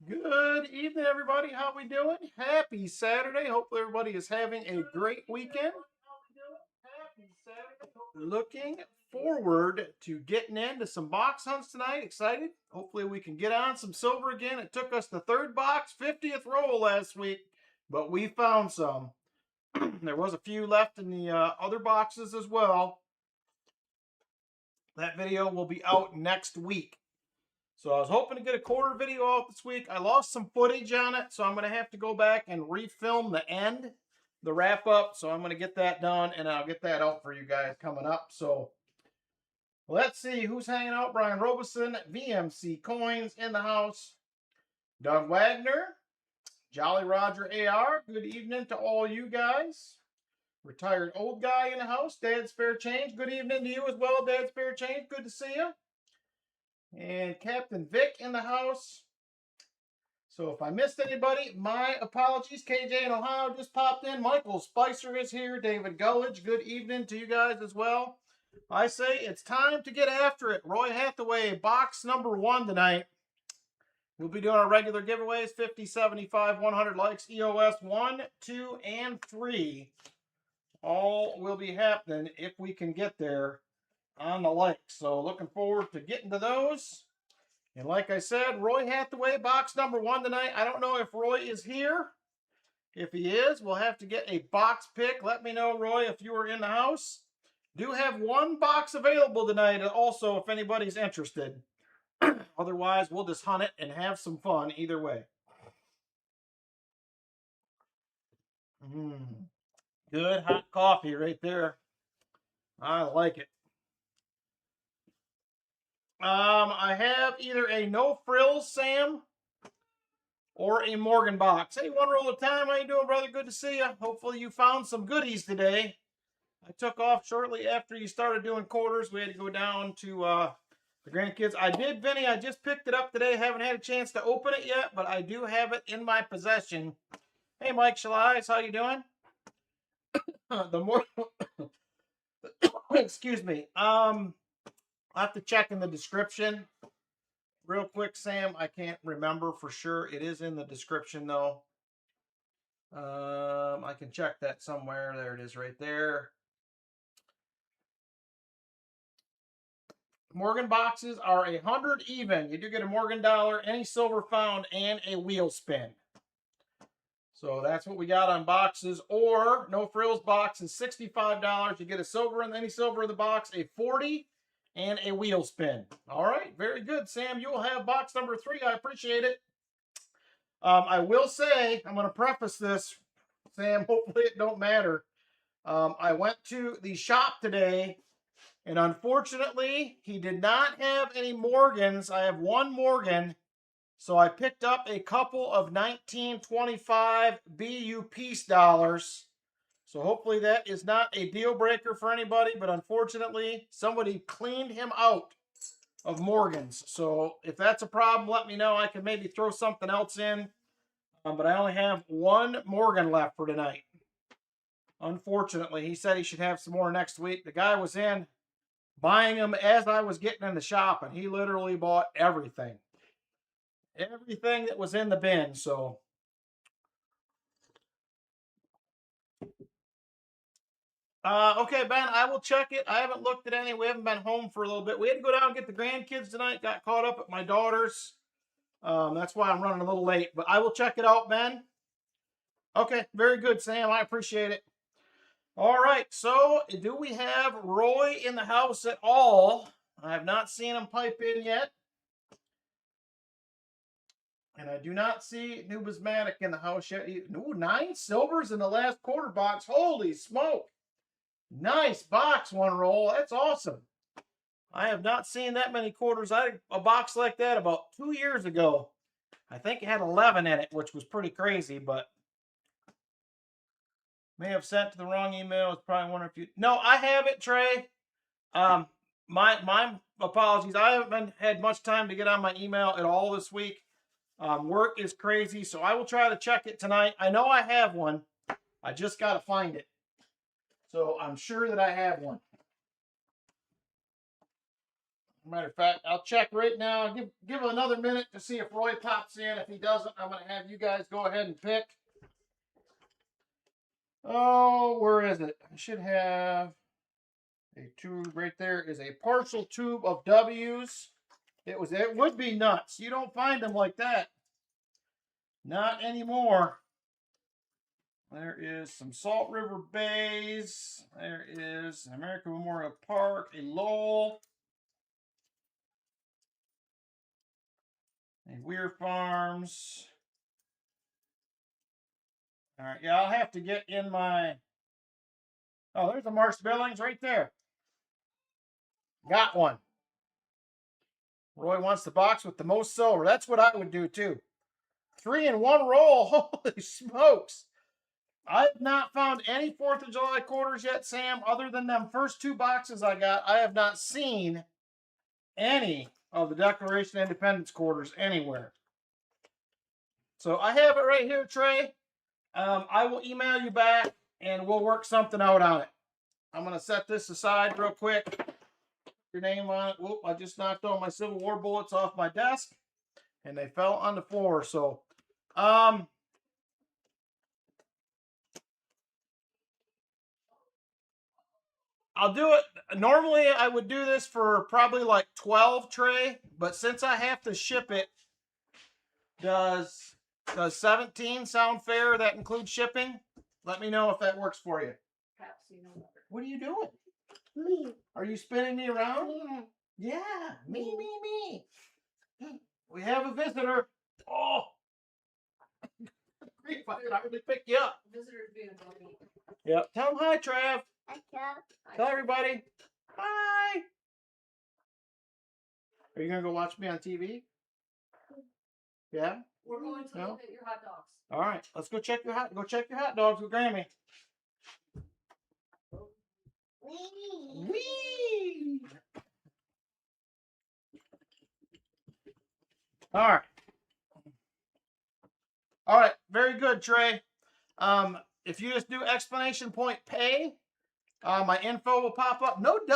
Good evening, everybody. How we doing? Happy Saturday. Hopefully, everybody is having a great weekend. Looking forward to getting into some box hunts tonight. Excited. Hopefully, we can get on some silver again. It took us the third box, 50th roll last week, but we found some. There was a few left in the other boxes as well. That video will be out next week. So I was hoping to get a quarter video out this week. I lost some footage on it, so I'm going to have to go back and refilm the end, the wrap up. So I'm going to get that done, and I'll get that out for you guys coming up. So let's see who's hanging out. Brian Robeson, VMC Coins in the house. Doug Wagner, Jolly Roger AR. Good evening to all you guys. Retired old guy in the house. Dad Spare Change. Good evening to you as well, Dad Spare Change. Good to see you. And Captain Vic in the house. So if I missed anybody, my apologies. KJ in Ohio just popped in. Michael Spicer is here. David Gullidge, good evening to you guys as well. I say it's time to get after it. Roy Hathaway, box number 1 tonight. We'll be doing our regular giveaways, 50, 75, 100 likes, EOS 1, 2, and 3. All will be happening if we can get there on the likes. So looking forward to getting to those. And like I said, Roy Hathaway, box number 1 tonight. I don't know if Roy is here. If he is, we'll have to get a box pick. Let me know, Roy, if you are in the house. Do have 1 box available tonight also if anybody's interested. Otherwise, we'll just hunt it and have some fun either way. Good hot coffee right there. I like it. I have either a no frills Sam or a Morgan box. Hey, one roll at a time. How you doing, brother? Good to see you. Hopefully you found some goodies today. I took off shortly after you started doing quarters. We had to go down to the grandkids. I did, Vinny. I just picked it up today. Haven't had a chance to open it yet, but I do have it in my possession. Hey, Mike Shalais, how you doing? The more, excuse me. I'll have to check in the description. Real quick, Sam, I can't remember for sure. It is in the description, though. I can check that somewhere. There it is right there. Morgan boxes are 100 even. You do get a Morgan dollar, any silver found, and a wheel spin. So that's what we got on boxes. Or no frills box is $65. You get a silver and any silver in the box, a 40, and a wheel spin. All right, very good, Sam. You will have box number 3. I appreciate it. I will say, I'm going to preface this, Sam. Hopefully it don't matter. I went to the shop today, and unfortunately, he did not have any Morgans. I have 1 Morgan, so I picked up a couple of 1925 BU piece dollars. So hopefully that is not a deal breaker for anybody, but unfortunately, somebody cleaned him out of Morgans. So if that's a problem, let me know. I can maybe throw something else in. But I only have 1 Morgan left for tonight. Unfortunately, he said he should have some more next week. The guy was in buying them as I was getting in the shop, and he literally bought everything. Everything that was in the bin, so. Okay, Ben, I will check it. I haven't looked at any. We haven't been home for a little bit. We had to go down and get the grandkids tonight. Got caught up at my daughter's. That's why I'm running a little late, but I will check it out, Ben. Okay, very good, Sam. I appreciate it. All right, so do we have Roy in the house at all? I have not seen him pipe in yet. And I do not see Numismatic in the house yet. Ooh, 9 silvers in the last quarter box. Holy smoke. Nice box, 1 roll. That's awesome. I have not seen that many quarters. I had a box like that about 2 years ago. I think it had 11 in it, which was pretty crazy, but may have sent to the wrong email. It's probably wondering if you. No, I have it, Trey. My apologies. I haven't had much time to get on my email at all this week. Work is crazy, so I will try to check it tonight. I know I have one. I just got to find it. So I'm sure that I have one. Matter of fact, I'll check right now. Give it another minute to see if Roy pops in. If he doesn't, I'm going to have you guys go ahead and pick. Oh, where is it? I should have a tube right there. Is a partial tube of W's. It would be nuts. You don't find them like that. Not anymore. There is some Salt River Bays. There is American Memorial Park, a Lowell, a Weir Farms. All right, yeah, I'll have to get in my. Oh, there's a Marsh Billings right there. Got one. Roy wants the box with the most silver. That's what I would do too. 3 in 1 roll. Holy smokes. I've not found any 4th of July quarters yet, Sam, other than them first 2 boxes I got. I have not seen any of the Declaration of Independence quarters anywhere. So I have it right here, Trey. I will email you back and we'll work something out on it. I'm going to set this aside real quick. Your name on it. Whoop, I just knocked all my Civil War bullets off my desk and they fell on the floor. So, I'll do it. Normally I would do this for probably like 12, Trey, but since I have to ship it, does 17 sound fair? That includes shipping? Let me know if that works for you. What are you doing? Me. Are you spinning me around? Yeah. Yeah. Me. We have a visitor. Oh. Grief, I could hardly pick you up. Visitor's being a dummy. Yep. Tell them hi, Trav. Hi, Trav. Tell everybody. Hi. Are you going to go watch me on TV? Yeah? We're going to look at your hot dogs. All right. Let's go check your hot dogs with Grammy. Wee. All right. All right. Very good, Trey. If you just do exclamation point pay, my info will pop up. No W's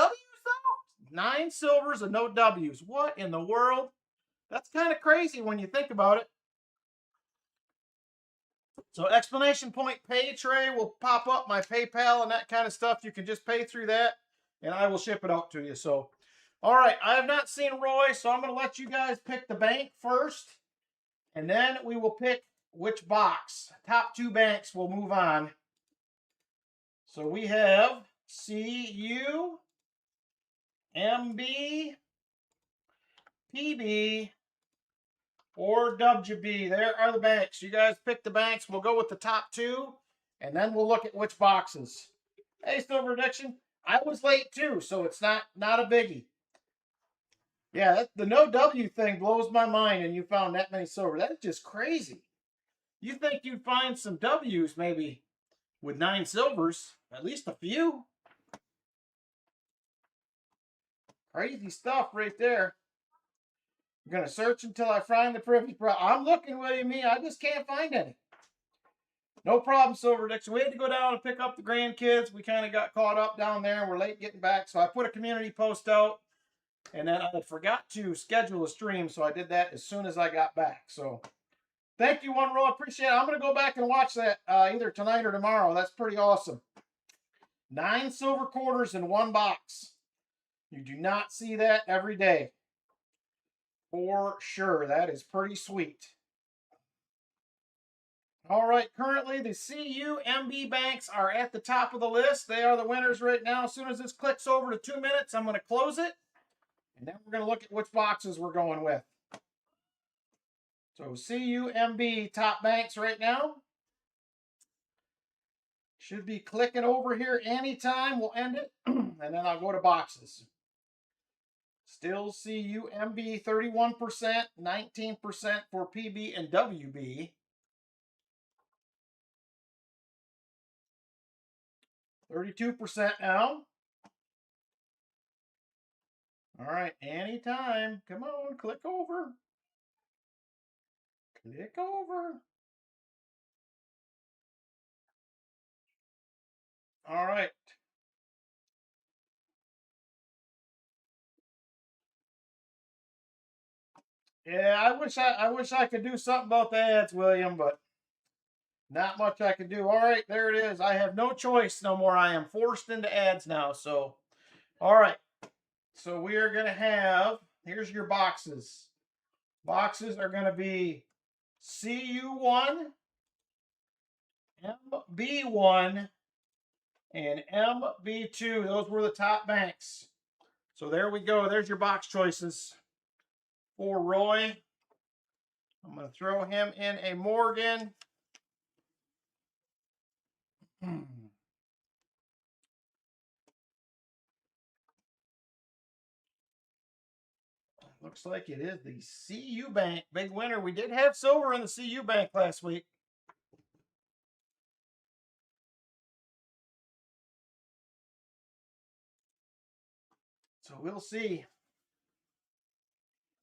though? 9 silvers and no W's. What in the world? That's kind of crazy when you think about it. So exclamation point pay, Trey, will pop up my PayPal and that kind of stuff. You can just pay through that and I will ship it out to you. So, all right, I have not seen Roy, so I'm going to let you guys pick the bank first. And then we will pick which box. Top 2 banks will move on. So we have CU, MB, PB, or WB. There are the banks. You guys pick the banks. We'll go with the top 2, and then we'll look at which boxes. Hey, Silver Addiction. I was late too, so it's not a biggie. Yeah, the no W thing blows my mind, and you found that many silver. That is just crazy. You think you'd find some W's maybe with 9 silvers, at least a few. Crazy stuff right there. I'm going to search until I find the privy. I'm looking, William me. I just can't find any. No problem, Silver Dixon. We had to go down and pick up the grandkids. We kind of got caught up down there. We're late getting back. So I put a community post out. And then I forgot to schedule a stream. So I did that as soon as I got back. So thank you, One Roll. I appreciate it. I'm going to go back and watch that either tonight or tomorrow. That's pretty awesome. 9 silver quarters in 1 box. You do not see that every day. For sure. That is pretty sweet. All right. Currently, the CUMB banks are at the top of the list. They are the winners right now. As soon as this clicks over to 2 minutes, I'm going to close it. And then we're going to look at which boxes we're going with. So CUMB top banks right now. Should be clicking over here anytime. We'll end it. And then I'll go to boxes. Still CUMB 31%, 19% for PB and WB. 32% now. All right, anytime. Come on, click over. Click over. All right. Yeah, I wish I could do something about the ads, William, but not much I can do. All right, there it is. I have no choice no more. I am forced into ads now. So, all right. So we are gonna have. Here's your boxes. Boxes are gonna be CU1, MB1, and MB2. Those were the top banks. So there we go. There's your box choices for Roy. I'm going to throw him in a Morgan. Looks like it is the CU Bank. Big winner. We did have silver in the CU Bank last week. So we'll see.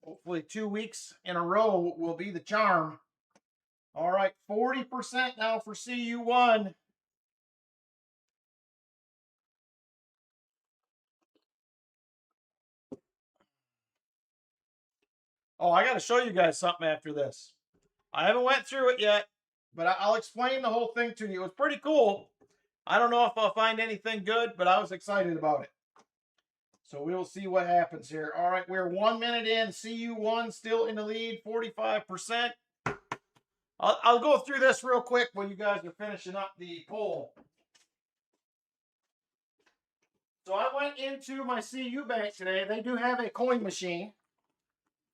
Hopefully 2 weeks in a row will be the charm. All right, 40% now for CU1. Oh, I got to show you guys something after this. I haven't went through it yet, but I'll explain the whole thing to you. It was pretty cool. I don't know if I'll find anything good, but I was excited about it. So we'll see what happens here. All right, we're 1 minute in. CU1 still in the lead, 45%. I'll go through this real quick while you guys are finishing up the poll. So I went into my CU bank today. They do have a coin machine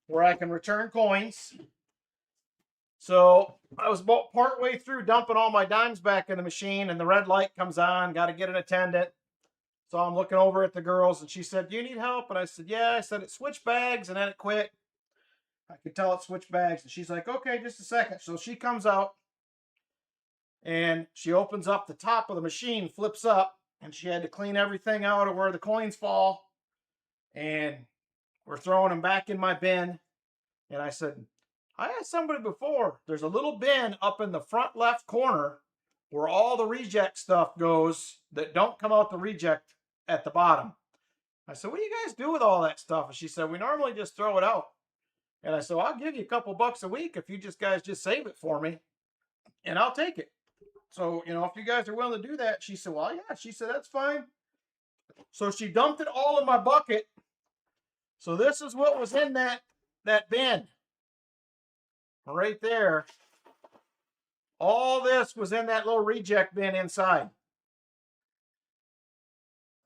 where I can return coins. So I was about partway through dumping all my dimes back in the machine, and the red light comes on. Got to get an attendant. So I'm looking over at the girls, and she said, "Do you need help?" And I said, "Yeah." I said, "It switched bags," and then it quit. I could tell it switched bags. And she's like, "Okay, just a second." So she comes out, and she opens up the top of the machine, flips up, and she had to clean everything out of where the coins fall. And we're throwing them back in my bin. And I said, "I asked somebody before, there's a little bin up in the front left corner where all the reject stuff goes that don't come out the reject at the bottom." I said, "What do you guys do with all that stuff?" And she said, "We normally just throw it out." And I said, "Well, I'll give you a couple bucks a week if you guys just save it for me, and I'll take it." So, if you guys are willing to do that, she said, "Well, yeah." She said, "That's fine." So she dumped it all in my bucket. So this is what was in that bin right there. All this was in that little reject bin inside.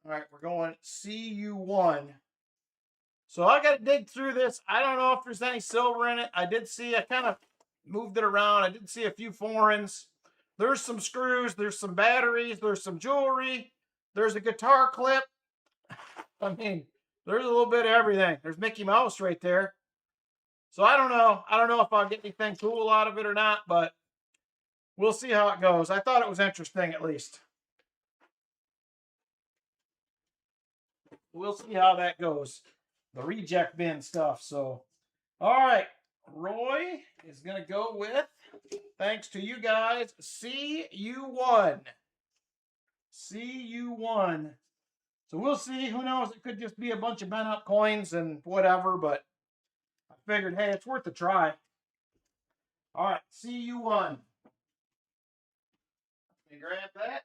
All right, we're going CU1. So I got to dig through this. I don't know if there's any silver in it. I kind of moved it around. I did see a few foreigns. There's some screws. There's some batteries. There's some jewelry. There's a guitar clip. I mean, there's a little bit of everything. There's Mickey Mouse right there. So I don't know. I don't know if I'll get anything cool out of it or not, but we'll see how it goes. I thought it was interesting at least. We'll see how that goes. The reject bin stuff. So, all right. Roy is going to go with, thanks to you guys, CU1. CU1. So we'll see. Who knows? It could just be a bunch of bent up coins and whatever, but I figured, hey, it's worth a try. All right, CU1. Let me grab that.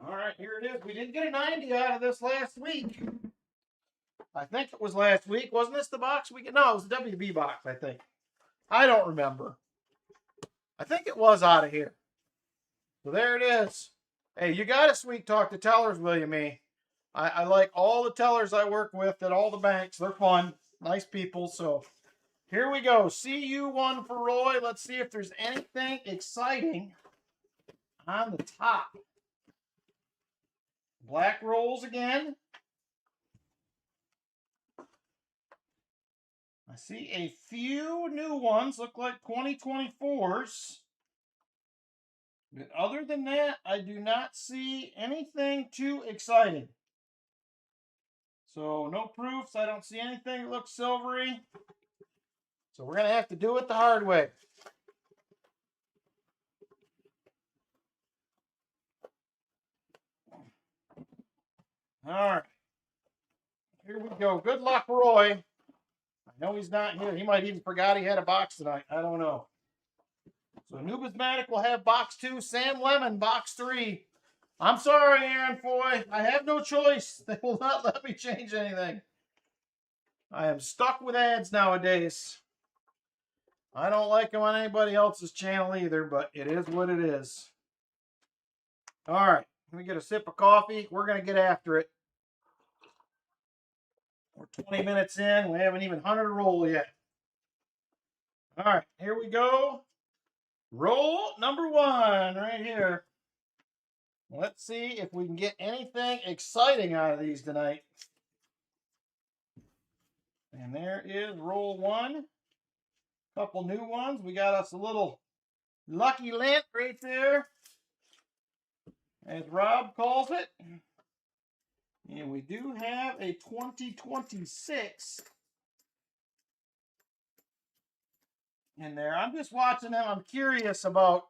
All right, here it is. We did get a 90 out of this last week. I think it was last week. Wasn't this the box we get? No, it was the WB box, I think. I don't remember. I think it was out of here. So there it is. Hey, you got to sweet talk the tellers, will you, me? I like all the tellers I work with at all the banks. They're fun. Nice people. So here we go. CU1 for Roy. Let's see if there's anything exciting on the top. Black rolls again. I see a few new ones. Look like 2024s. But other than that, I do not see anything too exciting. So no proofs. I don't see anything that looks silvery. So we're going to have to do it the hard way. All right. Here we go. Good luck, Roy. I know he's not here. He might even forgot he had a box tonight. I don't know. So Numismatic will have box 2. Sam Lemon, box 3. I'm sorry, Aaron Foy. I have no choice. They will not let me change anything. I am stuck with ads nowadays. I don't like them on anybody else's channel either, but it is what it is. All right. Let me get a sip of coffee. We're going to get after it. We're 20 minutes in. We haven't even hunted a roll yet. All right. Here we go. Roll number 1 right here. Let's see if we can get anything exciting out of these tonight. And there is roll 1. Couple new ones. We got us a little lucky lint right there, as Rob calls it. And we do have a 2026 in there. I'm just watching them. I'm curious about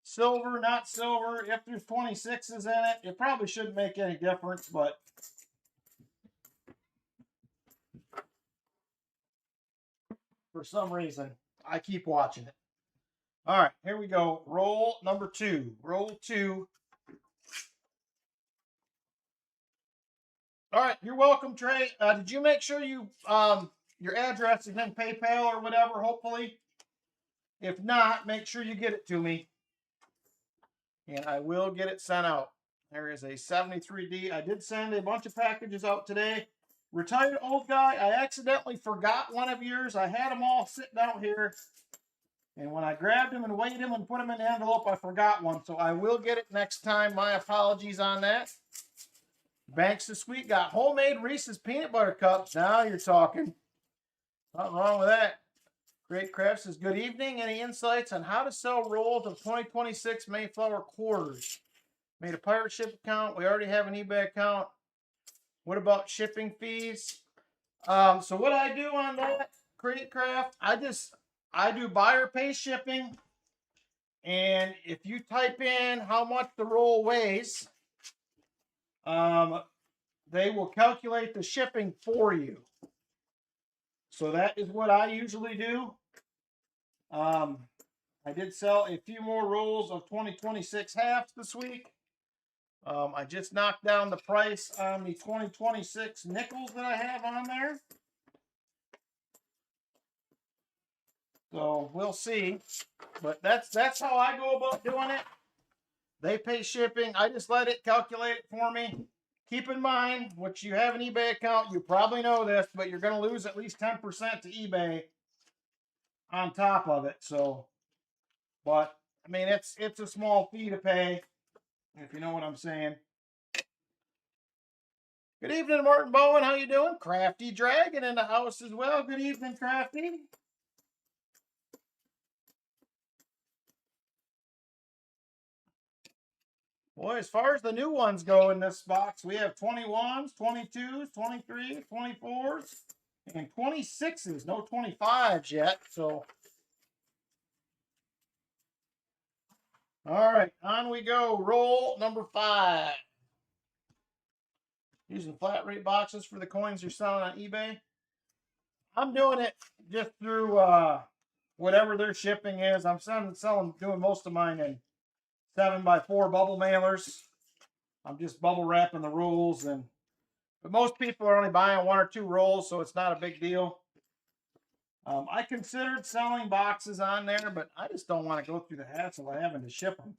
silver, not silver. If there's 26s in it, it probably shouldn't make any difference, but for some reason, I keep watching it. All right, here we go. Roll number 2. Roll 2. All right, you're welcome, Trey. Did you make sure you your address is in PayPal or whatever, hopefully? If not, make sure you get it to me, and I will get it sent out. There is a 73D. I did send a bunch of packages out today. Retired old guy, I accidentally forgot one of yours. I had them all sitting out here, and when I grabbed them and weighed them and put them in the envelope, I forgot one. So I will get it next time. My apologies on that. Banks the Sweet got homemade Reese's peanut butter cups. Now you're talking. Nothing wrong with that. Great Craft says, good evening. Any insights on how to sell rolls of 2026 Mayflower quarters? Made a pirate ship account. We already have an eBay account. What about shipping fees? So what I do on that, Great Craft, I do buyer pay shipping. And if you type in how much the roll weighs, they will calculate the shipping for you. So that is what I usually do. I did sell a few more rolls of 2026 halves this week. I just knocked down the price on the 2026 nickels that I have on there. So we'll see. But that's how I go about doing it. They pay shipping. I just let it calculate it for me. Keep in mind, once you have an eBay account, you probably know this, but you're going to lose at least 10% to eBay on top of it. So, but I mean, it's a small fee to pay, if you know what I'm saying. Good evening, Martin Bowen. How you doing? Crafty Dragon in the house as well. Good evening, Crafty. Boy, as far as the new ones go in this box, we have 21s, 22s, 23s, 24s, and 26s. No 25s yet. So, all right, on we go. Roll number 5. Using flat rate boxes for the coins you're selling on eBay. I'm doing it just through whatever their shipping is. I'm doing most of mine in 7x4 bubble mailers. I'm just bubble wrapping the rolls, but most people are only buying 1 or 2 rolls, so it's not a big deal. I considered selling boxes on there, but I just don't want to go through the hassle of having to ship them.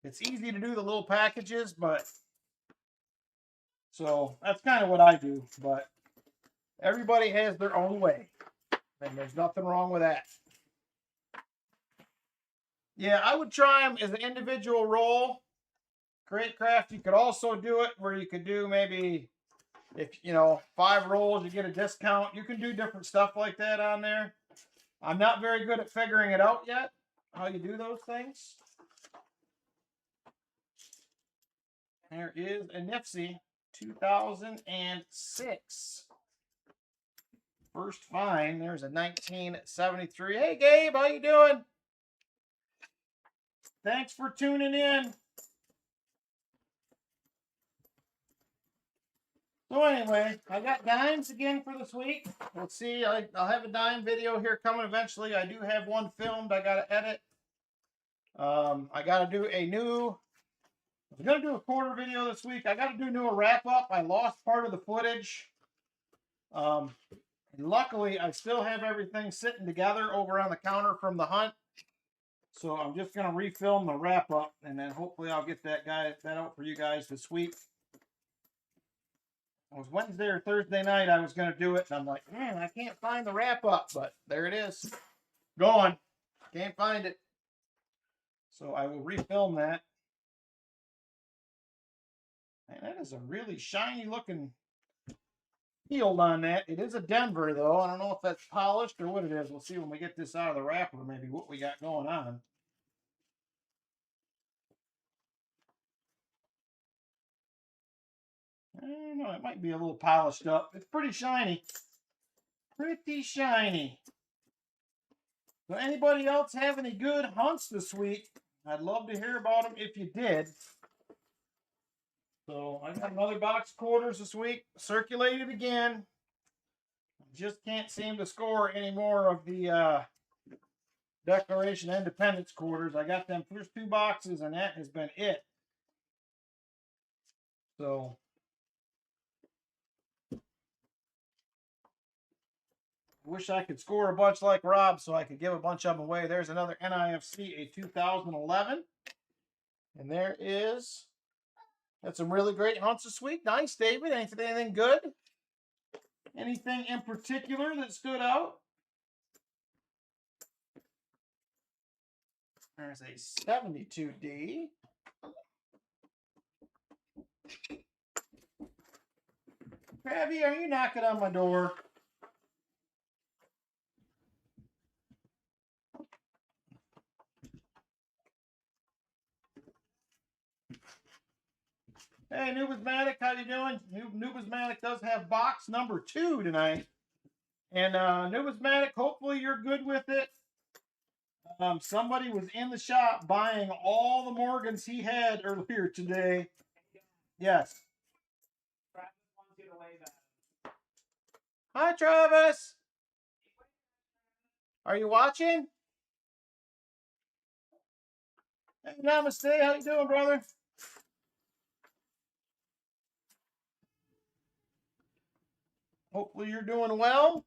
It's easy to do the little packages, but so that's kind of what I do. But everybody has their own way, and there's nothing wrong with that. Yeah, I would try them as an individual roll. Great Craft, you could also do it where you could do maybe, if 5 rolls, you get a discount. You can do different stuff like that on there. I'm not very good at figuring it out yet, how you do those things. There is a Nipsey 2006. First find. There's a 1973. Hey, Gabe, how you doing? Thanks for tuning in. So anyway, I got dimes again for this week. Let's see. I'll have a dime video here coming eventually. I do have one filmed. I got to edit. I got to do a new. I'm going to do a quarter video this week. I got to do a wrap up. I lost part of the footage. And luckily, I still have everything sitting together over on the counter from the hunt. So I'm just going to refilm the wrap up, and then hopefully I'll get that out for you guys this week. It was Wednesday or Thursday night I was going to do it, and I'm like, man, I can't find the wrap up, but there it is. Gone. Can't find it. So I will refilm that. And that is a really shiny looking field on that. It is a Denver, though. I don't know if that's polished or what it is. We'll see when we get this out of the wrapper, maybe what we got going on. I don't know. It might be a little polished up. It's pretty shiny. Pretty shiny. So anybody else have any good hunts this week? I'd love to hear about them if you did. So I got another box of quarters this week. Circulated again. Just can't seem to score any more of the Declaration of Independence quarters. I got them first 2 boxes, and that has been it. So I wish I could score a bunch like Rob so I could give a bunch of them away. There's another NIFC, a 2011. And there is... That's some really great hunts this week. Nice, David. Anything good? Anything in particular that stood out? There's a 72D. Krabby, are you knocking on my door? Hey, Numismatic, how you doing? Numismatic does have box number 2 tonight. And Numismatic, hopefully you're good with it. Somebody was in the shop buying all the Morgans he had earlier today. Yes. Hi, Travis. Are you watching? Hey, namaste. How you doing, brother? Hopefully you're doing well.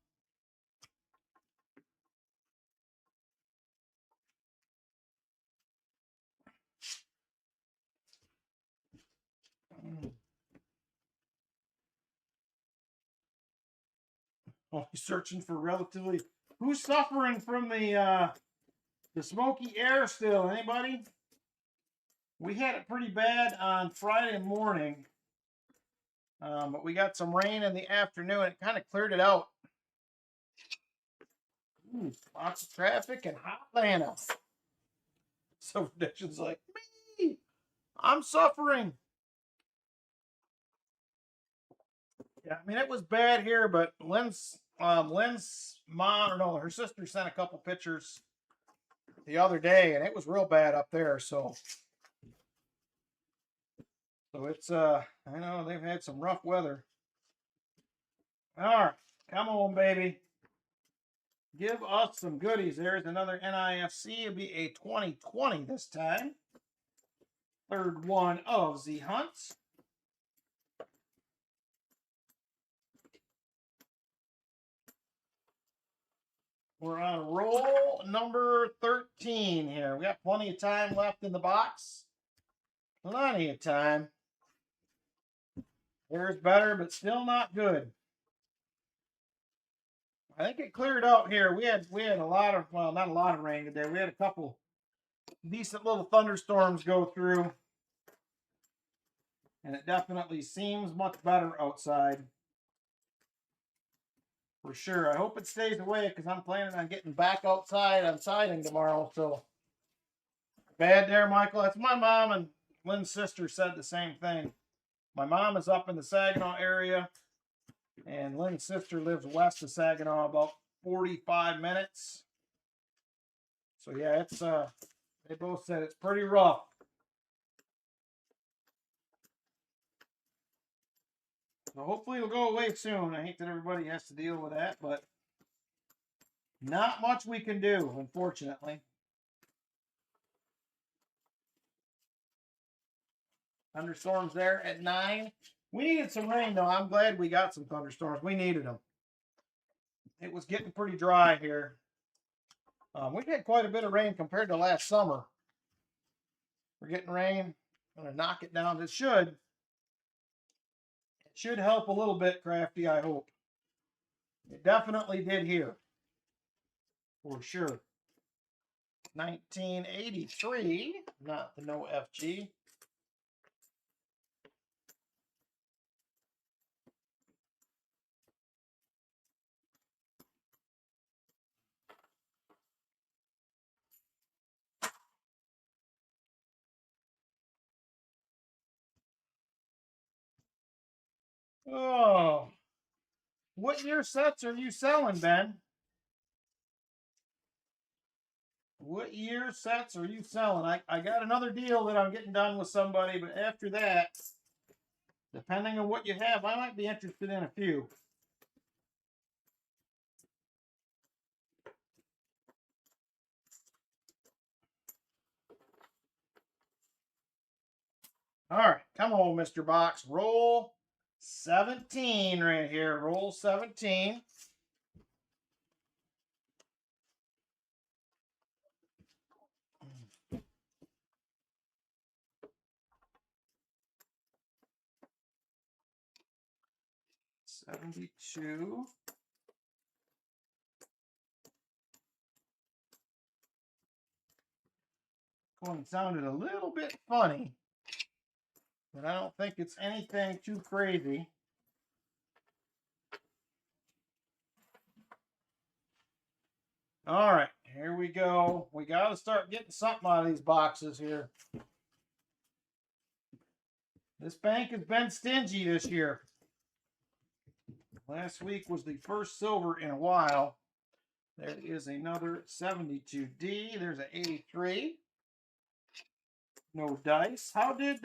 Oh, he's searching for relatively... Who's suffering from the smoky air still? Anybody? We had it pretty bad on Friday morning. But we got some rain in the afternoon. It kind of cleared it out. Ooh, lots of traffic in hot Atlanta. So predictions like me. I'm suffering. Yeah, I mean it was bad here, but Lynn's mom, or no, her sister sent a couple pictures the other day, and it was real bad up there. So it's I know they've had some rough weather. All right, come on, baby. Give us some goodies. There's another NIFC. It'll be a 2020 this time. Third one of the hunts. We're on roll number 13 here. We got plenty of time left in the box. Plenty of time. There's better, but still not good. I think it cleared out here. We had a lot of, well, not a lot of rain today. We had a couple decent little thunderstorms go through. And it definitely seems much better outside. For sure. I hope it stays away because I'm planning on getting back outside on siding tomorrow. So bad there, Michael. That's my mom, and Lynn's sister said the same thing. My mom is up in the Saginaw area, and Lynn's sister lives west of Saginaw, about 45 minutes. So yeah, it's they both said it's pretty rough. So hopefully it'll go away soon. I hate that everybody has to deal with that, but not much we can do, unfortunately. Thunderstorms there at 9. We needed some rain, though. I'm glad we got some thunderstorms. We needed them. It was getting pretty dry here. We had quite a bit of rain compared to last summer. We're getting rain. I'm going to knock it down. It should. It should help a little bit, Crafty, I hope. It definitely did here. For sure. 1983. Not the no FG. Oh. What year sets are you selling, Ben? What year sets are you selling? I got another deal that I'm getting done with somebody, but after that, depending on what you have, I might be interested in a few. All right, come on, Mr. Box. Roll 17 right here. Roll 17. $72. Coin sounded a little bit funny, but I don't think it's anything too crazy. All right, here we go. We got to start getting something out of these boxes here. This bank has been stingy this year. Last week was the first silver in a while. There is another 72D. There's an 83. No dice. How did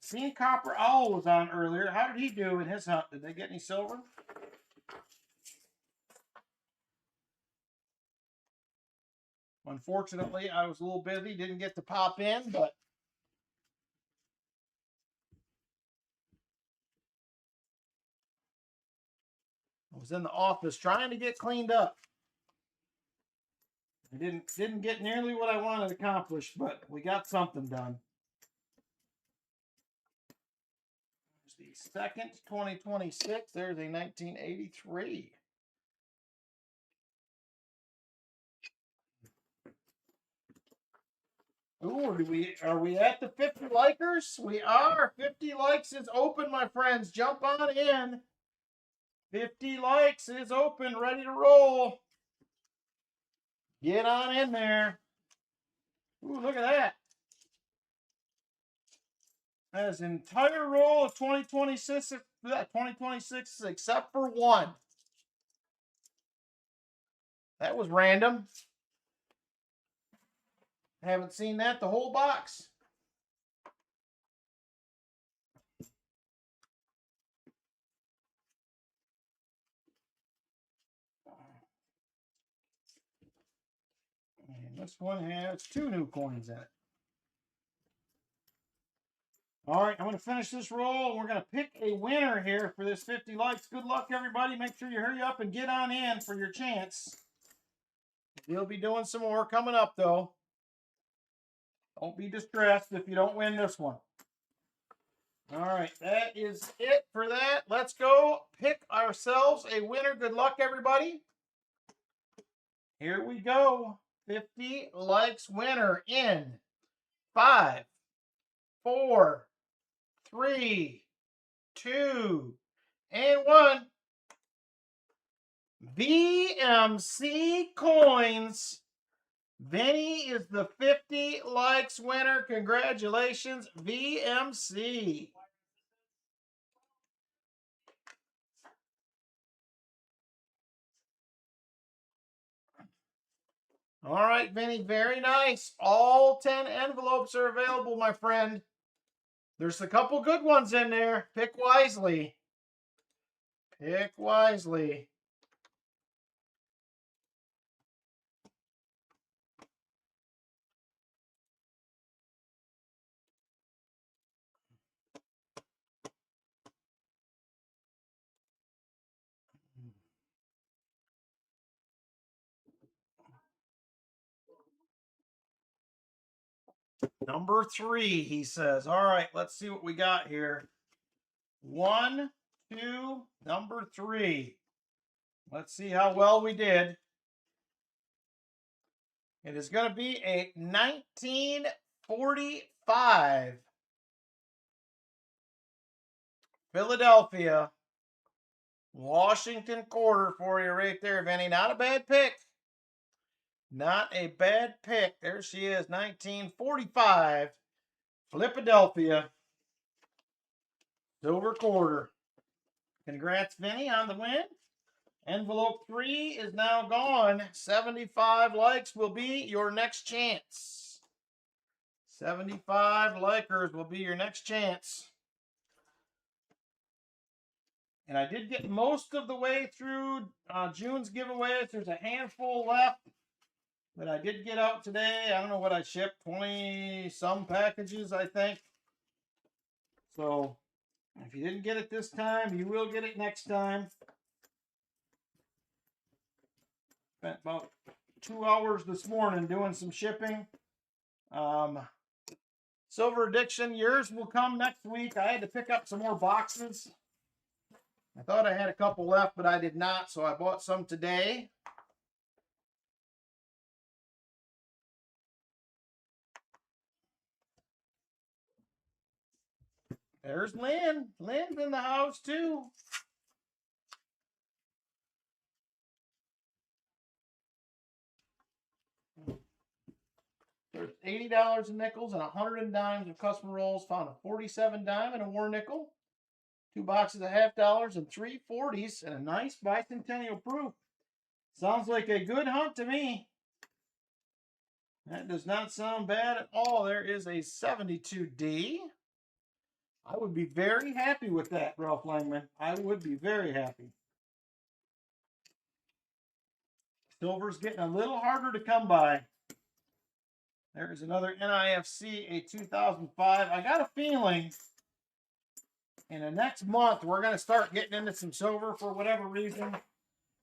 seen Copper Owl was on earlier? How did he do in his hunt? Did they get any silver? Unfortunately, I was a little busy, didn't get to pop in, but I was in the office trying to get cleaned up. I didn't get nearly what I wanted accomplished, but we got something done. There's the second 2026. There's a 1983. Ooh, are we at the 50 likers? We are. 50 likes is open, my friends. Jump on in. 50 likes is open, ready to roll. Get on in there. Ooh, look at that. That is an entire roll of 2026 except for one. That was random. Haven't seen that the whole box. And this one has 2 new coins in it. All right, I'm going to finish this roll. We're going to pick a winner here for this 50 likes. Good luck, everybody. Make sure you hurry up and get on in for your chance. We'll be doing some more coming up, though. Don't be distressed if you don't win this one. All right, that is it for that. Let's go pick ourselves a winner. Good luck, everybody. Here we go. 50 likes winner in 5, 4, 3, 2, and 1. VMC Coins. Vinny is the 50 likes winner. Congratulations, VMC. All right, Vinny, very nice. All 10 envelopes are available, my friend. There's a couple good ones in there. Pick wisely. Pick wisely. Number 3, he says. All right, let's see what we got here. 1, 2, number 3. Let's see how well we did. It is going to be a 1945 Philadelphia Washington quarter for you right there, Vinny. Not a bad pick. Not a bad pick. There she is, 1945 Philadelphia silver quarter. Congrats, Vinny, on the win. Envelope 3 is now gone. 75 likes will be your next chance. 75 likers will be your next chance. And I did get most of the way through June's giveaways. There's a handful left that I did get out today. I don't know what I shipped, 20-some packages, I think. So if you didn't get it this time, you will get it next time. Spent about 2 hours this morning doing some shipping. Silver Addiction, yours will come next week. I had to pick up some more boxes. I thought I had a couple left, but I did not, so I bought some today. There's Lynn. Lynn's in the house, too. There's $80 in nickels and 100 in dimes of customer rolls. Found a 47 dime and a war nickel. 2 boxes of $half and 3 40s and a nice bicentennial proof. Sounds like a good hunt to me. That does not sound bad at all. There is a 72D. I would be very happy with that, Ralph Langman. I would be very happy. Silver's getting a little harder to come by. There's another NIFC, a 2005. I got a feeling in the next month we're going to start getting into some silver for whatever reason.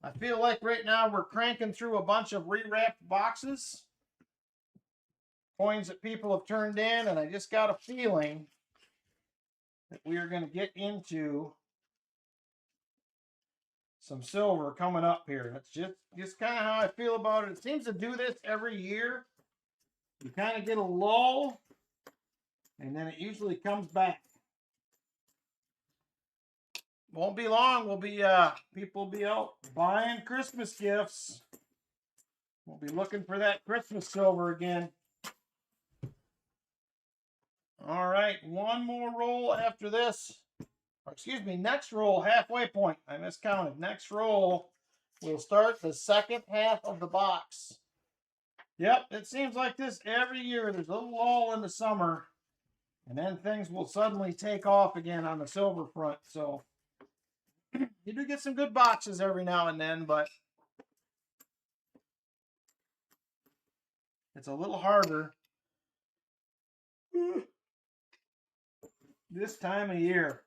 I feel like right now we're cranking through a bunch of rewrapped boxes. Coins that people have turned in, and I just got a feeling that we are going to get into some silver coming up here. That's just kind of how I feel about it. It seems to do this every year. You kind of get a lull, and then it usually comes back. Won't be long. We'll be people will be out buying Christmas gifts. We'll be looking for that Christmas silver again. All right, one more roll after this. Or excuse me, next roll, halfway point. I miscounted. Next roll, we'll start the second half of the box. Yep, it seems like this every year. There's a little lull in the summer, and then things will suddenly take off again on the silver front. So you do get some good boxes every now and then, but it's a little harder this time of year.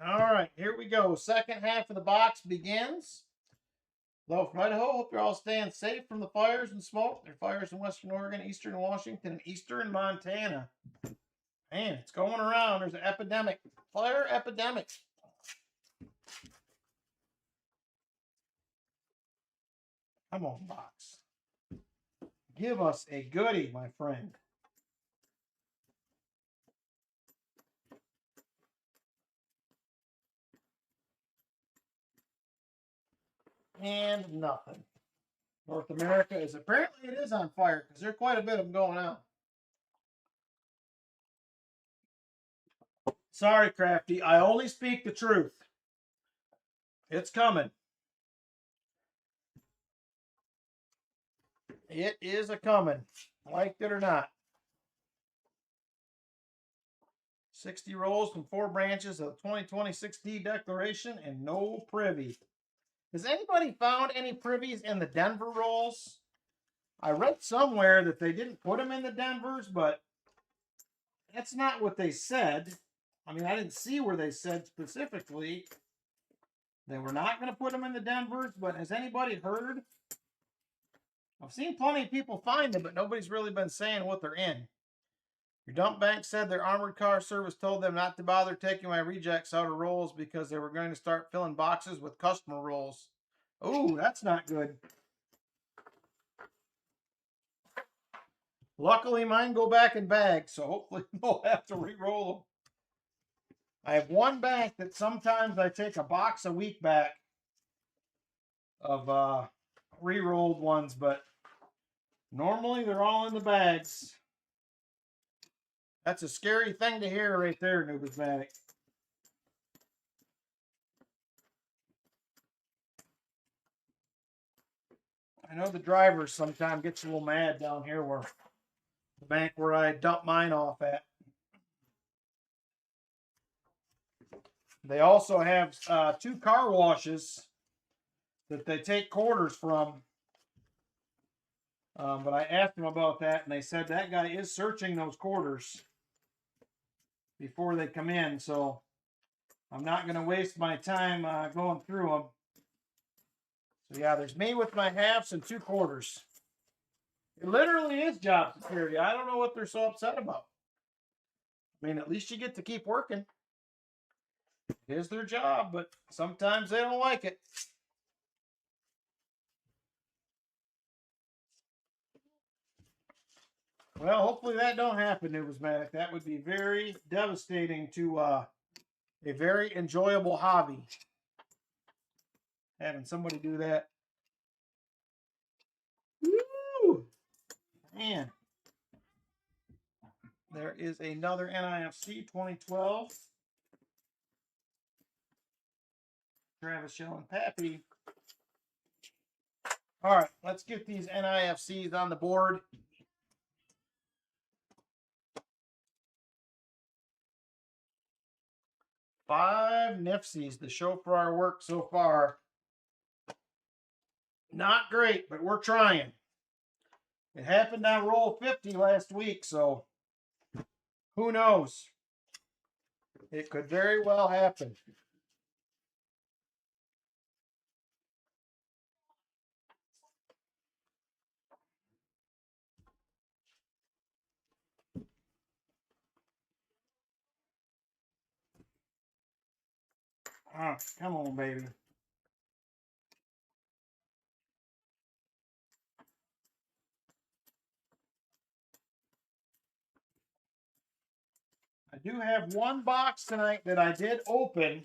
All right, here we go. Second half of the box begins. Hello from Idaho. Hope you're all staying safe from the fires and smoke. There are fires in Western Oregon, Eastern Washington, and Eastern Montana. Man, it's going around. There's an epidemic. Fire epidemic. Come on, box. Give us a goodie, my friend. And nothing. North America is apparently it is on fire because there's quite a bit of them going out. Sorry, Crafty. I only speak the truth. It's coming. It is a coming, liked it or not. 60 rolls from 4 branches of the 2026 D declaration and no privy. Has anybody found any privies in the Denver rolls? I read somewhere that they didn't put them in the Denvers, but that's not what they said. I mean, I didn't see where they said specifically they were not going to put them in the Denvers, but has anybody heard? I've seen plenty of people find them, but nobody's really been saying what they're in. Your dump bank said their armored car service told them not to bother taking my rejects out of rolls because they were going to start filling boxes with customer rolls. Oh, that's not good. Luckily, mine go back in bags, so hopefully we'll have to re-roll them. I have one bank that sometimes I take a box a week back of re-rolled ones, but normally they're all in the bags. That's a scary thing to hear right there, Numismatic. I know the drivers sometimes get a little mad down here where the bank where I dump mine off at. They also have 2 car washes that they take quarters from. But I asked them about that, and they said that guy is searching those quarters before they come in. So I'm not going to waste my time going through them. So yeah, there's me with my halves and 2 quarters. It literally is job security. I don't know what they're so upset about. I mean, at least you get to keep working. It is their job, but sometimes they don't like it. Well, hopefully that don't happen, Numismatic. That would be very devastating to a very enjoyable hobby. Having somebody do that. Woo! Man. There is another NIFC 2012. Travis Shell and Pappy. All right, let's get these NIFCs on the board. Five NIFCs to show for our work so far. Not great, but we're trying. It happened on roll 50 last week, so who knows? It could very well happen. Oh, come on, baby. I do have one box tonight that I did open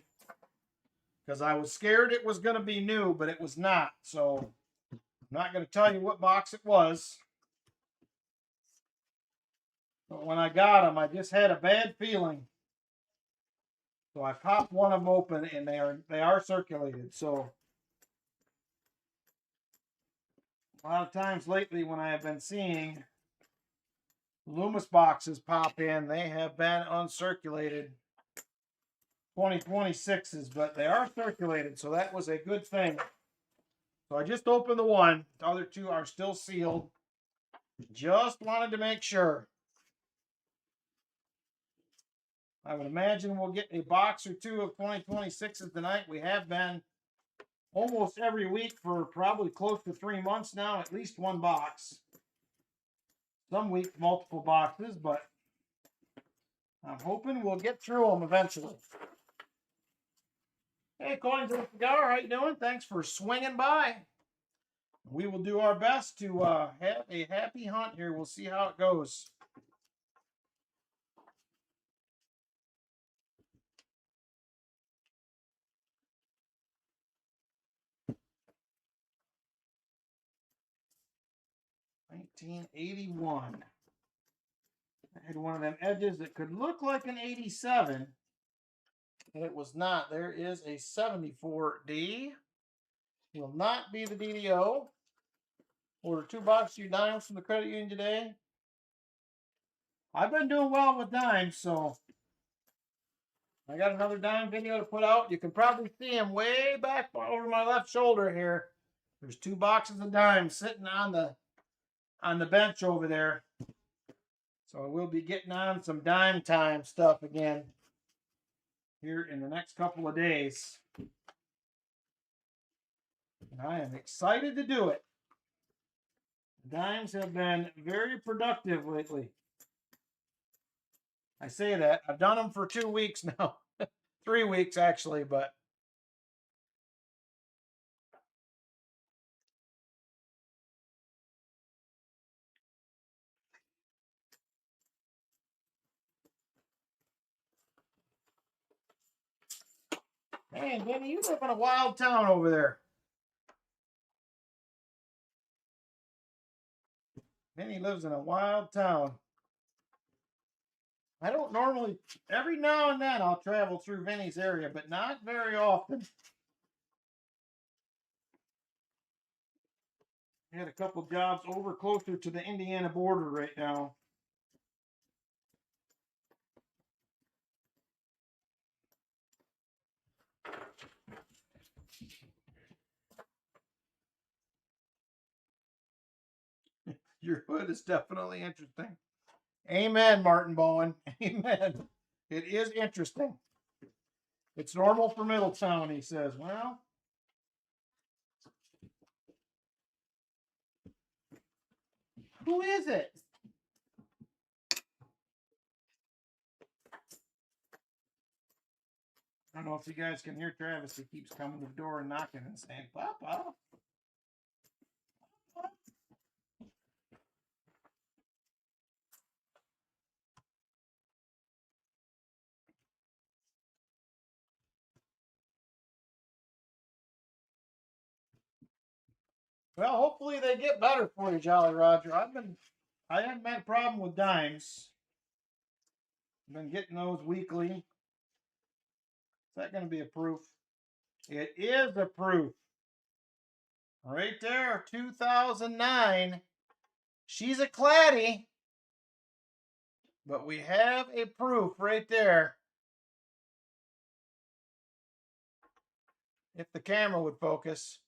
because I was scared it was going to be new, but it was not. So I'm not going to tell you what box it was. But when I got them, I just had a bad feeling. So I popped one of them open, and they are circulated. So a lot of times lately when I have been seeing Loomis boxes pop in, they have been uncirculated 2026s, but they are circulated, so that was a good thing. So I just opened the one. The other 2 are still sealed. Just wanted to make sure. I would imagine we'll get a box or 2 of 2026s tonight. We have been almost every week for probably close to 3 months now, at least one box. Some weeks, multiple boxes, but I'm hoping we'll get through them eventually. Hey, Coins with the Cigar, how you doing? Thanks for swinging by. We will do our best to have a happy hunt here. We'll see how it goes. $19.81. I had one of them edges that could look like an 87. And it was not. There is a 74D. Will not be the DDO. Ordered 2 boxes of dimes from the credit union today. I've been doing well with dimes, so I got another dime video to put out. You can probably see them way back over my left shoulder here. There's 2 boxes of dimes sitting on the bench over there. So we'll be getting on some dime time stuff again here in the next couple of days. And I am excited to do it. The dimes have been very productive lately. I say that. I've done them for 2 weeks now. 3 weeks actually, but man, Vinny, you live in a wild town over there. Vinny lives in a wild town. I don't normally, every now and then I'll travel through Vinny's area, but not very often. I had a couple jobs over closer to the Indiana border right now. Your hood is definitely interesting. Amen, Martin Bowen. Amen. It is interesting. It's normal for Middletown, he says. Well, who is it? I don't know if you guys can hear Travis. He keeps coming to the door and knocking and saying, Papa. Well, hopefully they get better for you, Jolly Roger. I haven't had a problem with dimes. I've been getting those weekly. Is that going to be a proof? It is a proof. Right there, 2009. She's a claddie. But we have a proof right there. If the camera would focus.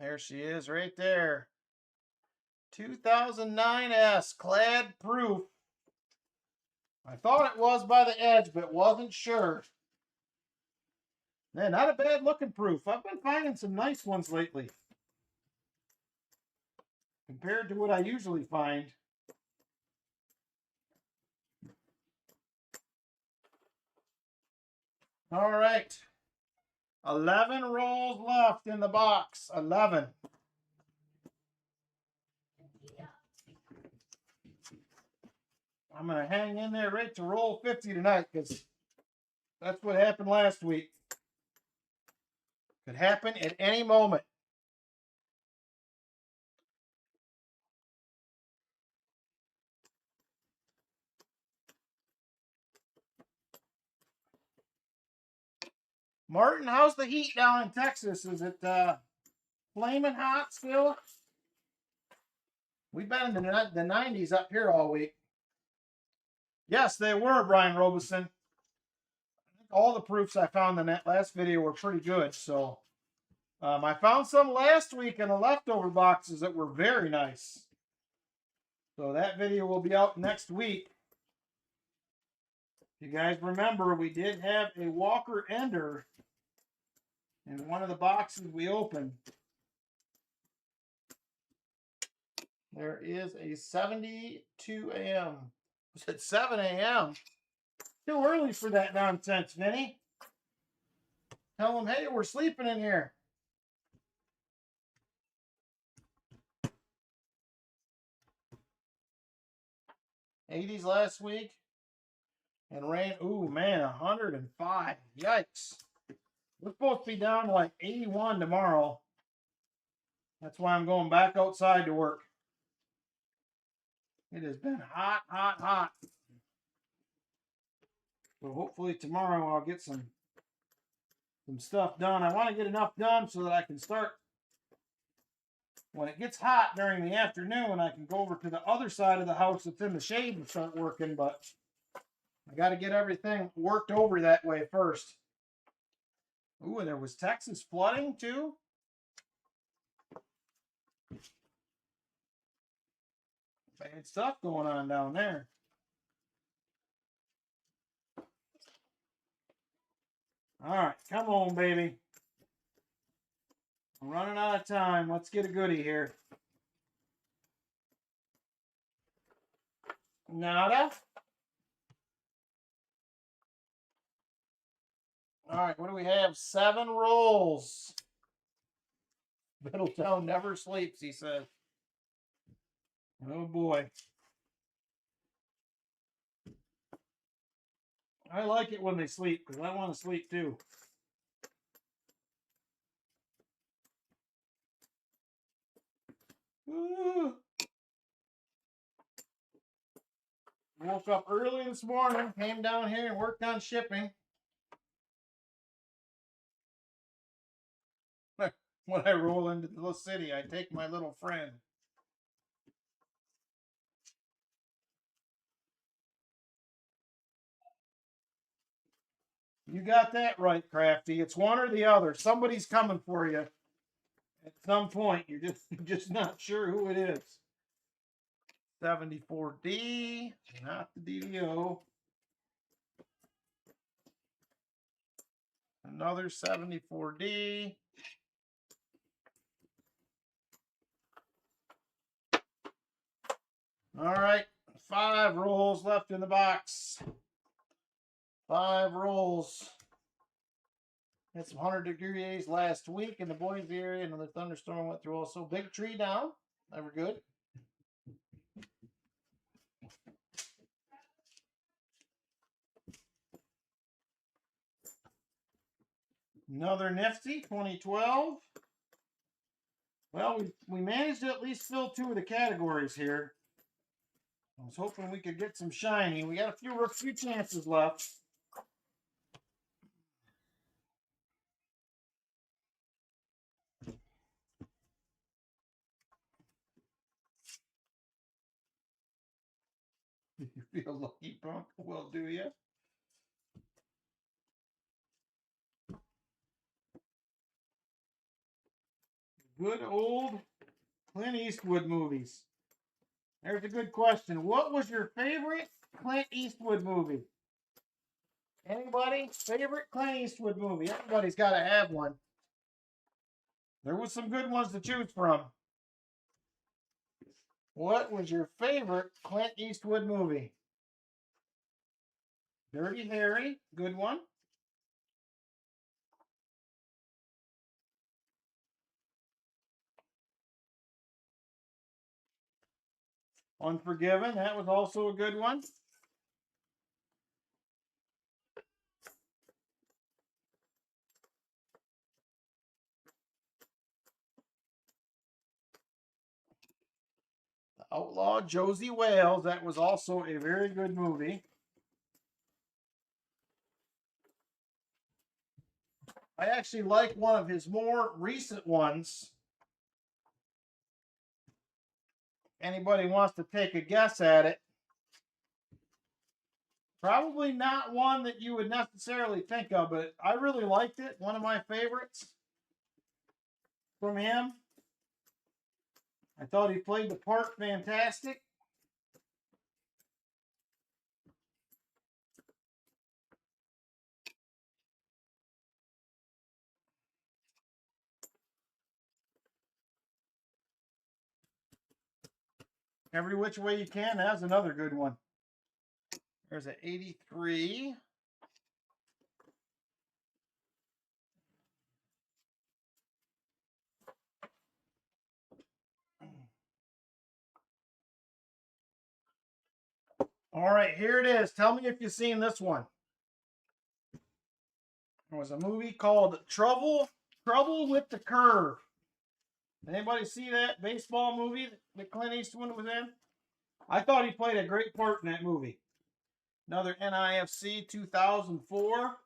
There she is right there. 2009S clad proof. I thought it was by the edge, but wasn't sure. Man, not a bad looking proof. I've been finding some nice ones lately. Compared to what I usually find. All right. 11 rolls left in the box. 11. I'm going to hang in there right to roll 50 tonight because that's what happened last week. Could happen at any moment. Martin, how's the heat down in Texas? Is it flaming hot still? We've been in the 90s up here all week. Yes, they were, Brian Robeson. All the proofs I found in that last video were pretty good. So I found some last week in the leftover boxes that were very nice. So that video will be out next week. If you guys remember, we did have a Walker Ender in one of the boxes we opened. There is a 72 a.m. Was it 7 a.m.? Too early for that nonsense, Vinny. Tell them, hey, we're sleeping in here. 80s last week. And rain, ooh, man, 105. Yikes. We're supposed to be down to like 81 tomorrow. That's why I'm going back outside to work. It has been hot, hot, hot. So hopefully tomorrow I'll get some some stuff done. I want to get enough done so that I can start, when it gets hot during the afternoon, I can go over to the other side of the house that's in the shade and start working, but I got to get everything worked over that way first. Ooh, and there was Texas flooding too. Bad stuff going on down there. All right, come on, baby. I'm running out of time. Let's get a goodie here. Nada. All right, what do we have? 7 rolls. Middletown never sleeps, he says. Oh boy. I like it when they sleep because I want to sleep too. Ooh. Woke up early this morning, came down here and worked on shipping. When I roll into the city, I take my little friend. You got that right, Crafty. It's one or the other. Somebody's coming for you at some point. You're just not sure who it is. 74D, not the DDO. Another 74D. All right, 5 rolls left in the box. 5 rolls. Had some 100-degree days last week in the Boise area. Another thunderstorm went through also. Big tree down. Never good. Another nifty 2012. Well, we managed to at least fill 2 of the categories here. I was hoping we could get some shiny. We got a few chances left. You feel lucky, punk? Well, do you? Good old Clint Eastwood movies. There's a good question. What was your favorite Clint Eastwood movie? Anybody? Favorite Clint Eastwood movie? Everybody's got to have one. There was some good ones to choose from. What was your favorite Clint Eastwood movie? Dirty Harry, good one. Unforgiven, that was also a good one. The Outlaw Josie Wales, that was also a very good movie. I actually like one of his more recent ones. Anybody wants to take a guess at it? Probably not one that you would necessarily think of, but I really liked it. One of my favorites from him. I thought he played the part fantastic. Every Which Way You Can, that's another good one. There's an 83. All right, here it is. Tell me if you've seen this one. There was a movie called Trouble with the Curve. Anybody see that baseball movie that Clint Eastwood was in? I thought he played a great part in that movie. Another NIFC 2004.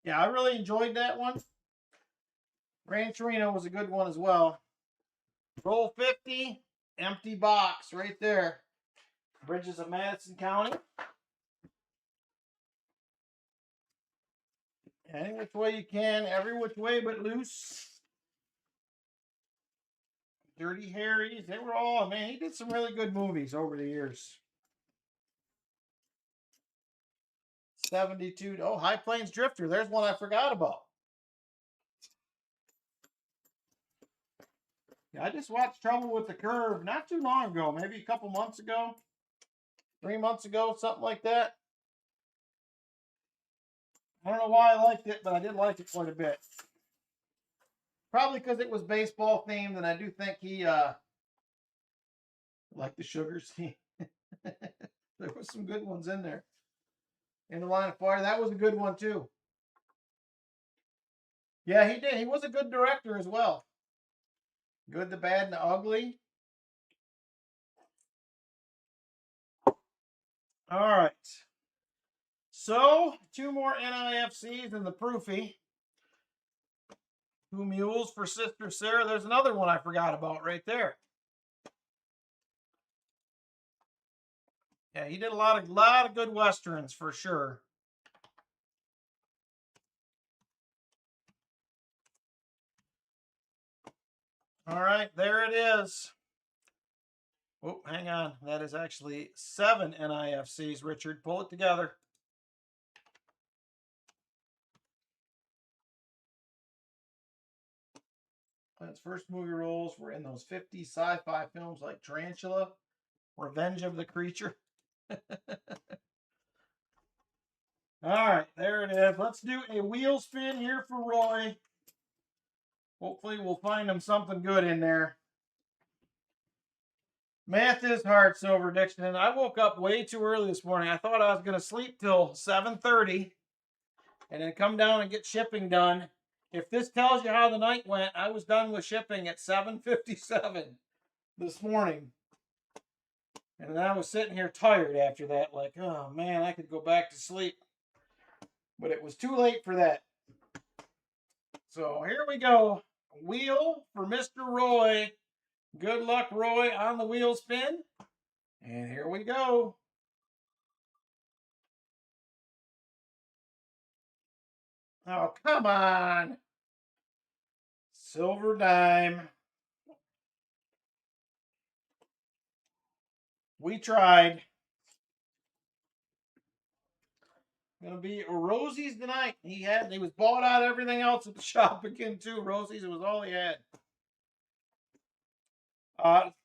Yeah, I really enjoyed that one. Gran Torino was a good one as well. Roll 50, empty box right there. Bridges of Madison County. Any which way you can, every which way but loose. Dirty Harry's, they were all, man, he did some really good movies over the years. 72, oh, High Plains Drifter, there's one I forgot about. Yeah, I just watched Trouble with the Curve not too long ago, maybe a couple months ago, 3 months ago, something like that. I don't know why I liked it, but I did like it quite a bit. Probably because it was baseball themed, and I do think he liked the Sugars team. There was some good ones in there. In the Line of Fire, that was a good one too. Yeah, he did. He was a good director as well. Good, the Bad, and the Ugly. All right. So, 2 more NIFCs and the Proofy. 2 mules for Sister Sarah. There's another one I forgot about right there. Yeah, he did a lot of good westerns for sure. All right, there it is. Oh, hang on. That is actually 7 NIFCs, Richard. Pull it together. His first movie roles were in those 50 sci-fi films like Tarantula, Revenge of the Creature. All right, there it is. Let's do a wheel spin here for Roy. Hopefully we'll find him something good in there. Math is hard, Silver Dixon. I woke up way too early this morning. I thought I was going to sleep till 7:30 and then come down and get shipping done. If this tells you how the night went, I was done with shipping at 7:57 this morning. And then I was sitting here tired after that, like, oh man, I could go back to sleep. But it was too late for that. So here we go. Wheel for Mr. Roy. Good luck, Roy, on the wheel spin. And here we go. Oh, come on. Silver dime. We tried. Gonna be Rosie's tonight. He was bought out everything else at the shop again too. Rosie's, it was all he had.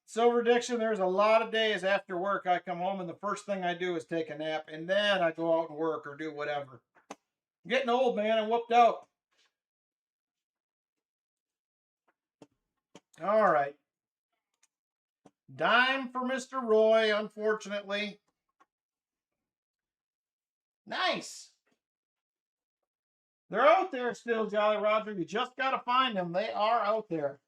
Silver Diction, there's a lot of days after work I come home and the first thing I do is take a nap and then I go out and work or do whatever. I'm getting old, man. I'm whooped out. All right. Dime for Mr. Roy, unfortunately. Nice. They're out there still, Jolly Roger. You just got to find them. They are out there.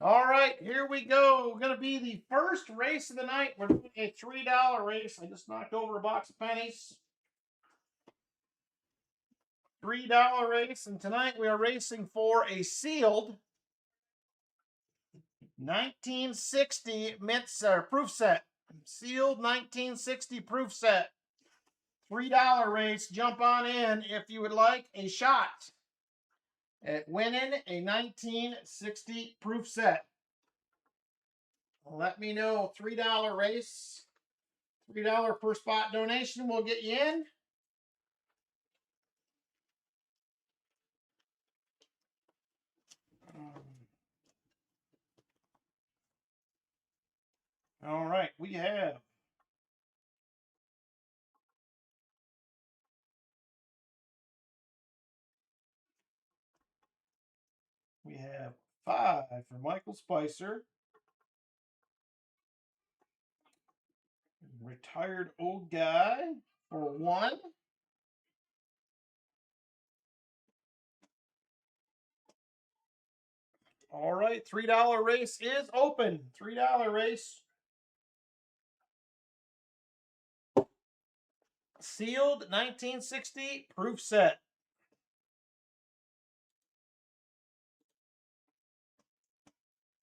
All right, here we go. We're going to be the first race of the night. We're doing a $3 race. I just knocked over a box of pennies. $3 race. And tonight we are racing for a sealed 1960 proof set. Sealed 1960 proof set. $3 race. Jump on in if you would like a shot at winning a 1960 proof set. Let me know. $3 race. $3 per spot donation will get you in. All right, we have We have 5 for Michael Spicer. Retired old guy for 1. All right, $3 race is open. $3 race. Sealed 1960 proof set.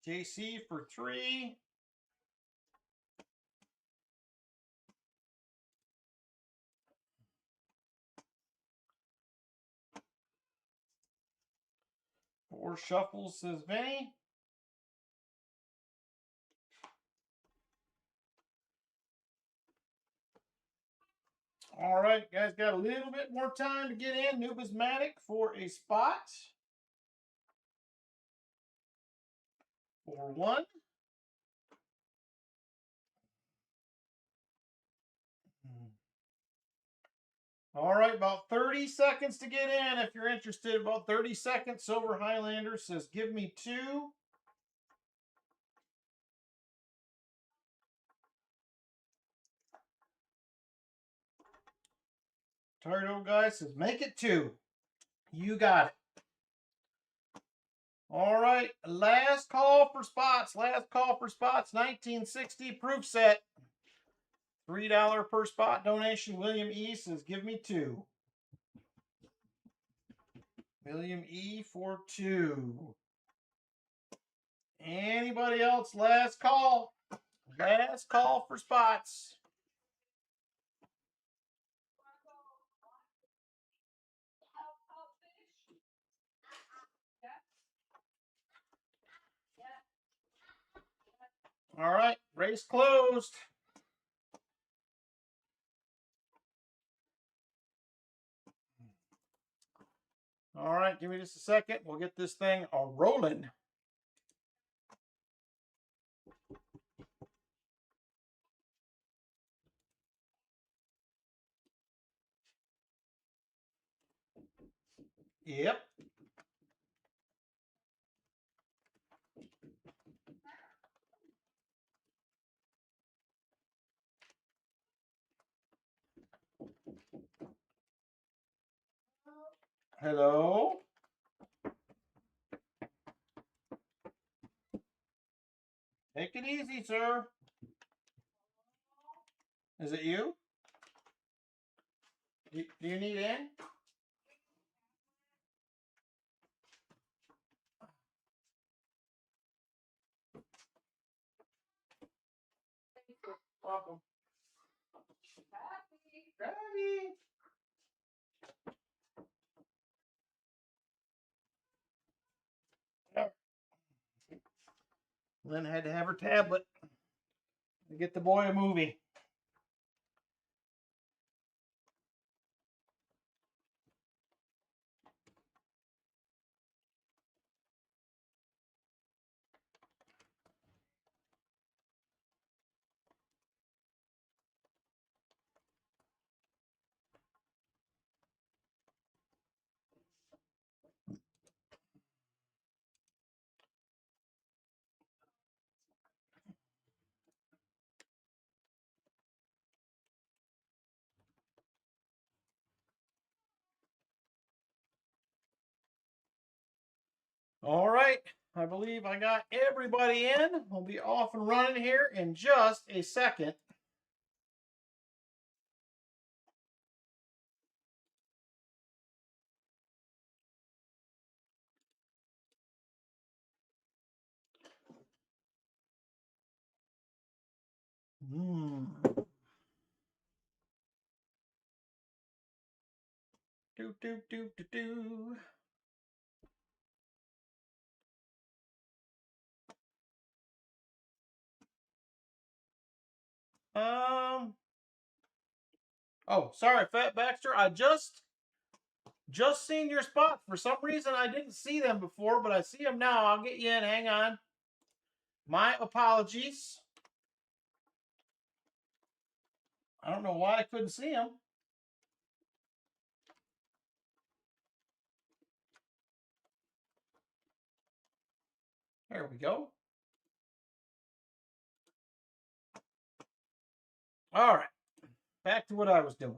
JC for 3. Four shuffles, says Vinny. All right, guys, got a little bit more time to get in. Numismatic for a spot. For 1. All right, about 30 seconds to get in if you're interested. About 30 seconds. Silver Highlander says, give me 2. Tired old guy says, make it 2. You got it. All right, last call for spots. Last call for spots. 1960 proof set. $3 per spot donation. William E says, give me 2. William E for 2. Anybody else? Last call. Last call for spots. All right, race closed. All right, give me just a second. We'll get this thing rolling. Yep. Hello. Take it easy, sir. Is it you? Do you need in? Welcome. Gravy. Lynn had to have her tablet to get the boy a movie. All right. I believe I got everybody in. We'll be off and running here in just a second. Do, do, do, do, do. Oh, sorry, Fat Baxter. I just seen your spot. For some reason, I didn't see them before, but I see them now. I'll get you in. Hang on. My apologies. I don't know why I couldn't see them. There we go. All right. Back to what I was doing.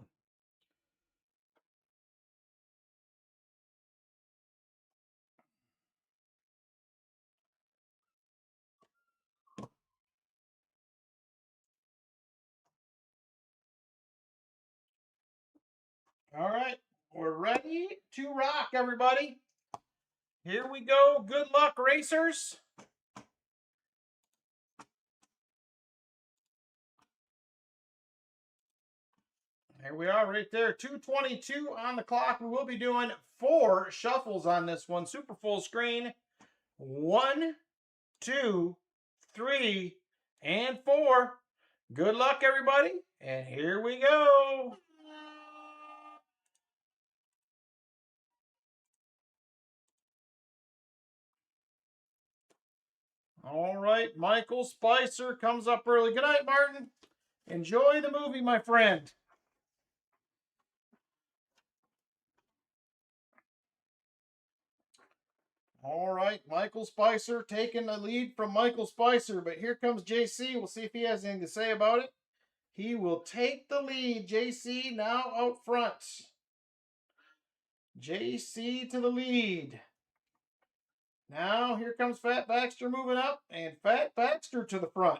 All right. We're ready to rock, everybody. Here we go. Good luck, racers. Here we are right there. 2:22 on the clock. We will be doing 4 shuffles on this one. Super full screen. 1, 2, 3, and 4. Good luck, everybody. And here we go. All right, Michael Spicer comes up early. Good night, Martin. Enjoy the movie, my friend. All right, Michael Spicer taking the lead from Michael Spicer, but here comes JC. We'll see if he has anything to say about it. He will take the lead. JC now out front. JC to the lead. Now here comes Fat Baxter moving up, and Fat Baxter to the front.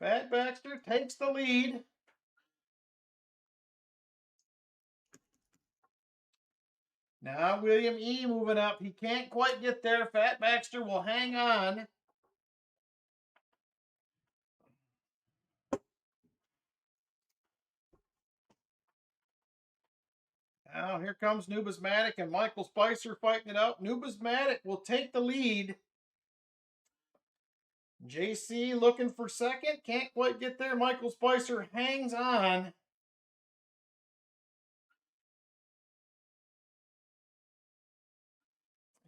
Fat Baxter takes the lead. Now William E. moving up. He can't quite get there. Fat Baxter will hang on. Now here comes Nubismatic and Michael Spicer fighting it out. Nubismatic will take the lead. JC looking for second. Can't quite get there. Michael Spicer hangs on.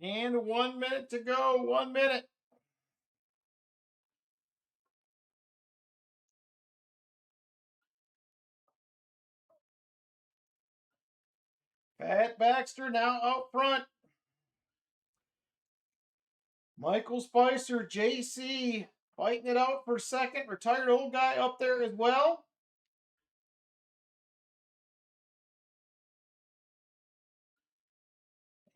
And 1 minute to go. 1 minute. Fat Baxter now out front. Michael Spicer, JC fighting it out for second. Retired old guy up there as well.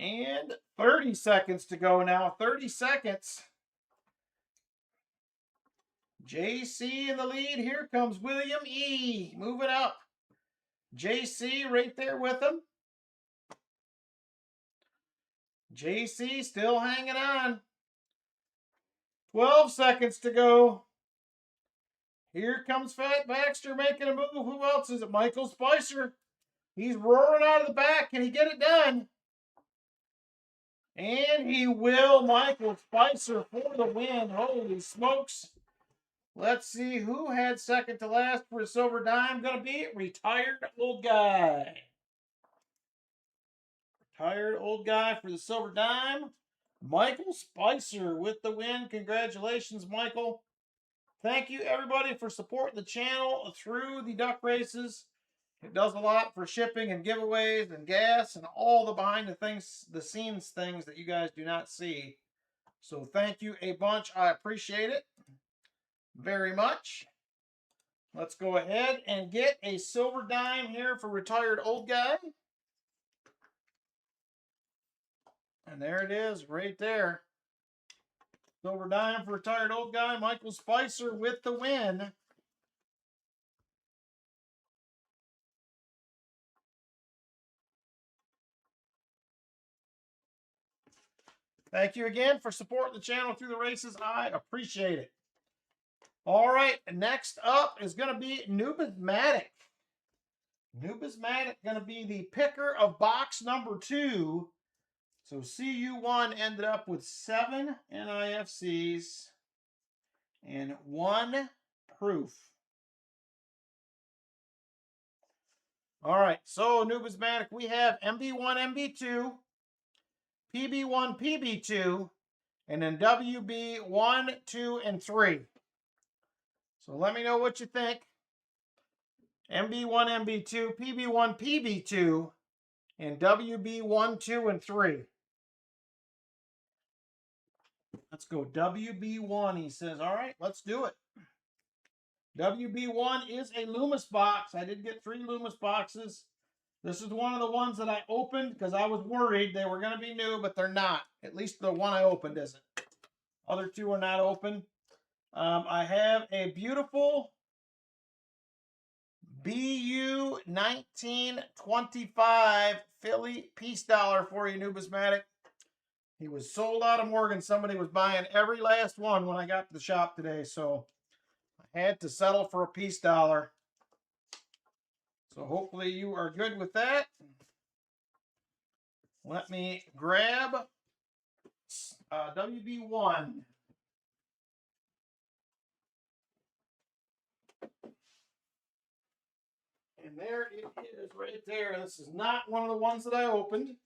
And 30 seconds to go now. 30 seconds. JC in the lead. Here comes William E. moving up. JC right there with him. JC still hanging on. 12 seconds to go. Here comes Fat Baxter making a move. Who else is it? Michael Spicer. He's roaring out of the back. Can he get it done? And he will. Michael Spicer for the win. Holy smokes. Let's see who had second to last for a silver dime. Going to be retired old guy. Retired old guy for the silver dime. Michael Spicer with the win. Congratulations, Michael. Thank you, everybody, for supporting the channel through the duck races. It does a lot for shipping and giveaways and gas and all the behind the scenes things that you guys do not see. So thank you a bunch. I appreciate it very much. Let's go ahead and get a silver dime here for retired old guy. And there it is right there. Silver dime for retired old guy. Michael Spicer with the win. Thank you again for supporting the channel through the races. I appreciate it. All right, next up is going to be Nubismatic. Nubismatic going to be the picker of box number 2. So CU1 ended up with 7 NIFCs and 1 proof. All right, so Nubismatic, we have MB1, MB2, PB1, PB2, and then WB1, 2, and 3. So let me know what you think. MB1, MB2, PB1, PB2, and WB1, 2, and 3. Let's go WB1, he says. All right, let's do it. WB1 is a Loomis box. I did get 3 Loomis boxes. This is one of the ones that I opened because I was worried they were going to be new, but they're not. At least the one I opened isn't. Other 2 are not open. I have a beautiful BU 1925 Philly Peace Dollar for you, Nubismatic. He was sold out of Morgan. Somebody was buying every last one when I got to the shop today, so I had to settle for a Peace Dollar. So hopefully you are good with that. Let me grab WB1. And there it is right there. This is not one of the ones that I opened.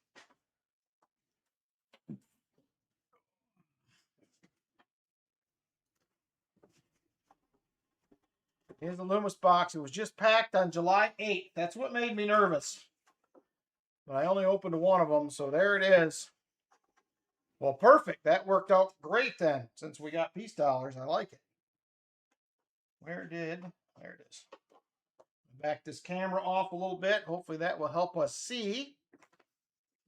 Here's the Loomis box. It was just packed on July 8th. That's what made me nervous. But I only opened one of them, so there it is. Well, perfect. That worked out great then, since we got peace dollars. I like it. There it is. Back this camera off a little bit. Hopefully that will help us see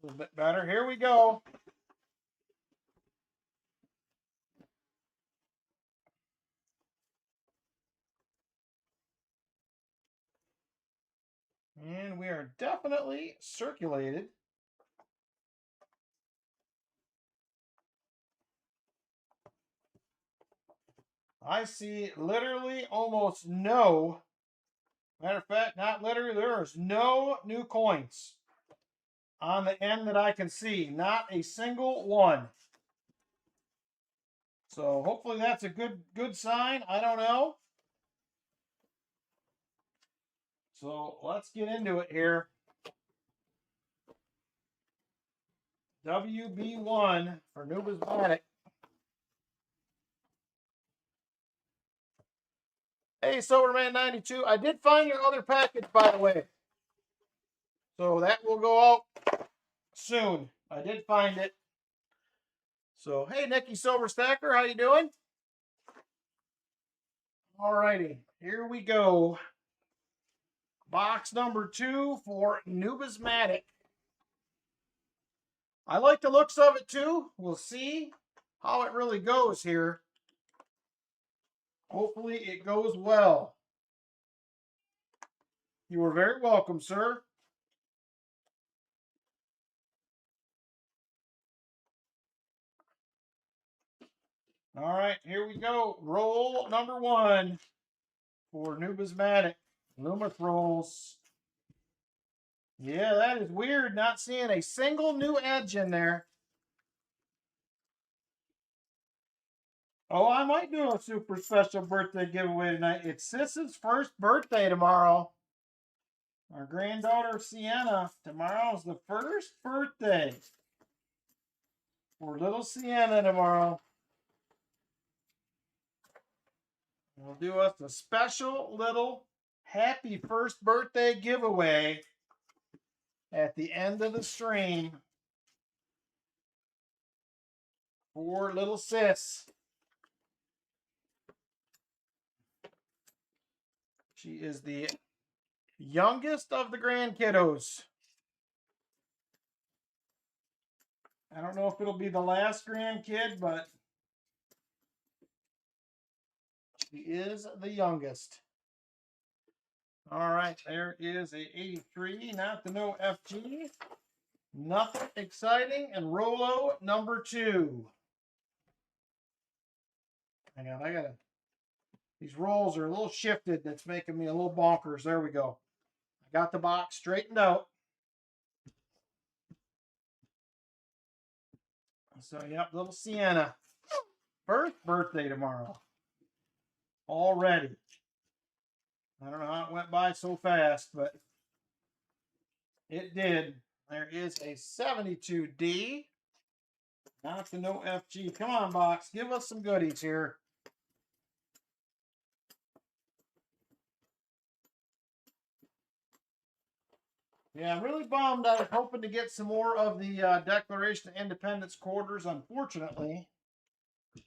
a little bit better. Here we go. And we are definitely circulated. I see literally almost no, matter of fact, not literally, there's no new coins on the end that I can see. Not a single one. So hopefully that's a good sign. I don't know. So let's get into it here. WB1 for Numismatic. Hey, Soberman92, I did find your other package, by the way. So that will go out soon. I did find it. So, hey, Nicky Sober Stacker, how you doing? Alrighty, here we go. Box number 2 for Numismatic. I like the looks of it too. We'll see how it really goes here. Hopefully it goes well. You are very welcome, sir. All right, here we go. Roll number 1 for Numismatic. Loomis rolls. Yeah, that is weird not seeing a single new edge in there. Oh, I might do a super special birthday giveaway tonight. It's Sis's first birthday tomorrow. Our granddaughter, Sienna. Tomorrow's the first birthday for little Sienna tomorrow. We'll do us a special little happy first birthday giveaway at the end of the stream for little sis. She is the youngest of the grandkiddos. I don't know if it'll be the last grandkid, but she is the youngest. All right, there is a 83, not the no FG. Nothing exciting, and Rolo number 2. Hang on, I gotta, these rolls are a little shifted. That's making me a little bonkers. There we go. I got the box straightened out. So, yep, little Sienna. First birthday tomorrow. Already. I don't know how it went by so fast, but it did. There is a 72D. Not the no FG. Come on, box. Give us some goodies here. Yeah, I'm really bummed. I was hoping to get some more of the Declaration of Independence quarters. Unfortunately,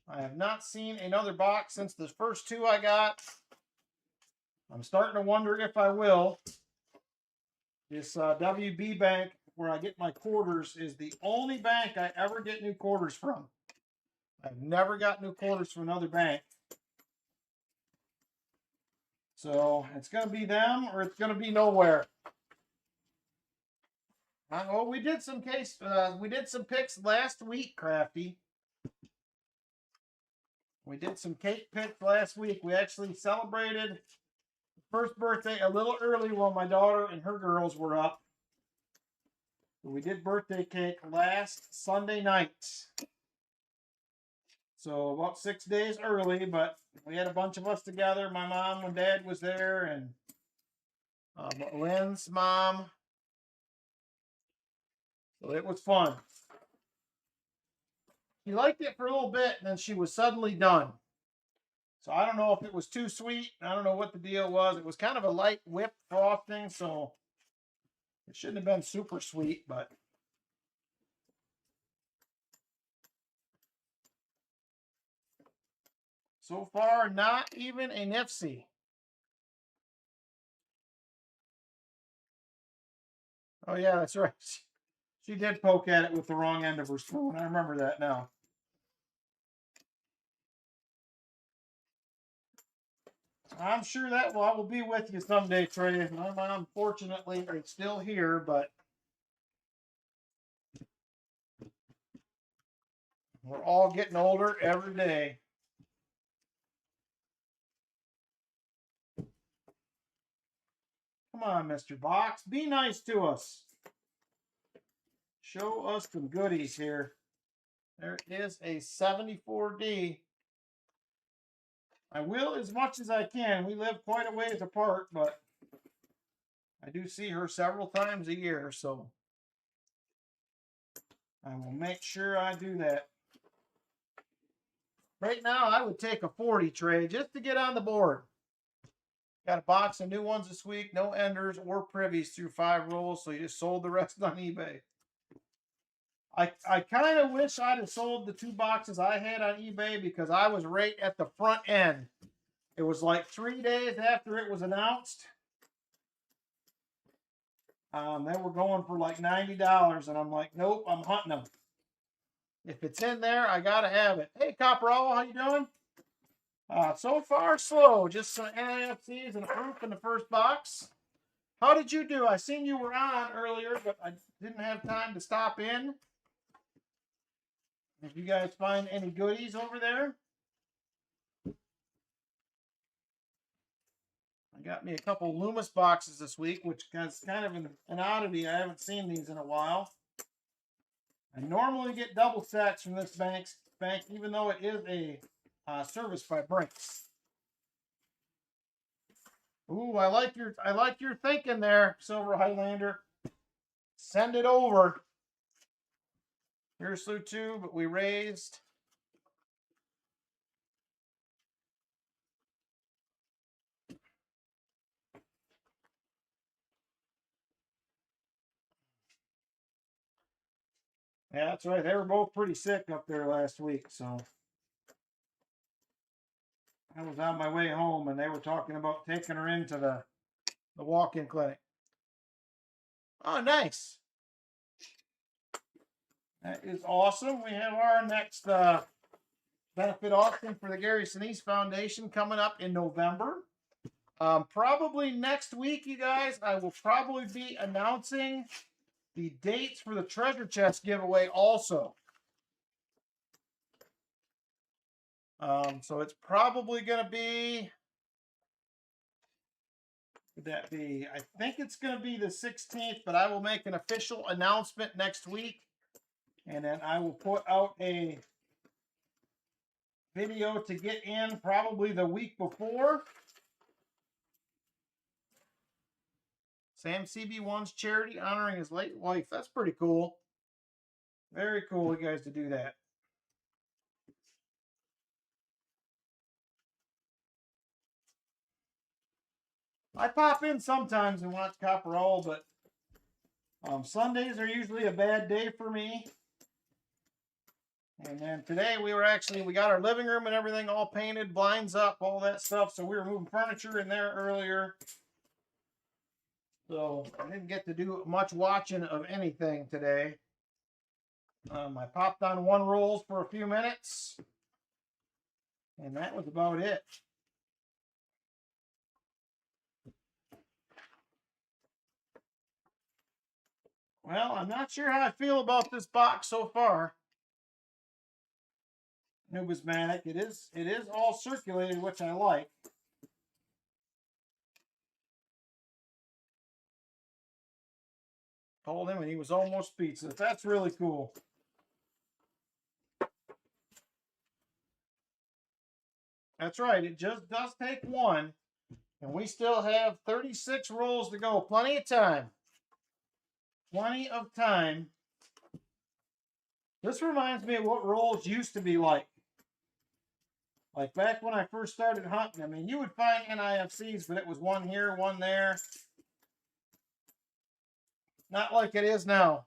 I have not seen another box since the first 2 I got. I'm starting to wonder if I will. This WB bank, where I get my quarters, is the only bank I ever get new quarters from. I've never got new quarters from another bank. So it's going to be them or it's going to be nowhere. Well, we did some picks last week, Crafty. We did some cake picks last week. We actually celebrated first birthday a little early while my daughter and her girls were up. We did birthday cake last Sunday night. So about 6 days early, but we had a bunch of us together. My mom and dad was there, and Lynn's mom. So it was fun. She liked it for a little bit, and then she was suddenly done. So I don't know if it was too sweet. I don't know what the deal was. It was kind of a light whipped frosting, so it shouldn't have been super sweet, but so far, not even a Nipsey. Oh, yeah, that's right. She did poke at it with the wrong end of her spoon. I remember that now. I'm sure that I will be with you someday, Trey. My mom, fortunately, is still here, but we're all getting older every day. Come on, Mr. Box. Be nice to us. Show us some goodies here. There is a 74D. I will as much as I can. We live quite a ways apart, but I do see her several times a year, so I will make sure I do that. Right now, I would take a 40 trade just to get on the board. Got a box of new ones this week. No enders or privies through 5 rolls, so you just sold the rest on eBay. I kind of wish I'd have sold the 2 boxes I had on eBay because I was right at the front end. It was like 3 days after it was announced. They were going for like $90, and I'm like, nope, I'm hunting them. If it's in there, I gotta have it. Hey, Copper Owl, how you doing? So far, slow. Just some NFCs and a proof in the first box. How did you do? I seen you were on earlier, but I didn't have time to stop in. Did you guys find any goodies over there? I got me a couple Loomis boxes this week, which is kind of an oddity. I haven't seen these in a while. I normally get double sets from this bank, even though it is a service by Brinks. Ooh, I like your thinking there, Silver Highlander. Send it over. Here's Slew 2, but we raised. Yeah, that's right. They were both pretty sick up there last week, so I was on my way home, and they were talking about taking her into the walk-in clinic. Oh, nice. That is awesome. We have our next benefit auction for the Gary Sinise Foundation coming up in November. Probably next week, you guys, I will probably be announcing the dates for the treasure chest giveaway also. So it's probably going to be, would that be, I think it's going to be the 16th, but I will make an official announcement next week. And then I will put out a video to get in probably the week before. Sam CB1's charity honoring his late wife. That's pretty cool. Very cool, you guys, to do that. I pop in sometimes and watch Copper Owl, but Sundays are usually a bad day for me. And then today we got our living room and everything all painted, blinds up, all that stuff. So we were moving furniture in there earlier. So I didn't get to do much watching of anything today. I popped on 1 rolls for a few minutes. And that was about it. Well, I'm not sure how I feel about this box so far. Numismatic. It is all circulated, which I like. Told him and he was almost speechless. That's really cool. That's right. It just does take one. And we still have 36 rolls to go. Plenty of time. Plenty of time. This reminds me of what rolls used to be like. Like back when I first started hunting. I mean, you would find NIFCs, but it was one here, one there. Not like it is now.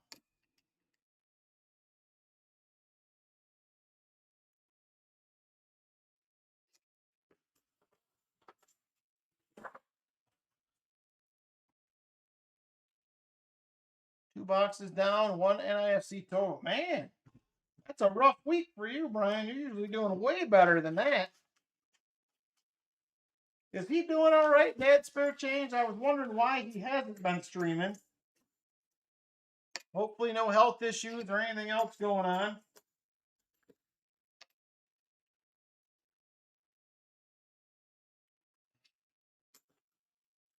Two boxes down, one NIFC total. Man, that's a rough week for you, Brian. You're usually doing way better than that. Is he doing all right, Dad Spare Change? I was wondering why he hasn't been streaming. Hopefully no health issues or anything else going on.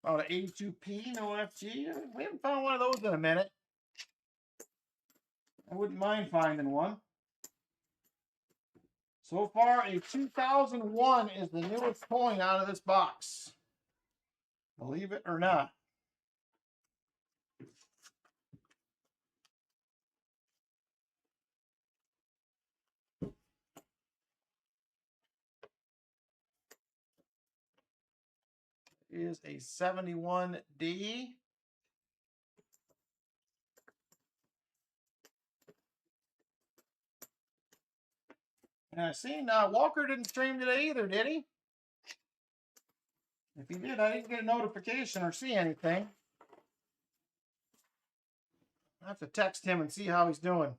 Oh, the 82P, no FG. We haven't found one of those in a minute. I wouldn't mind finding one. So far, a 2001 is the newest coin out of this box. Believe it or not. Is a 71D. And I seen Walker didn't stream today either, did he? If he did, I didn't get a notification or see anything. I have to text him and see how he's doing.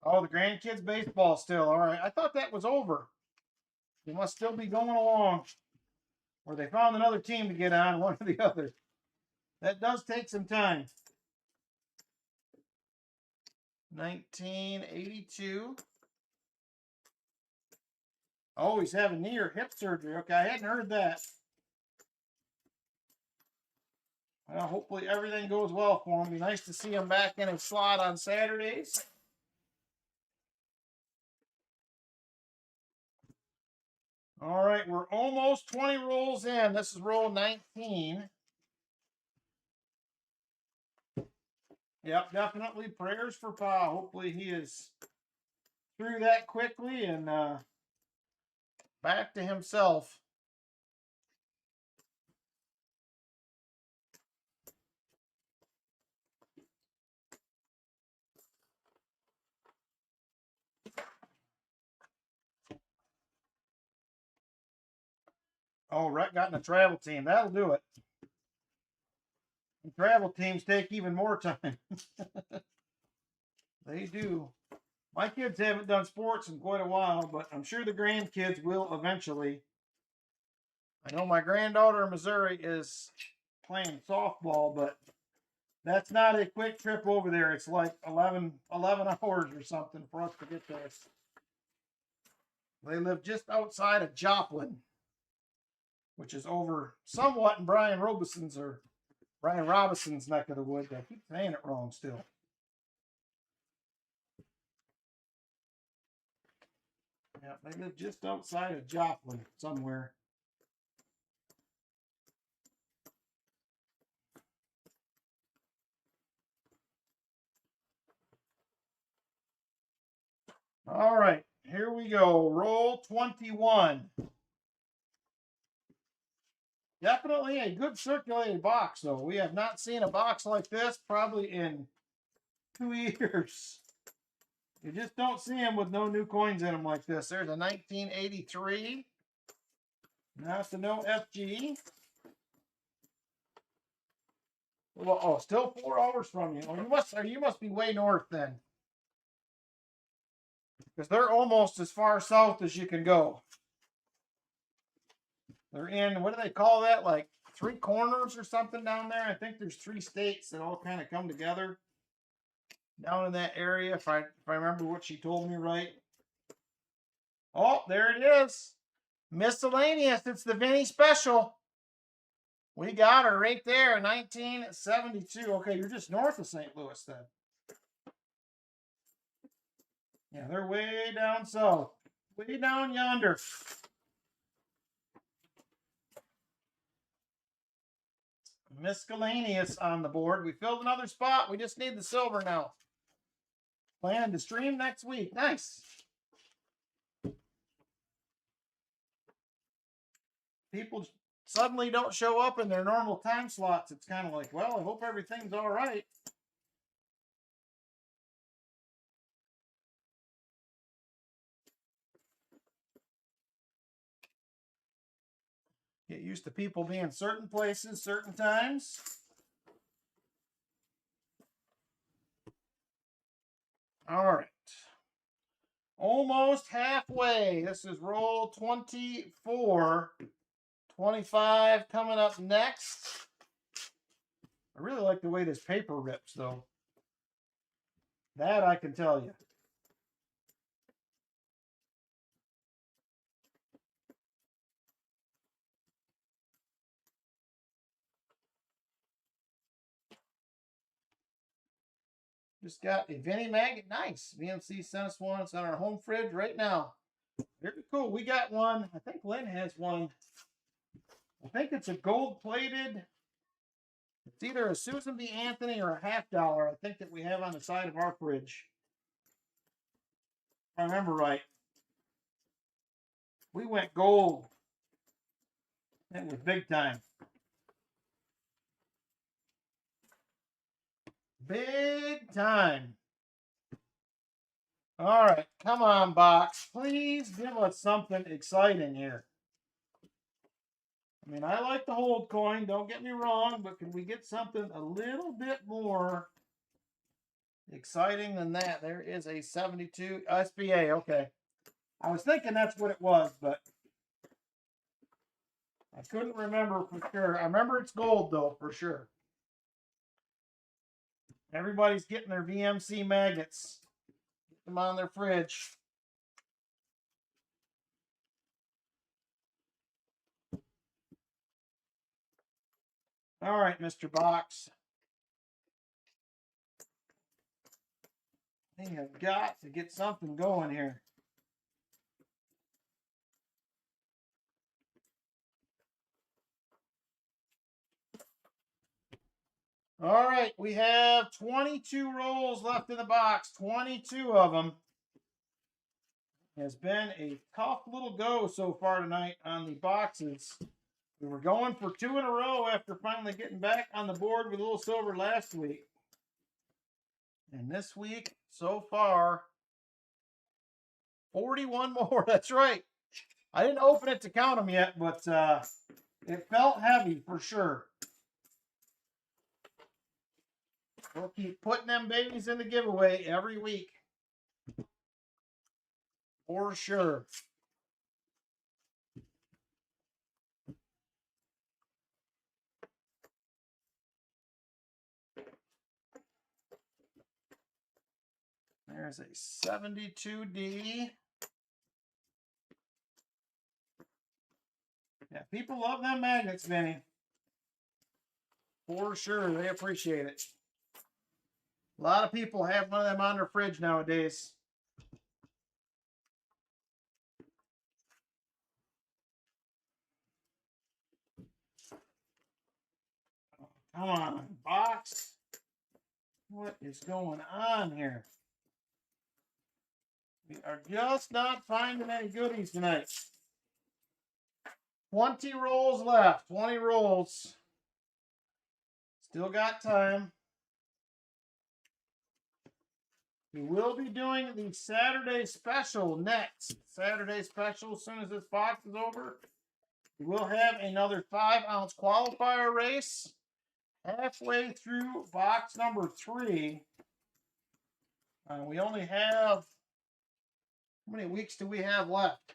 Oh, the grandkids baseball still. All right. I thought that was over. They must still be going along. Or they found another team to get on, one or the other. That does take some time. 1982. Oh, he's having knee or hip surgery. Okay, I hadn't heard that. Well, hopefully everything goes well for him. It'd be nice to see him back in his slot on Saturdays. All right, we're almost 20 rolls in. This is roll 19. Yep, definitely prayers for Pa. Hopefully he is through that quickly and back to himself. Oh, Rhett got in a travel team. That'll do it. And travel teams take even more time. They do. My kids haven't done sports in quite a while, but I'm sure the grandkids will eventually. I know my granddaughter in Missouri is playing softball, but that's not a quick trip over there. It's like 11 hours or something for us to get there. They live just outside of Joplin, which is over somewhat in Brian Robison's neck of the woods. I keep saying it wrong still. Yeah, they live just outside of Joplin somewhere. All right, here we go. Roll 21. Definitely a good circulated box, though. We have not seen a box like this probably in 2 years. You just don't see them with no new coins in them like this. There's a 1983. Not the no FG. Well, oh, still 4 hours from you. Oh, you must be way north then. Because they're almost as far south as you can go. They're in, what do they call that? Like 3 corners or something down there? I think there's 3 states that all kind of come together down in that area, if I remember what she told me right. Oh, there it is. Miscellaneous. It's the Vinny special. We got her right there, 1972. Okay, you're just north of St. Louis then. Yeah, they're way down south. Way down yonder. Miscellaneous on the board. We filled another spot. We just need the silver now. Plan to stream next week. Nice. People suddenly don't show up in their normal time slots. It's kind of like, well, I hope everything's all right. Get used to people being certain places, certain times. All right. Almost halfway. This is roll 24. 25 coming up next. I really like the way this paper rips, though. That I can tell you. Just got a Vinnie magnet. Nice. VMC sent us one. It's on our home fridge right now. Very cool. We got one. I think Lynn has one. I think it's a gold-plated. It's either a Susan B. Anthony or a $50. I think that we have on the side of our fridge. If I remember right. We went gold. It was big time. Big time. All right, come on, box. Please give us something exciting here. I mean, I like the hold coin, don't get me wrong, but can we get something a little bit more exciting than that? There is a 72 SBA. Okay. I was thinking that's what it was, but I couldn't remember for sure. I remember it's gold, though, for sure. Everybody's getting their VMC magnets. Get them on their fridge. All right, Mr. Box. I think I've got to get something going here. All right, we have 22 rolls left in the box. 22 of them. Has been a tough little go so far tonight on the boxes. We were going for 2 in a row after finally getting back on the board with a little silver last week. And this week, so far, 41 more. That's right. I didn't open it to count them yet, but it felt heavy for sure. We'll keep putting them babies in the giveaway every week. For sure. There's a 72D. Yeah, people love them magnets, Vinny. For sure, they appreciate it. A lot of people have one of them on their fridge nowadays. Come on, box. What is going on here? We are just not finding any goodies tonight. 20 rolls left. 20 rolls. Still got time. We will be doing the Saturday special next. Saturday special, as soon as this box is over. We will have another 5-ounce qualifier race. Halfway through box number 3. We only have, how many weeks do we have left?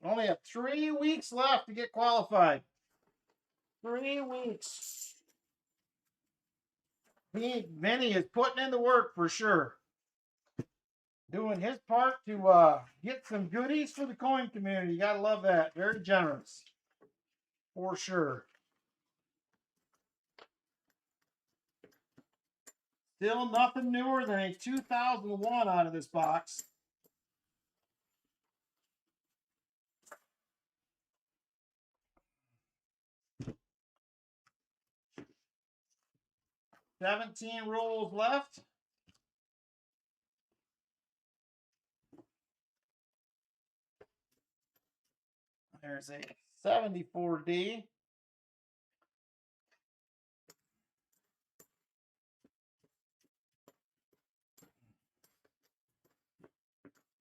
We only have 3 weeks left to get qualified. 3 weeks. Vinny is putting in the work for sure. doing his part to get some goodies for the coin community. You gotta love that. Very generous, for sure. Still nothing newer than a 2001 out of this box. $17 rolls left. There's a 74D.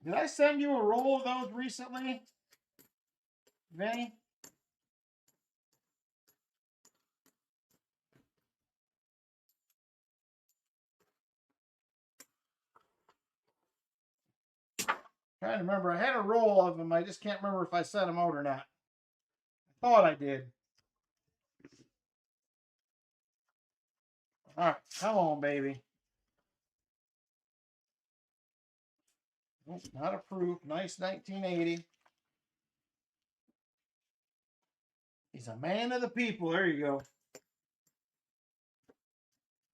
Did I send you a roll of those recently, Vinny? Trying to remember. I had a roll of them. I just can't remember if I sent them out or not. I thought I did. All right, come on, baby. Nope, not approved. Nice 1980. He's a man of the people. There you go.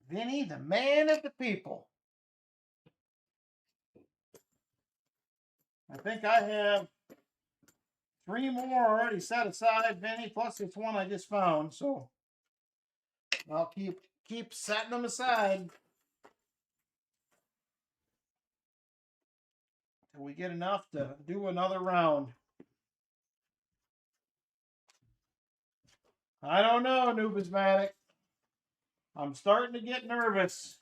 Vinny, the man of the people. I think I have 3 more already set aside, Vinny, plus this one I just found. So I'll keep setting them aside till we get enough to do another round. I don't know, Numismatic. I'm starting to get nervous.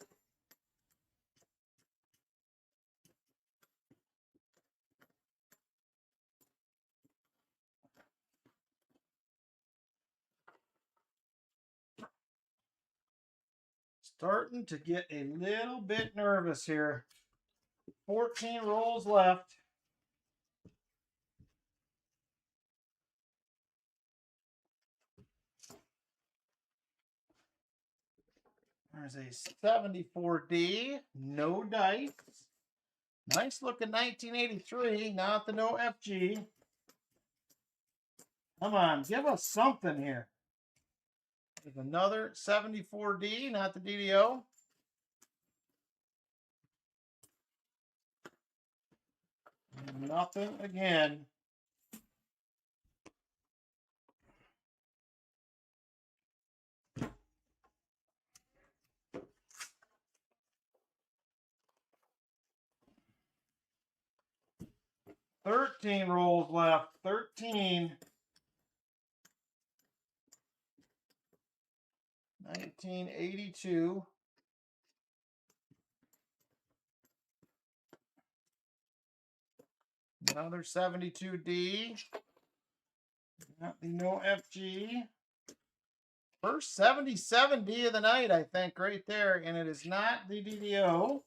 Starting to get a little bit nervous here. 14 rolls left. There's a 74D, no dice. Nice looking 1983, not the no FG. Come on, give us something here. There's another 74D, not the DDO. Nothing again. $13 rolls left. 13. 1982. Another 72D. Not the no FG. First 77D of the night, I think, right there. And it is not the DDO.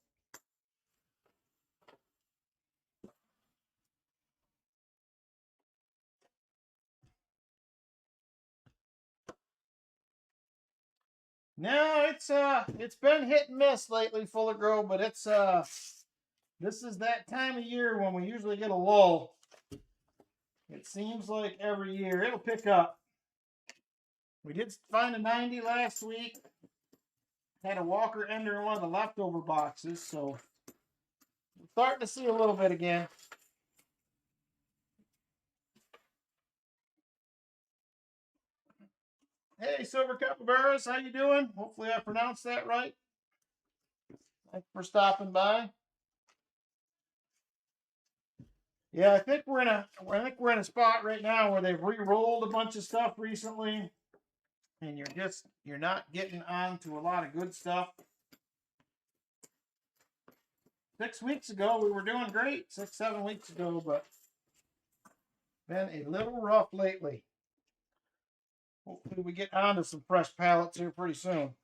No, it's been hit and miss lately, Fuller Grove, but it's this is that time of year when we usually get a lull. It seems like every year it'll pick up. We did find a 90 last week. Had a Walker Ender in one of the leftover boxes, so we're starting to see a little bit again. Hey, Silver Capybaras, how you doing? Hopefully I pronounced that right. Thanks for stopping by. Yeah, I think we're in a spot right now where they've re-rolled a bunch of stuff recently, and you're not getting onto a lot of good stuff. 6 weeks ago we were doing great. 6-7 weeks ago, but been a little rough lately. Hopefully we get onto some fresh pallets here pretty soon.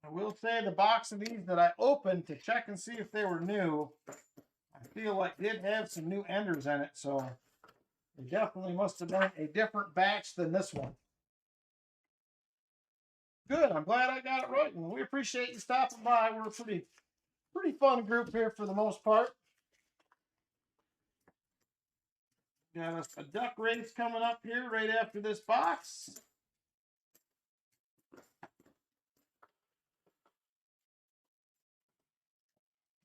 I will say the box of these that I opened to check and see if they were new, I feel like did have some new enders in it, so It definitely must have been a different batch than this one. Good. I'm glad I got it right, and we appreciate you stopping by. We're a pretty fun group here for the most part. Got a duck race coming up here right after this box.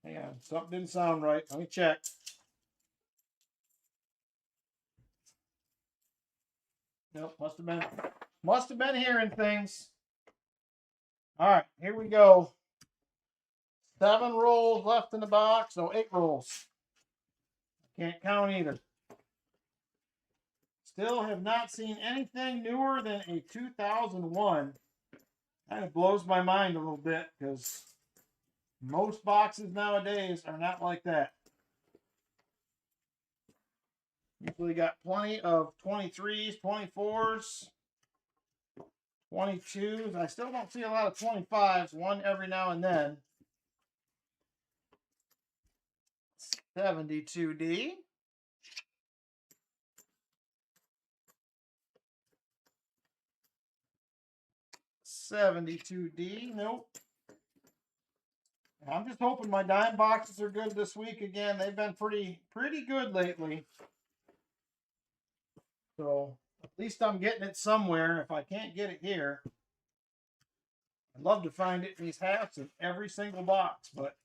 Hang on, something didn't sound right. Let me check. Nope, must have been hearing things. All right, here we go. 7 rolls left in the box. No, 8 rolls. Can't count either. Still have not seen anything newer than a 2001. Kind of blows my mind a little bit because most boxes nowadays are not like that. Usually got plenty of 23s, 24s, 22s. I still don't see a lot of 25s, one every now and then. 72D. 72D. Nope. I'm just hoping my dime boxes are good this week again. They've been pretty good lately. So at least I'm getting it somewhere. If I can't get it here, I'd love to find it in these hats in every single box, but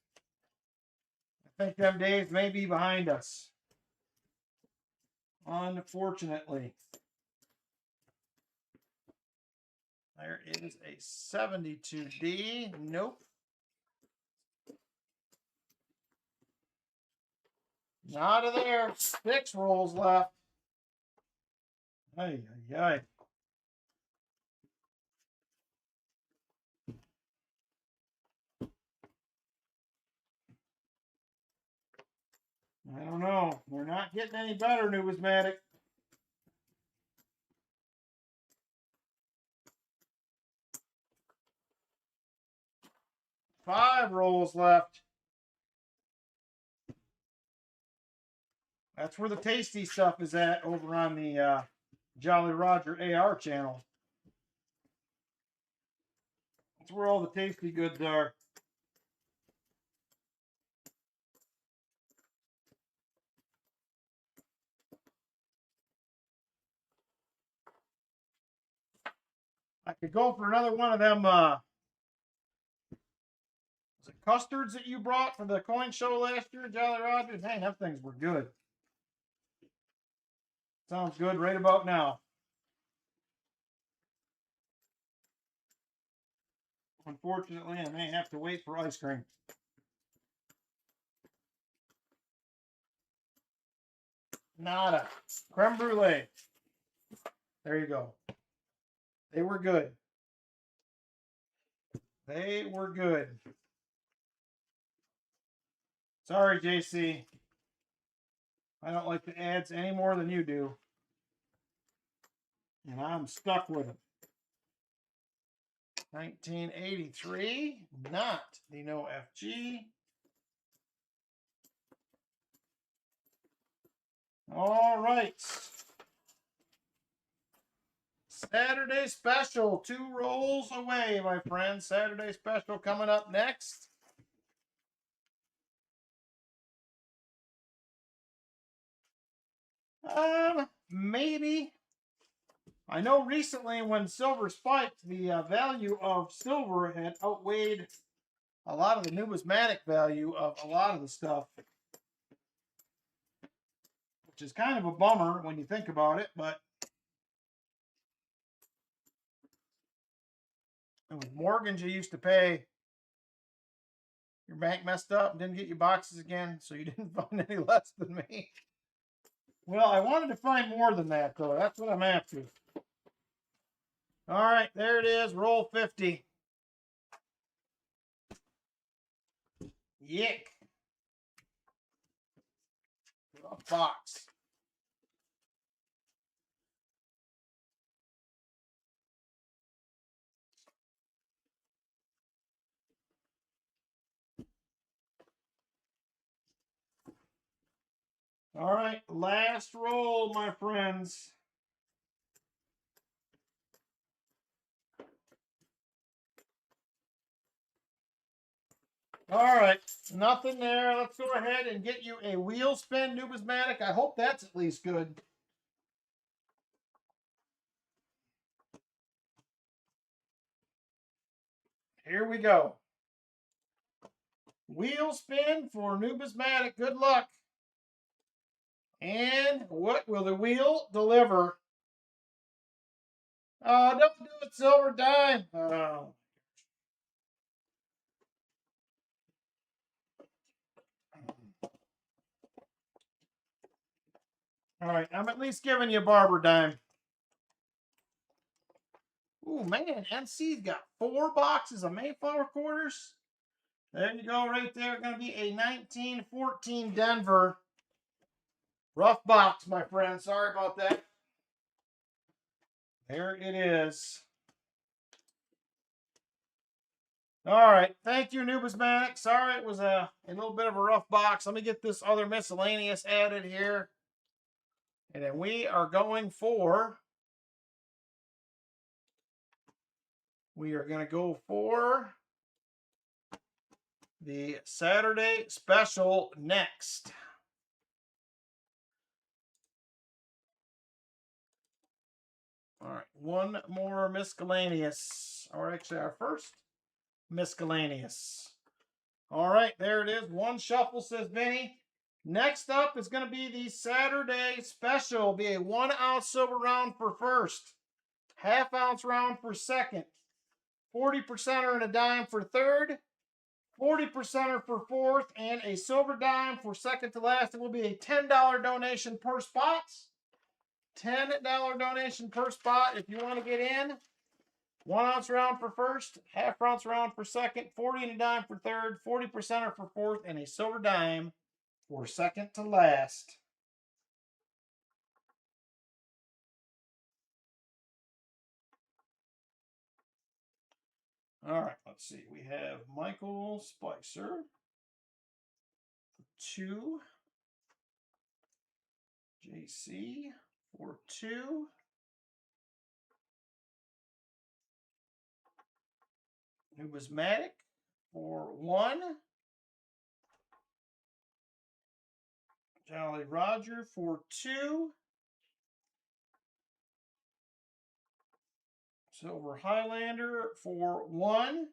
I think them days may be behind us. Unfortunately. There is a 72D. Nope. Not of there. 6 rolls left. Ay, ay, ay. I don't know. We're not getting any better, numismatic. 5 rolls left. That's where the tasty stuff is at over on the Jolly Roger AR channel. That's where all the tasty goods are. I could go for another one of them, was it custards that you brought for the coin show last year, Jolly Roger? Man, them things were good. Sounds good right about now. Unfortunately, I may have to wait for ice cream. Nada. Creme brulee. There you go. They were good. They were good. Sorry, JC. I don't like the ads any more than you do. And I'm stuck with them. 1983, not the no FG. All right. Saturday special, 2 rolls away, my friends. Saturday special coming up next. Maybe. I know recently when silver spiked, the value of silver had outweighed a lot of the numismatic value of a lot of the stuff, which is kind of a bummer when you think about it, but with mortgage you used to pay, your bank messed up and didn't get you boxes again, so you didn't find any less than me. Well, I wanted to find more than that, though. That's what I'm after. All right, there it is. Roll 50. Yick. A box. All right, last roll, my friends. All right, nothing there. Let's go ahead and get you a wheel spin numismatic. I hope that's at least good. Here we go. Wheel spin for numismatic. Good luck. And what will the wheel deliver? Oh, don't do it, silver dime. Oh. All right, I'm at least giving you a barber dime. Ooh, man, NC's got 4 boxes of Mayflower quarters. There you go, right there. Going to be a 1914 Denver. Rough box, my friend. Sorry about that. There it is. All right. Thank you, Numismatic. Sorry it was a little bit of a rough box. Let me get this other miscellaneous added here. And then we are going for... We are going to go for the Saturday special next. All right, one more miscellaneous, or actually our first miscellaneous. All right, there it is. One shuffle, says Benny. Next up is going to be the Saturday special. It'll be a 1 ounce silver round for first, half-ounce round for second, 40%er and a dime for third, 40%er for fourth, and a silver dime for second to last. It will be a $10 donation per spot. $10 donation per spot if you want to get in. 1 ounce round for first, half-ounce round for second, 40 and a dime for third, 40%er for fourth, and a silver dime for second to last. All right, let's see. We have Michael Spicer for 2. JC for 2. Numismatic for 1. Jolly Roger for 2. Silver Highlander for 1.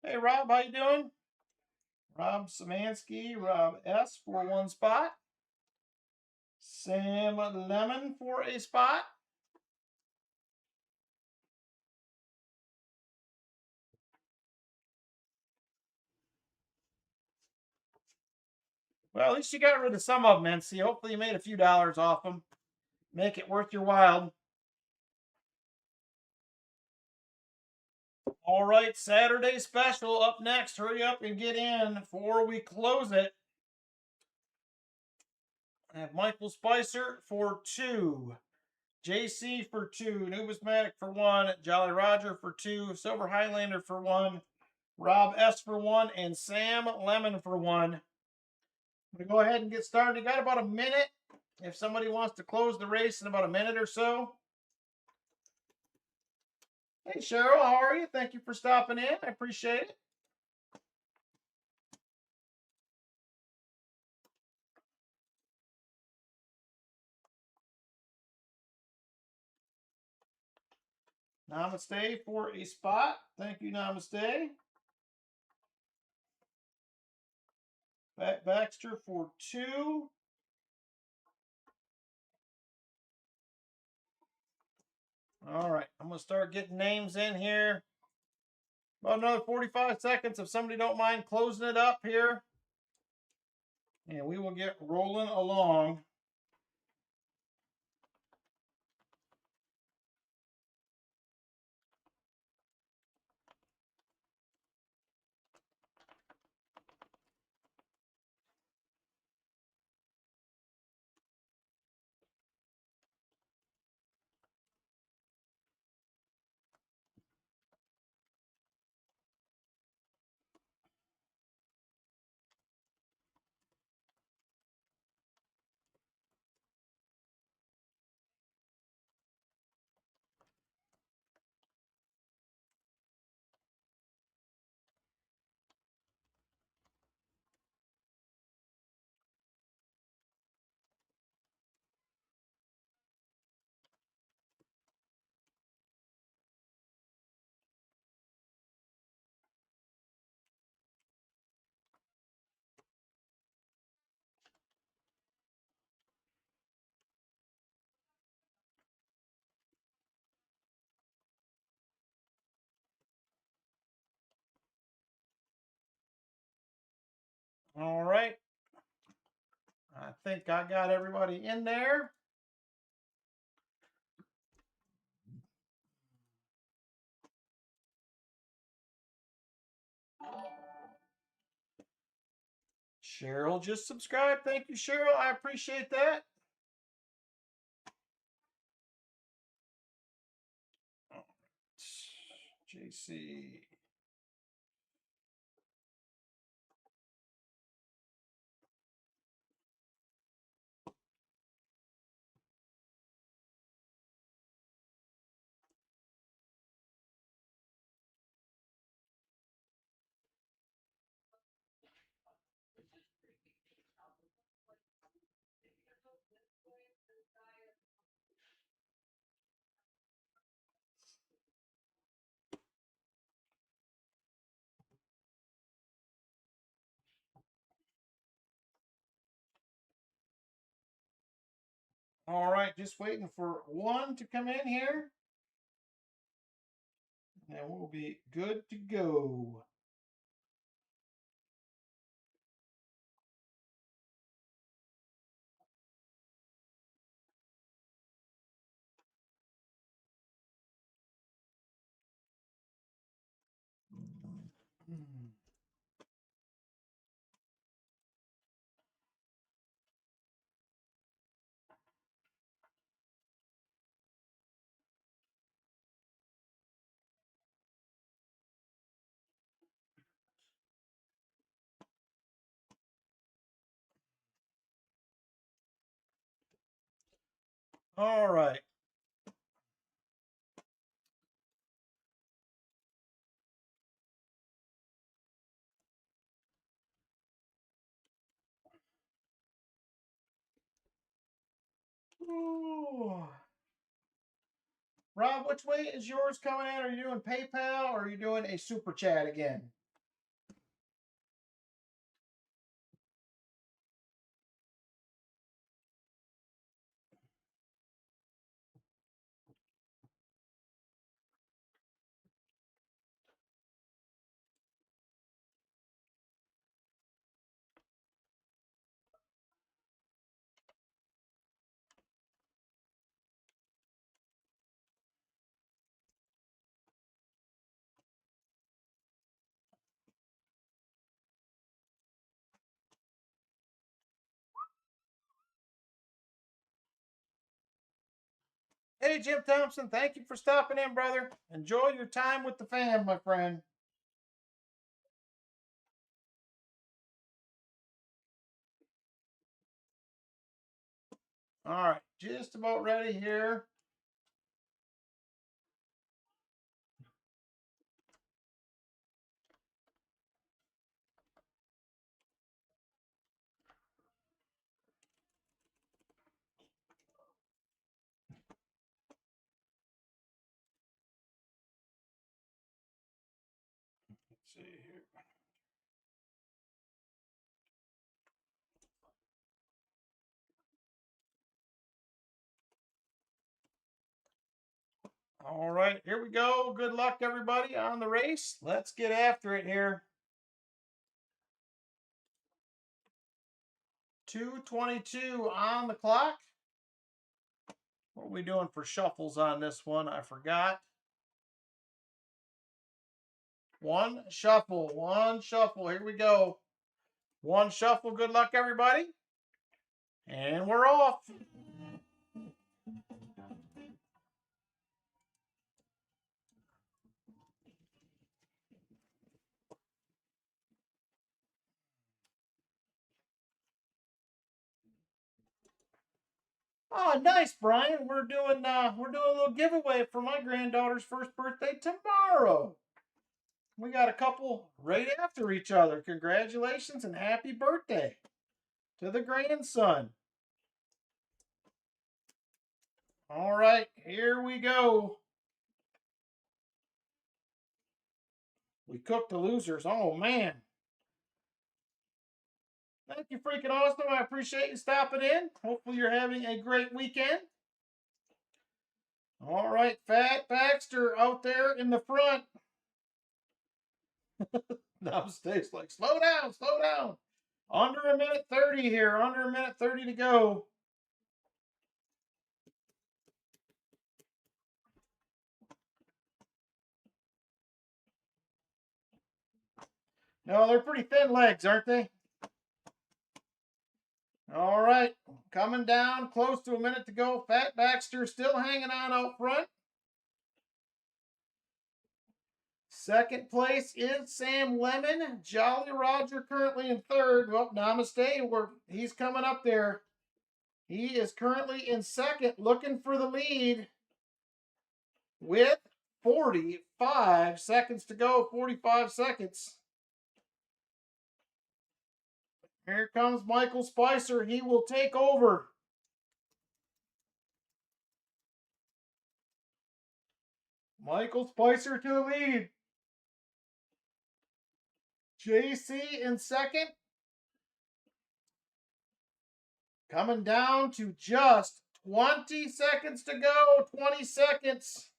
Hey Rob, how you doing? Rob Samansky, Rob S for 1 spot. Sam Lemon for a spot. Well, at least you got rid of some of them, NC. Hopefully you made a few dollars off them. Make it worth your while. All right, Saturday special up next. Hurry up and get in before we close it. I have Michael Spicer for 2. JC for 2. Numismatic for 1. Jolly Roger for 2. Silver Highlander for 1. Rob S for 1. And Sam Lemon for 1. I'm going to go ahead and get started. You got about a minute if somebody wants to close the race in about a minute or so. Hey, Cheryl, how are you? Thank you for stopping in. I appreciate it. Namaste for a spot. Thank you, Namaste. Pat Baxter for 2. All right, I'm going to start getting names in here. About another 45 seconds if somebody don't mind closing it up here. And we will get rolling along. All right. I think I got everybody in there. Cheryl just subscribed. Thank you, Cheryl. I appreciate that. JC. All right, just waiting for one to come in here. And we'll be good to go. All right. Ooh. Rob, which way is yours coming in? Are you doing PayPal or are you doing a super chat again? Hey, Jim Thompson, thank you for stopping in, brother. Enjoy your time with the fam, my friend. All right, just about ready here. Let's see here. All right, here we go. Good luck, everybody, on the race. Let's get after it here. 2:22 on the clock. What are we doing for shuffles on this one? I forgot. One shuffle, one shuffle. Here we go. One shuffle. Good luck, everybody. And we're off. Oh, nice, Brian. We're doing a little giveaway for my granddaughter's first birthday tomorrow. We got a couple right after each other. Congratulations and happy birthday to the grandson. All right, here we go. We cooked the losers. Oh, man. Thank you, freaking awesome. I appreciate you stopping in. Hopefully you're having a great weekend. All right, Fat Baxter out there in the front. Now State's like, slow down, slow down. Under a minute 30 here. Under a minute 30 to go. No, they're pretty thin legs, aren't they? All right. Coming down. Close to a minute to go. Fat Baxter still hanging on out front. Second place is Sam Lemon. Jolly Roger currently in third. Well, namaste. He's coming up there. He is currently in second, looking for the lead with 45 seconds to go. 45 seconds. Here comes Michael Spicer. He will take over. Michael Spicer to the lead. JC in second. Coming down to just 20 seconds to go. 20 seconds.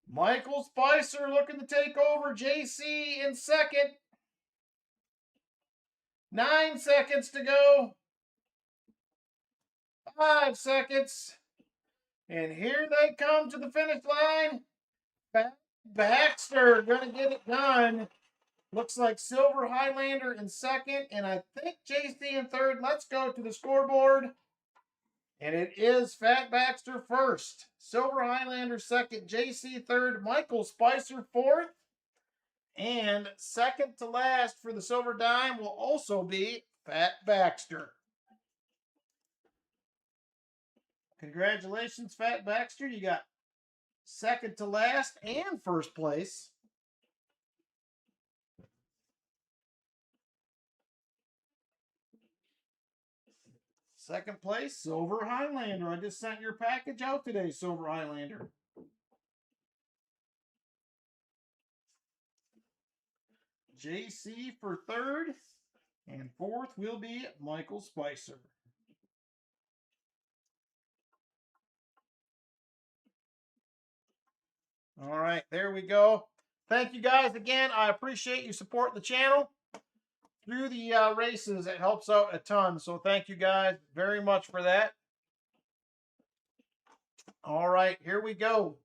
Michael Spicer looking to take over. JC in second. 9 seconds to go. 5 seconds. And here they come to the finish line. Baxter going to get it done. Looks like Silver Highlander in second, and I think JC in third. Let's go to the scoreboard. And it is Fat Baxter first. Silver Highlander second. JC third. Michael Spicer fourth. And second to last for the silver dime will also be Fat Baxter. Congratulations, Fat Baxter. You got second to last and first place. Second place, Silver Highlander. I just sent your package out today, Silver Highlander. JC for third, and fourth will be Michael Spicer. All right, there we go. Thank you guys again. I appreciate you supporting the channel through the races. It helps out a ton. So thank you guys very much for that. All right, here we go.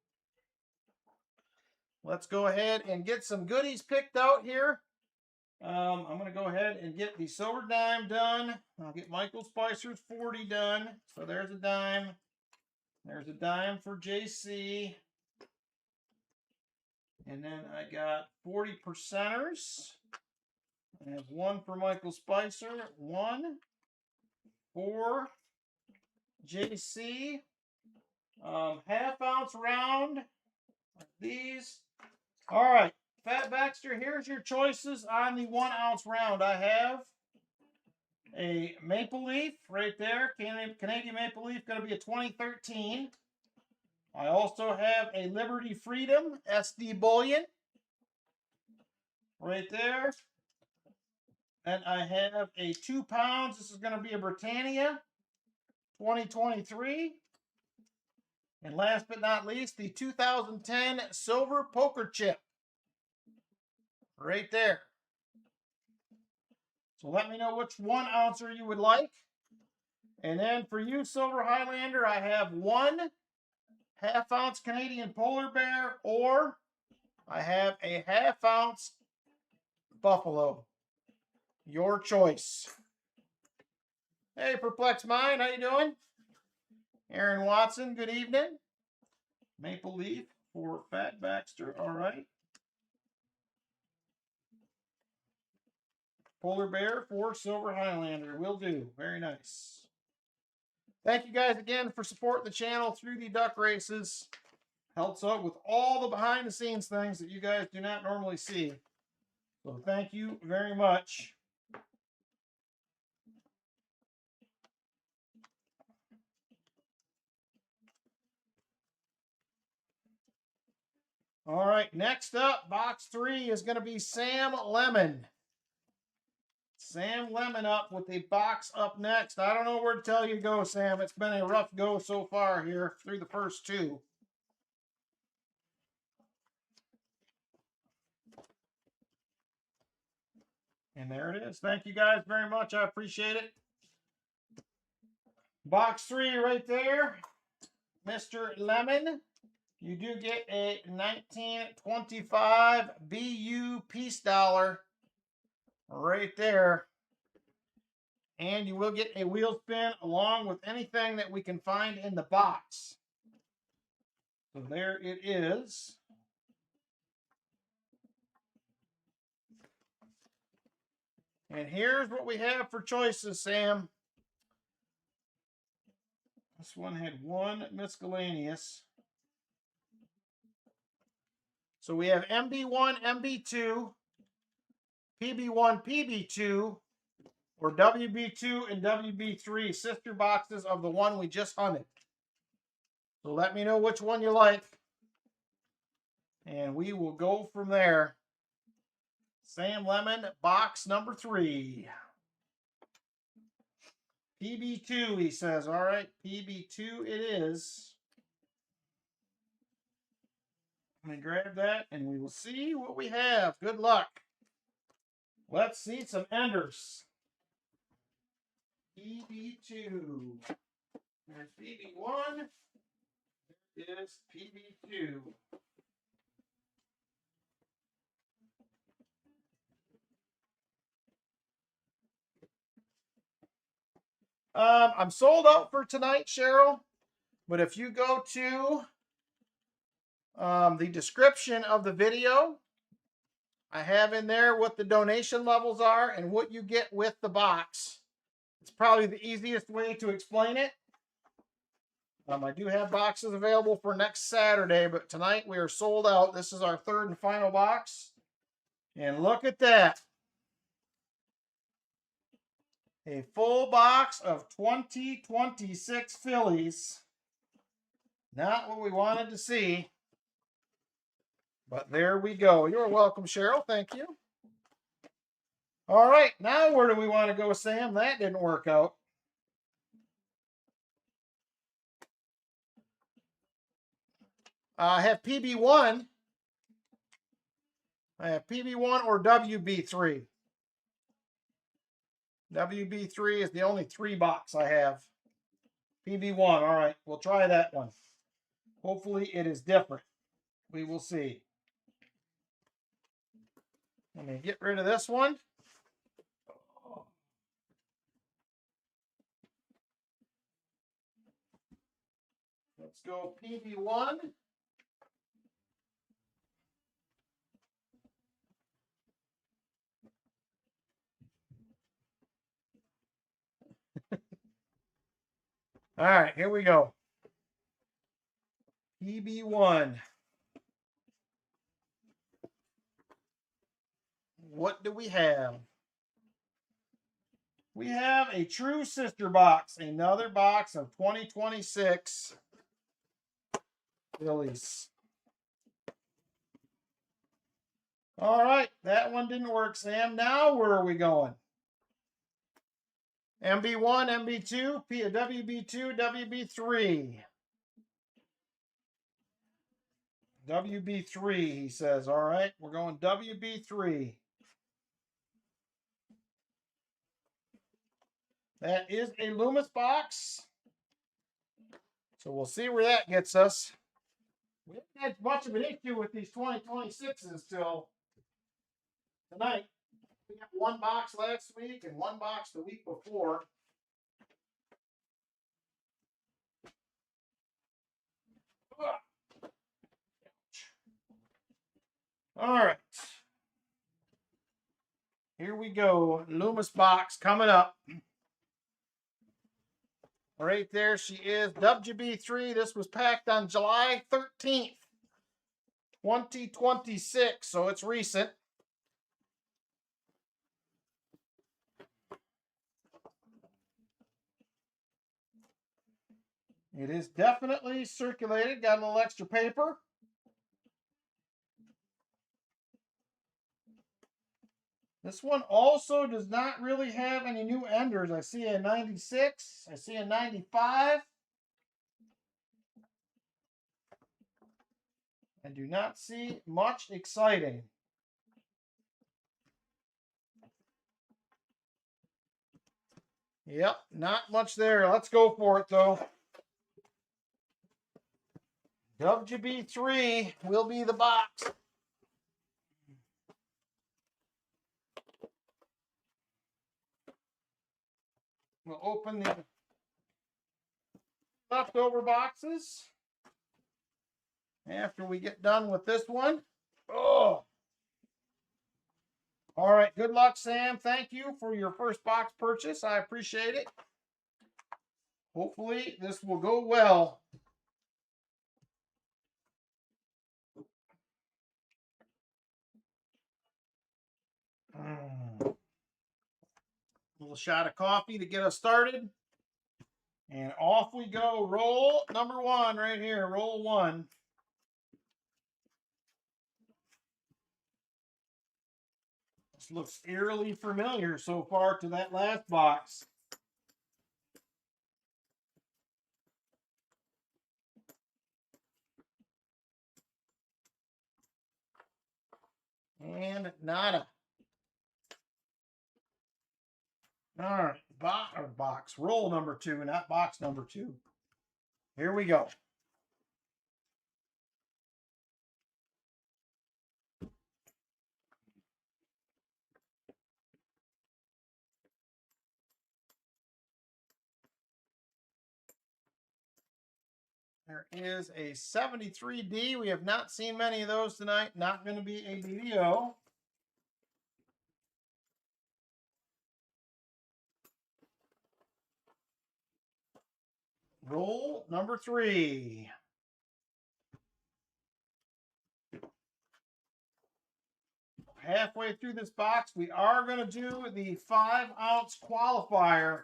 Let's go ahead and get some goodies picked out here. I'm going to go ahead and get the silver dime done. I'll get Michael Spicer's 40 done. So there's a dime. There's a dime for JC. And then I got 40 percenters. I have one for Michael Spicer. One for JC. Half ounce round. Like these. All right. Fat Baxter, here's your choices on the 1 ounce round. I have a Maple Leaf right there. Canadian Maple Leaf, going to be a 2013. I also have a Liberty Freedom SD Bullion right there. And I have a 2 pounds. This is going to be a Britannia 2023. And last but not least, the 2010 Silver Poker Chip. Right there. So let me know which 1 ouncer you would like. And then for you, Silver Highlander, I have one half ounce Canadian Polar Bear, or I have a half ounce Buffalo. Your choice. Hey, Perplexed Mind, how you doing? Aaron Watson, good evening. Maple Leaf for Fat Baxter, all right. Polar Bear for Silver Highlander, will do. Very nice. Thank you guys again for supporting the channel through the duck races. Helps out with all the behind the scenes things that you guys do not normally see. So thank you very much. All right, next up, box 3 is going to be Sam Lemon. Sam Lemon up with the box up next. I don't know where to tell you to go, Sam. It's been a rough go so far here through the first 2. And there it is. Thank you guys very much. I appreciate it. Box 3 right there. Mr. Lemon. You do get a 1925 BU piece dollar right there. And you will get a wheel spin along with anything that we can find in the box. So there it is. And here's what we have for choices, Sam. This one had one miscellaneous. So we have MB1, MB2, PB1, PB2, or WB2 and WB3, sister boxes of the one we just hunted. So let me know which one you like, and we will go from there. Sam Lemon, box number 3. PB2, he says. All right, PB2 it is. Let me grab that, and we will see what we have. Good luck. Let's see some enders. PB2. There's PB1. There is PB2. I'm sold out for tonight, Cheryl. But if you go to the description of the video, I have in there what the donation levels are and what you get with the box. It's probably the easiest way to explain it. I do have boxes available for next Saturday, but tonight we are sold out. This is our third and final box. And look at that. A full box of 2026 fillies. Not what we wanted to see. But there we go. You're welcome, Cheryl. Thank you. All right. Now where do we want to go, Sam? That didn't work out. I have PB1. I have PB1 or WB3. WB3 is the only 3 box I have. PB1. All right. We'll try that one. Hopefully it is different. We will see. Let me get rid of this one. Let's go PB1. All right, here we go. PB1. What do we have? We have a true sister box. Another box of 2026 fillies. All right, that one didn't work, Sam. Now where are we going? MB1, MB2, WB2, WB3. WB3, he says. All right, we're going WB3. That is a Loomis box. So we'll see where that gets us. We haven't had much of an issue with these 2026s till tonight. We got one box last week and one box the week before. All right. Here we go. Loomis box coming up. Right there she is. WB3. This was packed on July 13th, 2026. So it's recent. It is definitely circulated. Got a little extra paper. This one also does not really have any new enders. I see a 96. I see a 95. I do not see much exciting. Yep, not much there. Let's go for it, though. WB3 will be the box. We'll open the leftover boxes after we get done with this one. Oh. All right. Good luck, Sam. Thank you for your first box purchase. I appreciate it. Hopefully this will go well. A little shot of coffee to get us started. And off we go. Roll number one right here. Roll one. This looks eerily familiar so far to that last box. And nada. All right, box. Roll number two, not box number two. Here we go. There is a 73D. We have not seen many of those tonight. Not going to be a video. Roll number three. Halfway through this box, we are going to do the 5-ounce qualifier.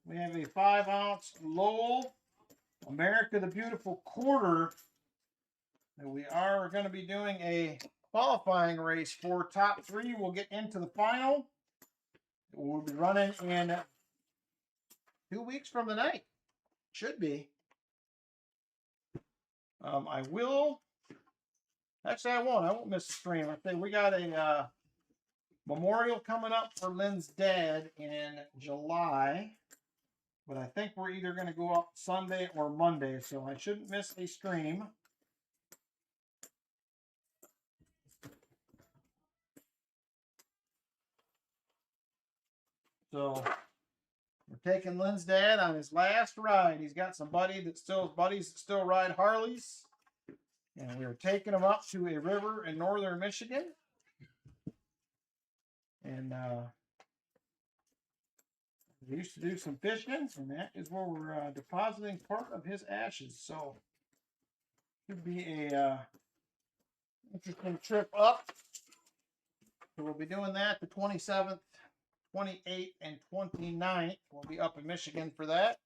We have a 5-ounce Lowell America the Beautiful quarter that we are going to be doing a qualifying race for. Top three will get into the final. We'll be running in 2 weeks from tonight. Should be. I will. Actually, I won't miss the stream. I think we got a memorial coming up for Lynn's dad in July. But I think we're either going to go up Sunday or Monday, so I shouldn't miss a stream. So we're taking Lynn's dad on his last ride. He's got some buddies that still ride Harleys. And we are taking him up to a river in northern Michigan. And we used to do some fishing, and that is where we're depositing part of his ashes. So should be a interesting trip up. So we'll be doing that the 27th, 28th, and 29th. We'll be up in Michigan for that.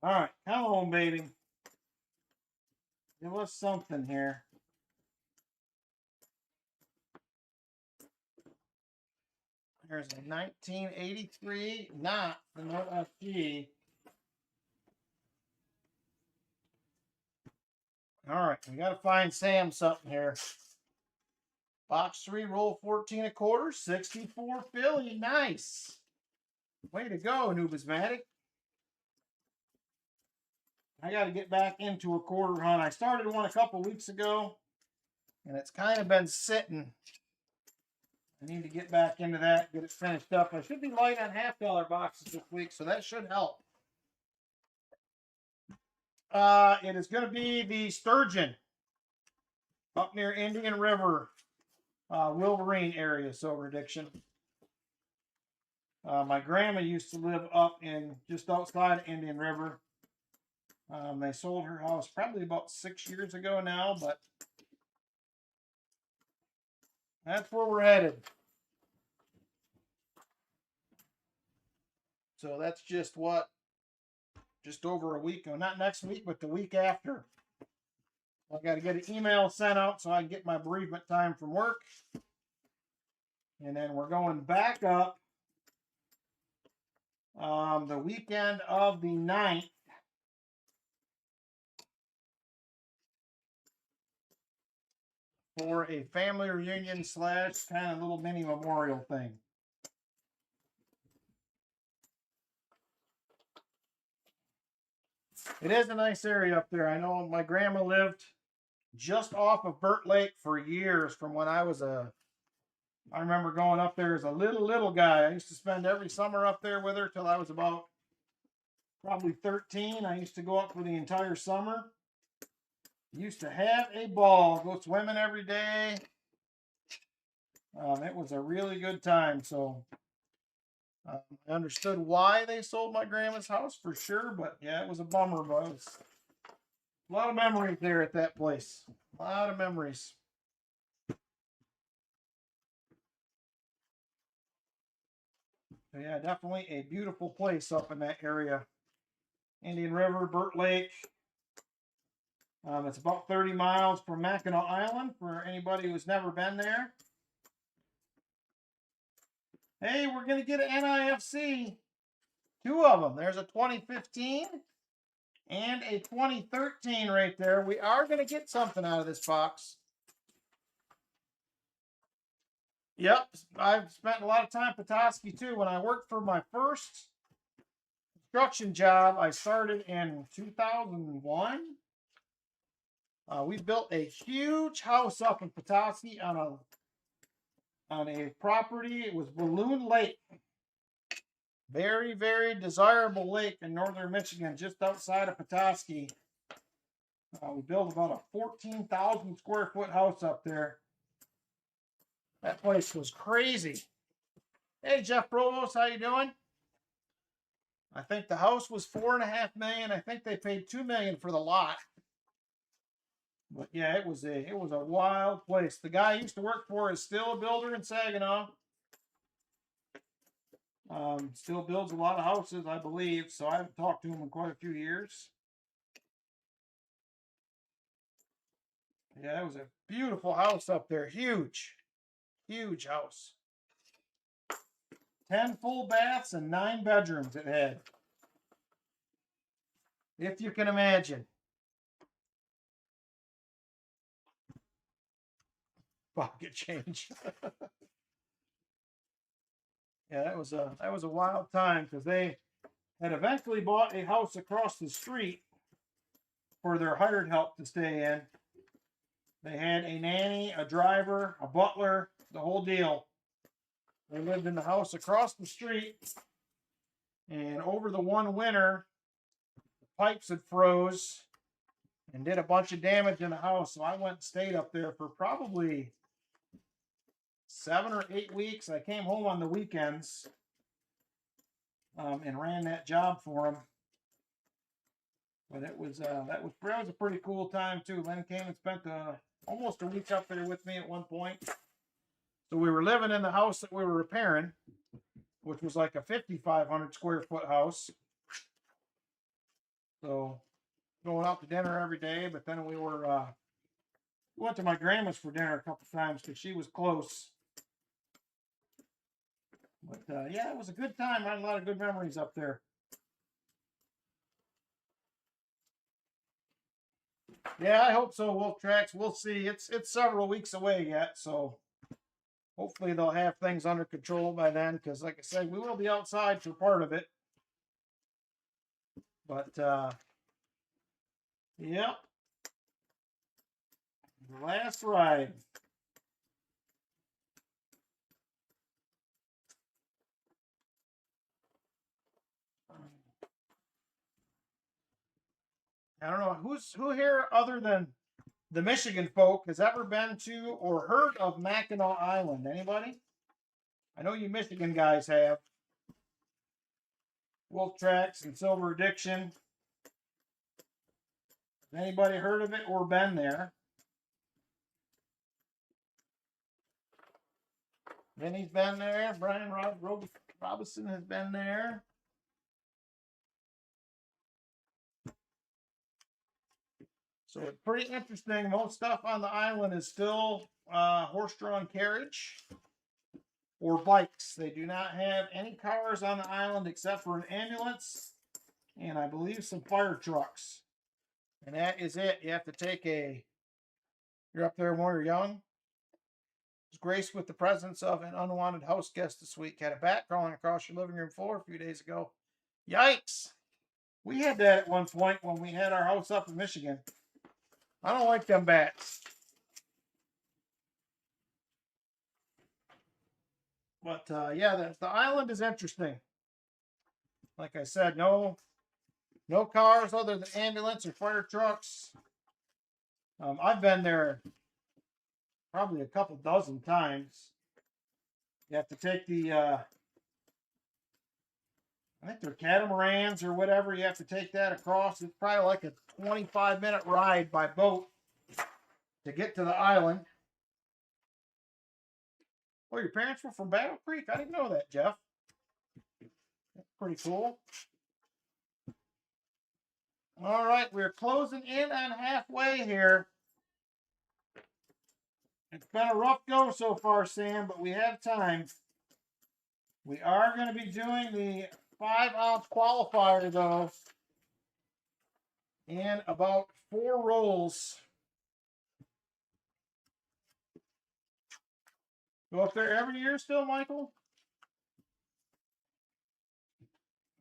All right, come on, baby. Give us something here. There's a 1983, not the Note FG. All right, we got to find Sam something here. Box 3, roll 14 a quarter, 64 Philly. Nice. Way to go, Numismatic. I got to get back into a quarter hunt. I started one a couple weeks ago, and it's kind of been sitting. I need to get back into that, get it finished up. I should be light on $half boxes this week, so that should help. It is going to be the sturgeon up near Indian River, Wolverine area, Silver Addiction. My grandma used to live up in just outside Indian River. They sold her house probably about 6 years ago now, but that's where we're headed. So that's just over a week, not next week, but the week after. I got to get an email sent out so I can get my bereavement time from work. And then we're going back up the weekend of the 9th. for a family reunion slash kind of little mini memorial thing. It is a nice area up there. I know my grandma lived just off of Burt Lake for years from when I remember going up there as a little guy. I used to spend every summer up there with her till I was about probably 13. I used to go up for the entire summer. Used to have a ball. Go swimming every day. It was a really good time. So I understood why they sold my grandma's house for sure. But yeah, it was a bummer. But it was a lot of memories there at that place. A lot of memories. So yeah, definitely a beautiful place up in that area. Indian River, Burt Lake. It's about 30 miles from Mackinac Island for anybody who's never been there. Hey, we're going to get an NIFC. 2 of them. There's a 2015 and a 2013 right there. We are going to get something out of this box. Yep, I've spent a lot of time in Petoskey too. When I worked for my first construction job, I started in 2001. We built a huge house up in Petoskey on a property. It was Balloon Lake. Very, very desirable lake in northern Michigan, just outside of Petoskey. We built about a 14,000 square foot house up there. That place was crazy. Hey, Jeff Provost, how you doing? I think the house was $4.5 million. I think they paid $2 million for the lot. But yeah, it was a wild place. The guy I used to work for is still a builder in Saginaw. Still builds a lot of houses, I believe. So I haven't talked to him in quite a few years. Yeah, it was a beautiful house up there. Huge. Huge house. 10 full baths and 9 bedrooms it had. If you can imagine. Pocket change. Yeah, that was a wild time because they had eventually bought a house across the street for their hired help to stay in. They had a nanny, a driver, a butler, the whole deal. They lived in the house across the street, and over the one winter, the pipes had froze and did a bunch of damage in the house. So I went and stayed up there for probably 7 or 8 weeks. I came home on the weekends and ran that job for them. But that was a pretty cool time too. Len came and spent almost a week up there with me at one point. So we were living in the house that we were repairing, which was like a 5,500 square foot house. So going out to dinner every day, but then we went to my grandma's for dinner a couple times because she was close. But yeah, it was a good time. I had a lot of good memories up there. Yeah, I hope so, Wolf Tracks. We'll see. It's several weeks away yet, so hopefully they'll have things under control by then, because like I said, we will be outside for part of it. But yep. Last ride. I don't know who here other than the Michigan folk has ever been to or heard of Mackinac Island. Anybody? I know you Michigan guys have. Wolf Tracks and Silver Addiction. Has anybody heard of it or been there? Vinny's been there. Brian Robinson has been there. So it's pretty interesting. Most stuff on the island is still horse-drawn carriage or bikes. They do not have any cars on the island except for an ambulance and I believe some fire trucks. And that is it. You have to take you're up there when you're young? graced with the presence of an unwanted house guest this week. Had a bat crawling across your living room floor a few days ago. Yikes. We had that at one point when we had our house up in Michigan. I don't like them bats. But yeah, the island is interesting. Like I said, no cars other than ambulance or fire trucks. I've been there probably a couple dozen times. You have to take the, I think they're catamarans or whatever. You have to take that across. It's probably like a 25-minute ride by boat to get to the island. Oh, your parents were from Battle Creek? I didn't know that, Jeff. That's pretty cool. All right, we're closing in on halfway here. It's been a rough go so far, Sam, but we have time. We are going to be doing the 5-ounce qualifier, though, in about 4 rolls. Go up there every year still, Michael?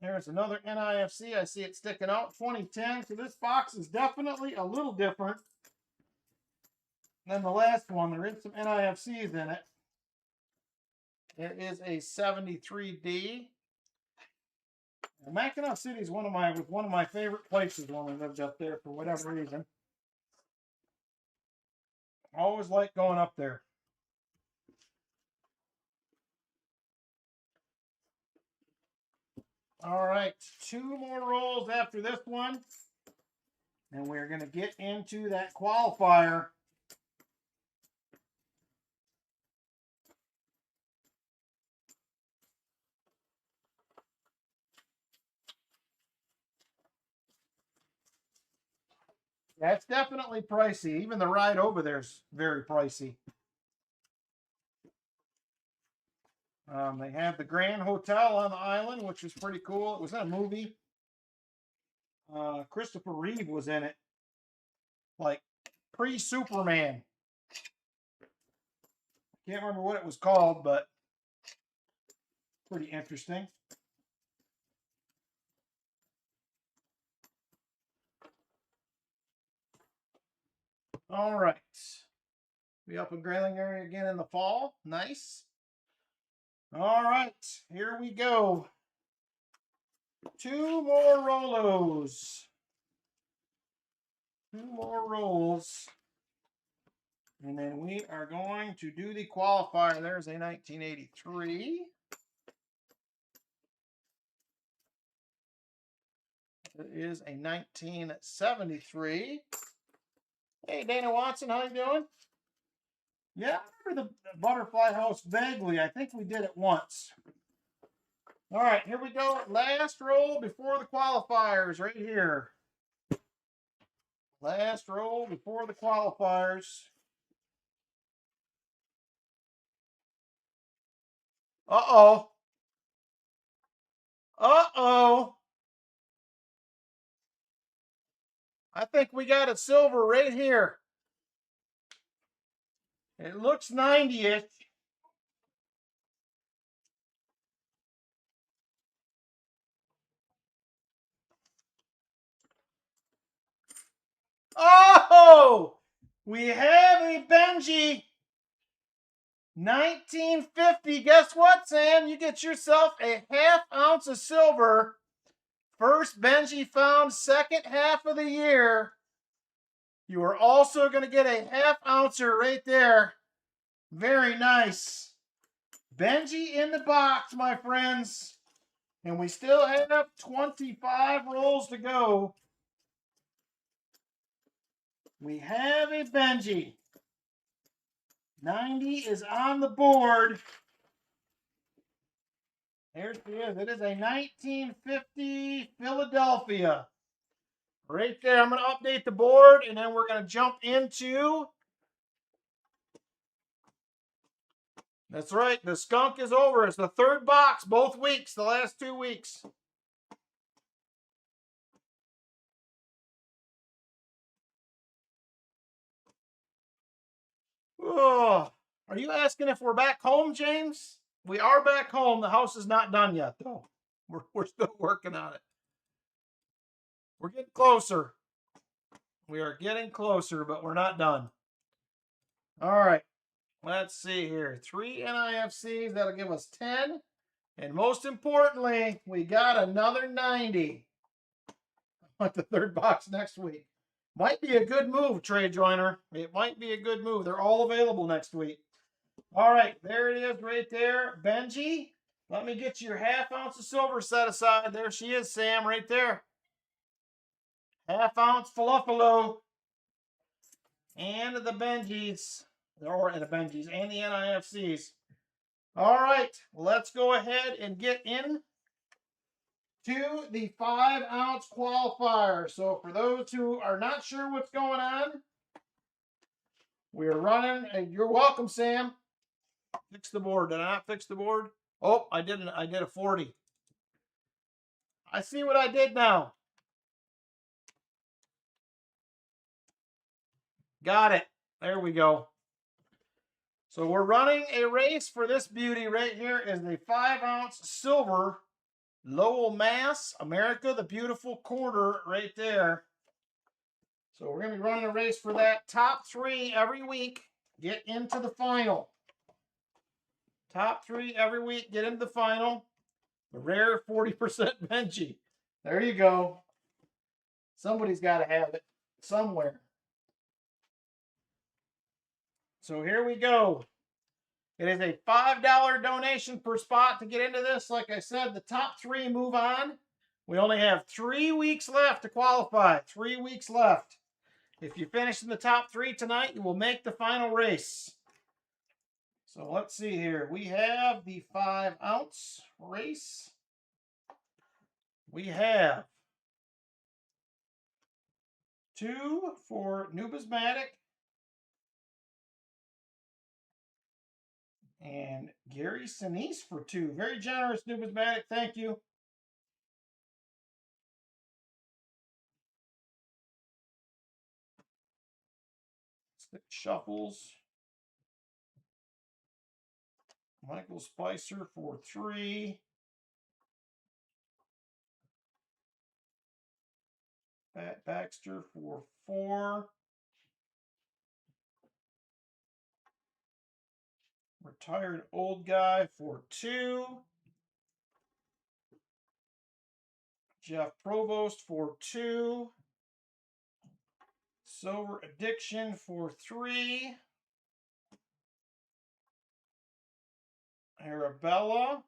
There's another NIFC. I see it sticking out. 2010. So this box is definitely a little different than the last one. There is some NIFCs in it. There is a 73D. Mackinac City is one of my favorite places when we lived up there for whatever reason. I always liked going up there. All right, 2 more rolls after this one, and we're going to get into that qualifier. That's definitely pricey. Even the ride over there is very pricey. They have the Grand Hotel on the island, which is pretty cool. It was in a movie. Christopher Reeve was in it, like pre-Superman. Can't remember what it was called, but pretty interesting. All right. Be up in Grayling area again in the fall. Nice. All right, here we go. 2 more Rolos. 2 more rolls. And then we are going to do the qualifier. There's a 1983. It is a 1973. Hey, Dana Watson, how you doing? Yeah, I remember the Butterfly House vaguely. I think we did it once. All right, here we go. Last roll before the qualifiers right here. Last roll before the qualifiers. Uh-oh. Uh-oh. I think we got a silver right here. It looks 90-ish. Oh! We have a Benji 1950. Guess what, Sam? You get yourself a ½ ounce of silver. First Benji found second half of the year. You are also going to get a ½ ouncer right there. Very nice. Benji in the box, my friends. And we still have 25 rolls to go. We have a Benji. 90 is on the board. There she is. It is a 1950 Philadelphia. Right there. I'm going to update the board, and then we're going to jump into... That's right. The skunk is over. It's the 3rd box both weeks, the last 2 weeks. Oh, Are you asking if we're back home, James? We are back home. The house is not done yet, though. We're still working on it. We're getting closer. We are getting closer, but we're not done. All right. Let's see here. 3 NIFCs. That'll give us 10. And most importantly, we got another 90. I want the third box next week. Might be a good move, Trade Joiner. It might be a good move. They're all available next week. All right, there it is right there. Benji, let me get your ½ ounce of silver set aside. There she is, Sam, right there. ½ ounce Falafalo. And the Benjis. Or the Benjis and the NIFCs. All right, let's go ahead and get in to the 5 ounce qualifier. So for those who are not sure what's going on, we're running, and you're welcome, Sam. Fix the board. Did I not fix the board? Oh, I didn't. I did a 40. I see what I did now. Got it. There we go. So we're running a race for this beauty right here is the 5 ounce silver Lowell, Mass, America, the beautiful quarter right there. So we're going to be running a race for that. Top 3 every week get into the final. Top 3 every week get into the final. The rare 40% Benji. There you go. Somebody's got to have it somewhere. So here we go. It is a $5 donation per spot to get into this. Like I said, the top 3 move on. We only have 3 weeks left to qualify. 3 weeks left. If you finish in the top 3 tonight, you will make the final race. So let's see here. We have the 5 ounce race. We have 2 for Numismatic. And Gary Sinise for 2. Very generous, Numismatic. Thank you. Stick Shuffles. Michael Spicer for 3. Pat Baxter for 4. Retired Old Guy for 2. Jeff Provost for 2. Silver Addiction for 3. Arabella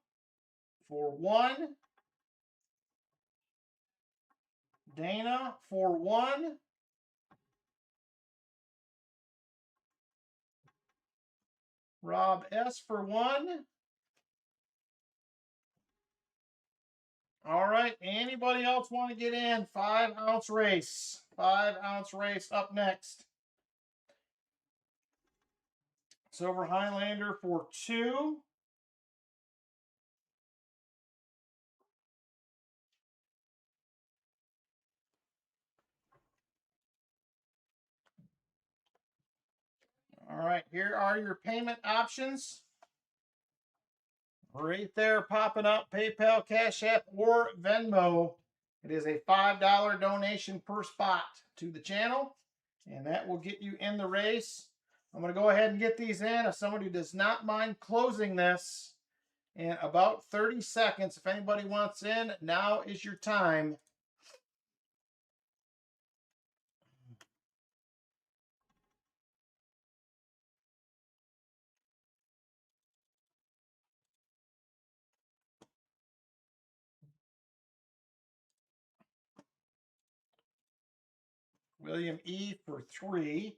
for 1. Dana for 1. Rob S for 1. All right, anybody else want to get in? 5 ounce race. 5 ounce race up next. Silver Highlander for 2. All right, here are your payment options. Right there popping up, PayPal, Cash App, or Venmo. It is a $5 donation per spot to the channel, and that will get you in the race. I'm going to go ahead and get these in. If somebody does not mind closing this in about 30 seconds, if anybody wants in, now is your time. William E for 3.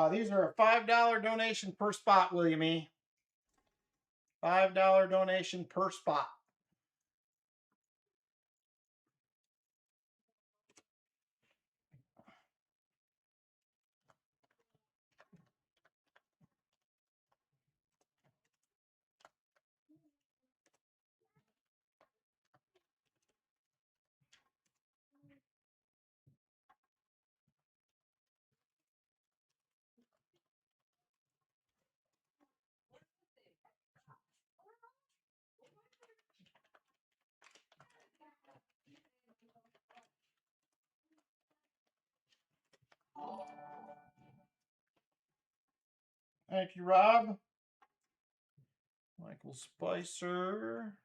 These are a $5 donation per spot, William E. $5 donation per spot. Thank you, Rob. Michael Spicer.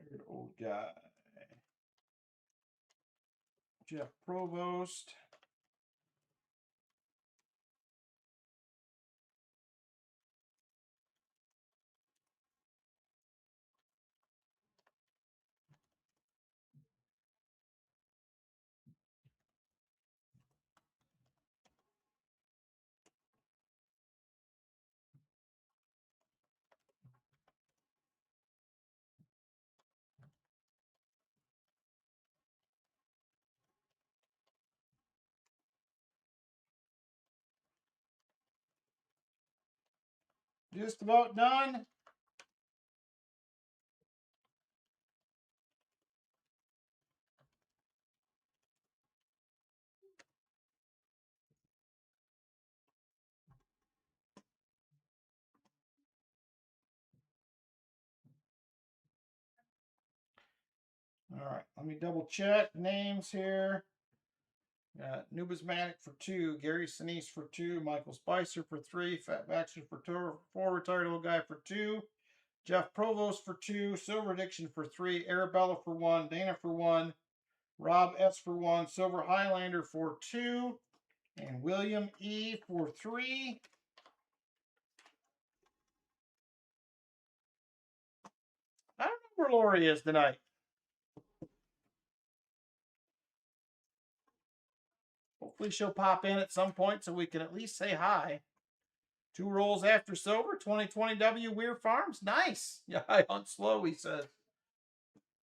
Tired old guy. Jeff Provost. Just about done. All right, let me double check names here. Got Nubismatic for 2, Gary Sinise for 2, Michael Spicer for 3, Fat Baxter for 4, Retired Old Guy for 2, Jeff Provost for 2, Silver Addiction for 3, Arabella for 1, Dana for 1, Rob S for 1, Silver Highlander for 2, and William E for 3. I don't know where Lori is tonight. Hopefully she'll pop in at some point so we can at least say hi. 2 rolls after silver, 2020W Weir Farms. Nice. Yeah, I hunt slow, he says.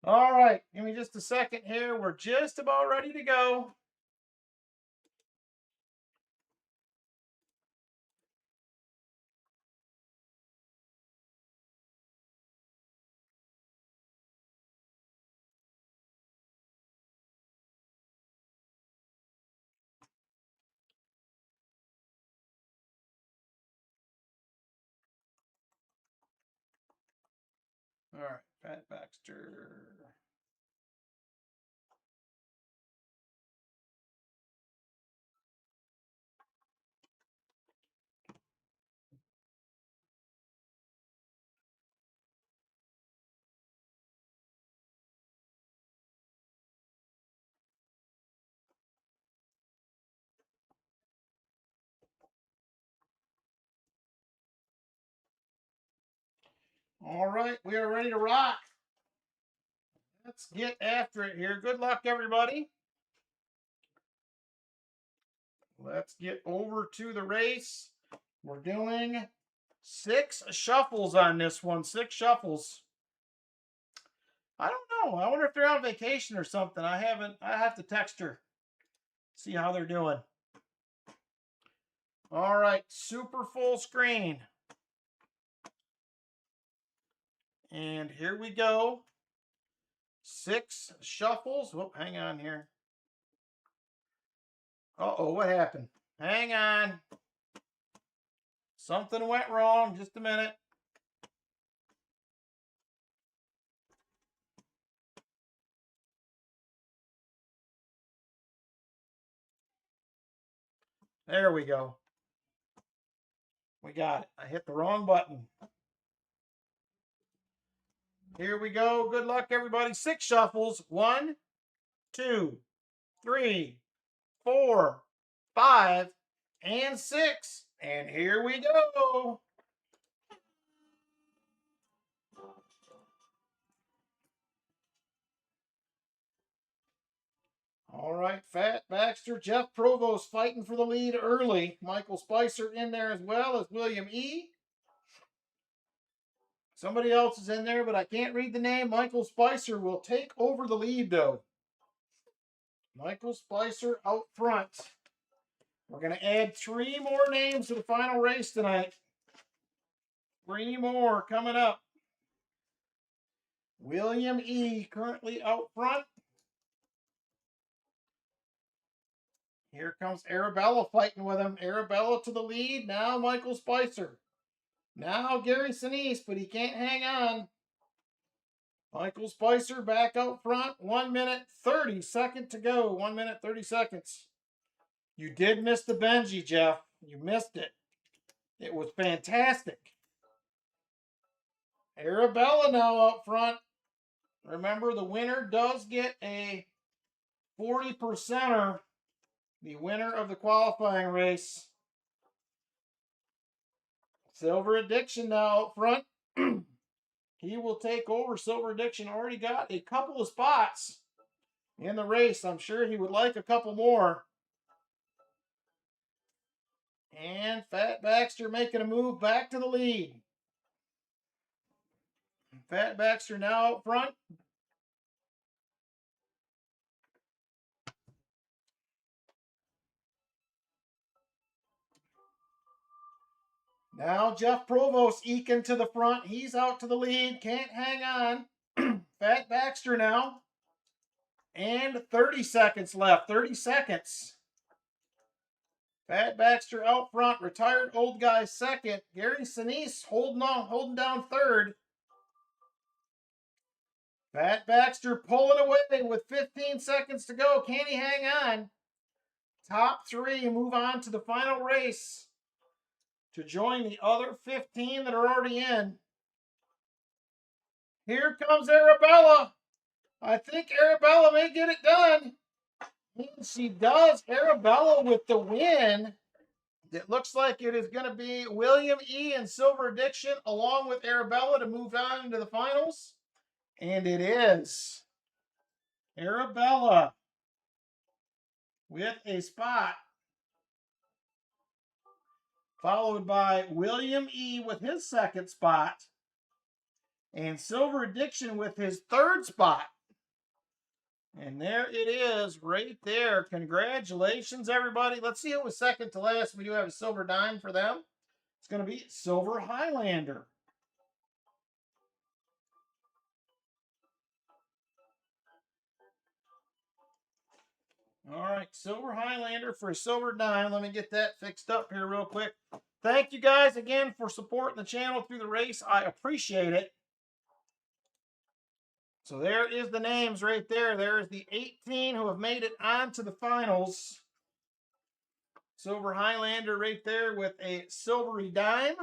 All right, give me just a second here. We're just about ready to go. All right, Pat Baxter. All right, we are ready to rock. Let's get after it here. Good luck, everybody. Let's get over to the race. We're doing 6 shuffles on this one. 6 shuffles. I don't know. I wonder if they're on vacation or something. I have to text her. See how they're doing. All right, super full screen. And here we go. 6 shuffles. Whoop, hang on here. Uh-oh, what happened? Hang on. Something went wrong. Just a minute. There we go. We got it. I hit the wrong button. Here we go. Good luck, everybody. 6 shuffles. 1, 2, 3, 4, 5, and 6. And here we go. All right, Fat Baxter, Jeff Provost fighting for the lead early. Michael Spicer in there as well as William E. Somebody else is in there, but I can't read the name. Michael Spicer will take over the lead, though. Michael Spicer out front. We're going to add 3 more names to the final race tonight. 3 more coming up. William E. currently out front. Here comes Arabella fighting with him. Arabella to the lead. Now Michael Spicer. Now Gary Sinise, but he can't hang on. Michael Spicer back out front. 1 minute 30 seconds to go. 1 minute 30 seconds. You did miss the Benji, Jeff. You missed it. It was fantastic. Arabella now up front. Remember, the winner does get a 40%er. The winner of the qualifying race. Silver Addiction now up front. He will take over. Silver Addiction already got a couple of spots in the race. I'm sure he would like a couple more. And Fat Baxter making a move back to the lead. Fat Baxter now up front. Now Jeff Provost eking to the front. He's out to the lead. Can't hang on. Fat Baxter now. And 30 seconds left. 30 seconds. Fat Baxter out front. Retired Old Guy second. Gary Sinise holding on, holding down third. Fat Baxter pulling away with 15 seconds to go. Can he hang on? Top 3 move on to the final race to join the other 15 that are already in. Here comes Arabella. I think Arabella may get it done. And she does. Arabella with the win. It looks like it is going to be William E. and Silver Addiction along with Arabella to move on into the finals. And it is Arabella with a spot, followed by William E. with his second spot, and Silver Addiction with his third spot. And there it is right there. Congratulations, everybody. Let's see who was second to last. We do have a silver dime for them. It's going to be Silver Highlander. All right, Silver Highlander for a silver dime. Let me get that fixed up here real quick. Thank you guys again for supporting the channel through the race. I appreciate it. So there is the names right there. There is the 18 who have made it on to the finals. Silver Highlander right there with a silvery dime.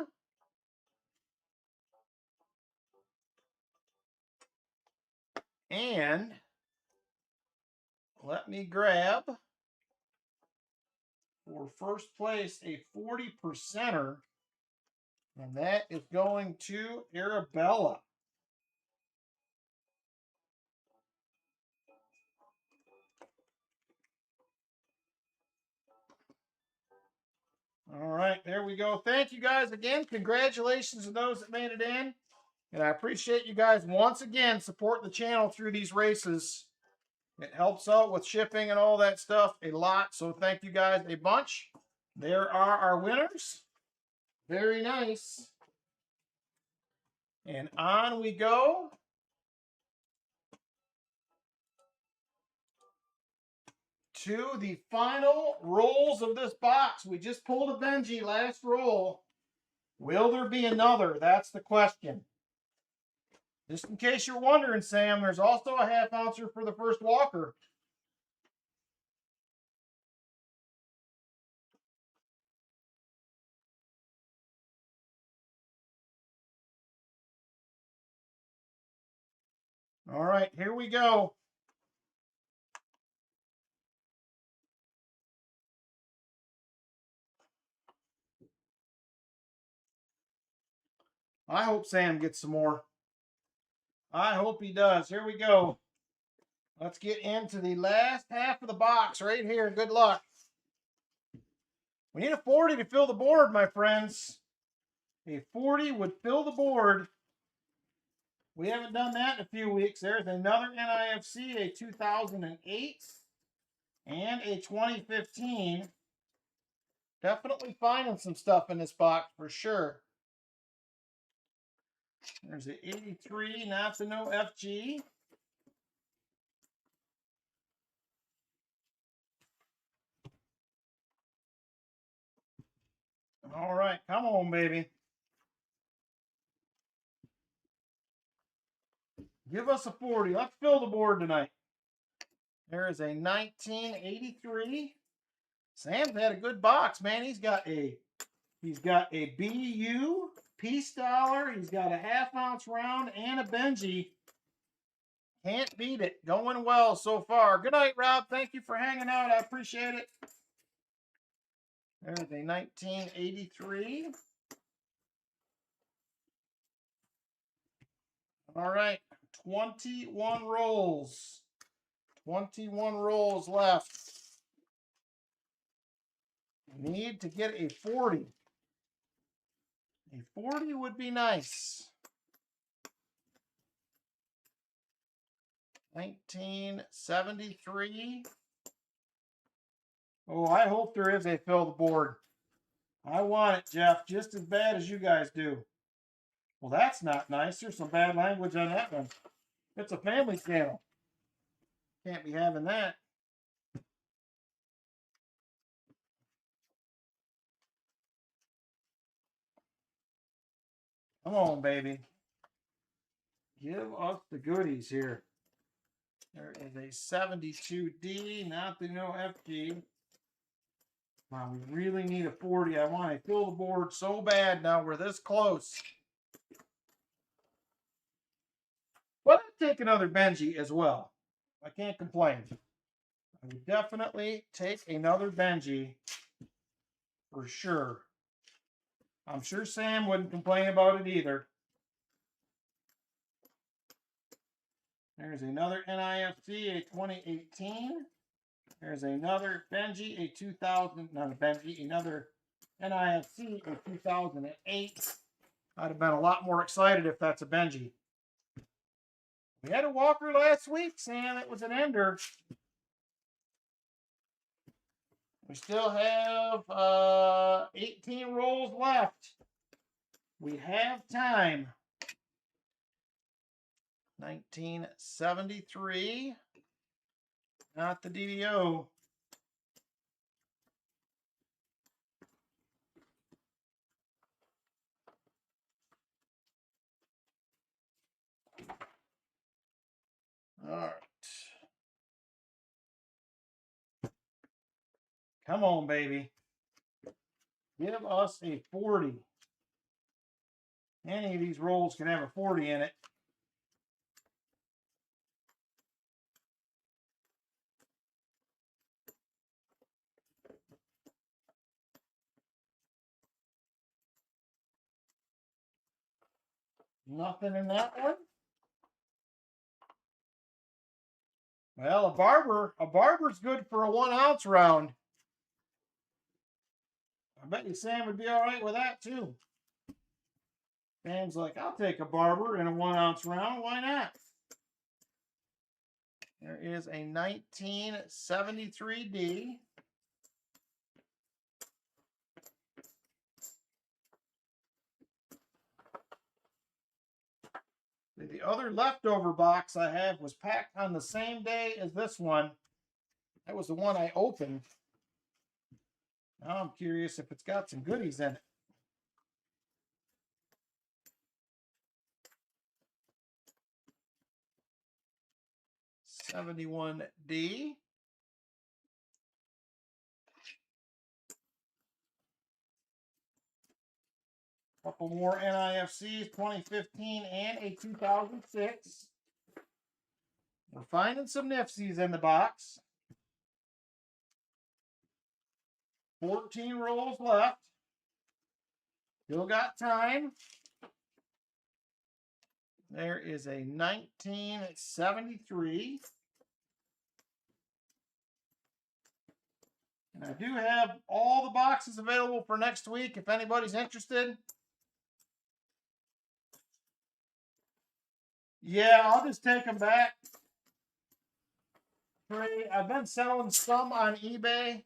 And let me grab for first place a 40%er. And that is going to Arabella. All right, there we go. Thank you guys again. Congratulations to those that made it in. And I appreciate you guys once again supporting the channel through these races. It helps out with shipping and all that stuff a lot. So thank you guys a bunch. There are our winners. Very nice. And on we go. To the final rolls of this box. We just pulled a Benji last roll. Will there be another? That's the question. Just in case you're wondering, Sam, there's also a half ouncer for the first walker. All right, here we go. I hope Sam gets some more. I hope he does. Here we go. Let's get into the last half of the box right here. Good luck. We need a 40 to fill the board, my friends. A 40 would fill the board. We haven't done that in a few weeks. There's another NIFC, a 2008 and a 2015. Definitely finding some stuff in this box for sure. There's the 83, not the no FG. All right, come on, baby. Give us a 40. Let's fill the board tonight. There is a 1983. Sam's had a good box, man. He's got a BU piece dollar. He's got a half-ounce round and a Benji. Can't beat it. Going well so far. Good night, Rob. Thank you for hanging out. I appreciate it. There's a 1983. All right, 21 rolls. 21 rolls left. Need to get a 40. A 40 would be nice. 1973. Oh, I hope there is a fill the board. I want it, Jeff, just as bad as you guys do. Well, that's not nice. There's some bad language on that one. It's a family channel. Can't be having that. Come on, baby. Give us the goodies here. There is a 72D, not the no FG. Wow, we really need a 40. I want to fill the board so bad now. We're this close. But I'd take another Benji as well. I can't complain. I would definitely take another Benji for sure. I'm sure Sam wouldn't complain about it either. There's another NIFC, a 2018. There's another Benji, a 2000, not a Benji, another NIFC, a 2008. I'd have been a lot more excited if that's a Benji. We had a walker last week, Sam. It was an ender. We still have 18 rolls left. We have time. 1973. Not the DDO. All right. Come on, baby. Give us a 40. Any of these rolls can have a 40 in it. Nothing in that one. Well, a barber's good for a 1 ounce round. I bet you Sam would be all right with that too. Sam's like, I'll take a barber in a 1 ounce round. Why not? There is a 1973D. The other leftover box I have was packed on the same day as this one. That was the one I opened. Now I'm curious if it's got some goodies in it. $71D. Couple more NIFCs, 2015 and a 2006. We're finding some Nifsies in the box. 14 rolls left. Still got time. There is a 1973. And I do have all the boxes available for next week if anybody's interested. Yeah, I'll just take them back. I've been selling some on eBay,